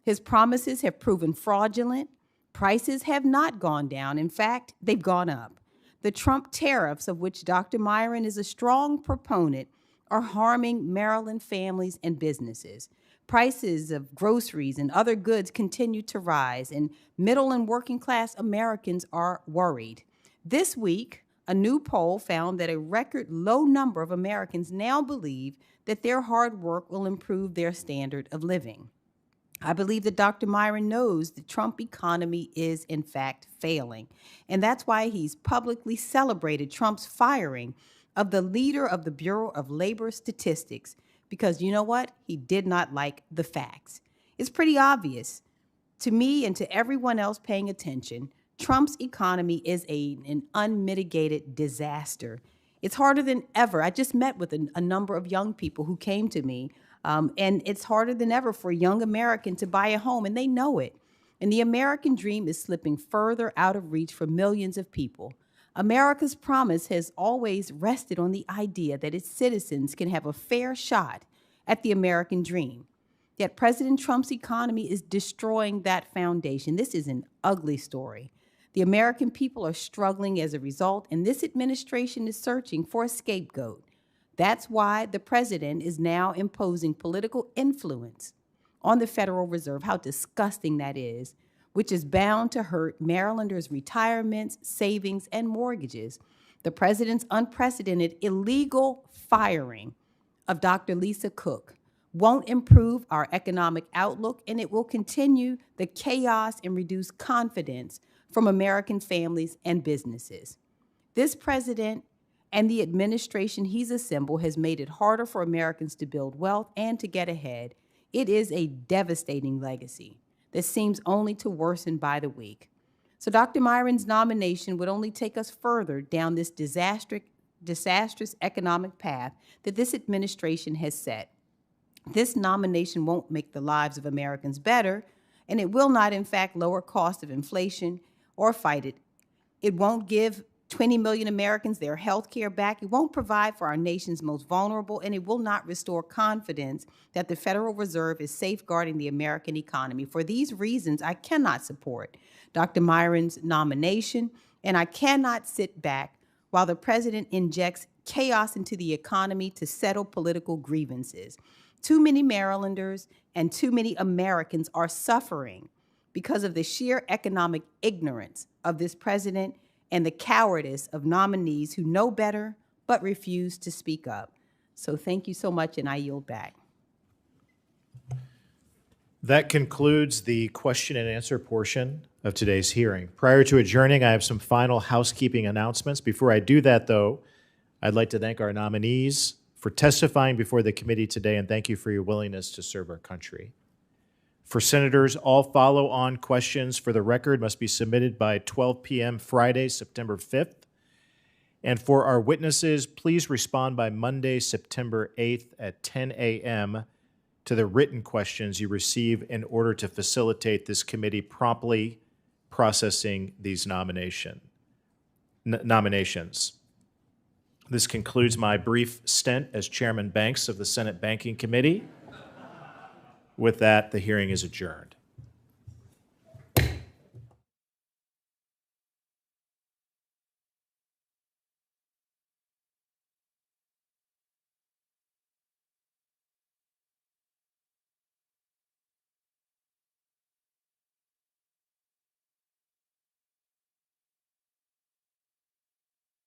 His promises have proven fraudulent. Prices have not gone down. In fact, they've gone up. The Trump tariffs, of which Dr. Myron is a strong proponent, are harming Maryland families and businesses. Prices of groceries and other goods continue to rise, and middle and working class Americans are worried. This week, a new poll found that a record low number of Americans now believe that their hard work will improve their standard of living. I believe that Dr. Myron knows the Trump economy is, in fact, failing. And that's why he's publicly celebrated Trump's firing of the leader of the Bureau of Labor Statistics, because you know what? He did not like the facts. It's pretty obvious to me and to everyone else paying attention, Trump's economy is an unmitigated disaster. It's harder than ever. I just met with a number of young people who came to me, and it's harder than ever for a young American to buy a home, and they know it. And the American dream is slipping further out of reach for millions of people. America's promise has always rested on the idea that its citizens can have a fair shot at the American dream. Yet President Trump's economy is destroying that foundation. This is an ugly story. The American people are struggling as a result, and this administration is searching for a scapegoat. That's why the president is now imposing political influence on the Federal Reserve. How disgusting that is, which is bound to hurt Marylanders' retirements, savings, and mortgages. The president's unprecedented illegal firing of Dr. Lisa Cook won't improve our economic outlook, and it will continue the chaos and reduce confidence from American families and businesses. This president and the administration he's assembled has made it harder for Americans to build wealth and to get ahead. It is a devastating legacy that seems only to worsen by the week. So Dr. Myron's nomination would only take us further down this disastrous economic path that this administration has set. This nomination won't make the lives of Americans better, and it will not, in fact, lower cost of inflation or fight it. It won't give 20 million Americans their health care back. It won't provide for our nation's most vulnerable, and it will not restore confidence that the Federal Reserve is safeguarding the American economy. For these reasons, I cannot support Dr. Myron's nomination, and I cannot sit back while the president injects chaos into the economy to settle political grievances. Too many Marylanders and too many Americans are suffering because of the sheer economic ignorance of this president and the cowardice of nominees who know better but refuse to speak up. So thank you so much, and I yield back. That concludes the question and answer portion of today's hearing. Prior to adjourning, I have some final housekeeping announcements. Before I do that, though, I'd like to thank our nominees for testifying before the committee today, and thank you for your willingness to serve our country. For senators, all follow-on questions for the record must be submitted by 12 p.m. Friday, September 5th. And for our witnesses, please respond by Monday, September 8th at 10 a.m. to the written questions you receive in order to facilitate this committee promptly processing these nominations. This concludes my brief stint as Chairman Banks of the Senate Banking Committee. With that, the hearing is adjourned.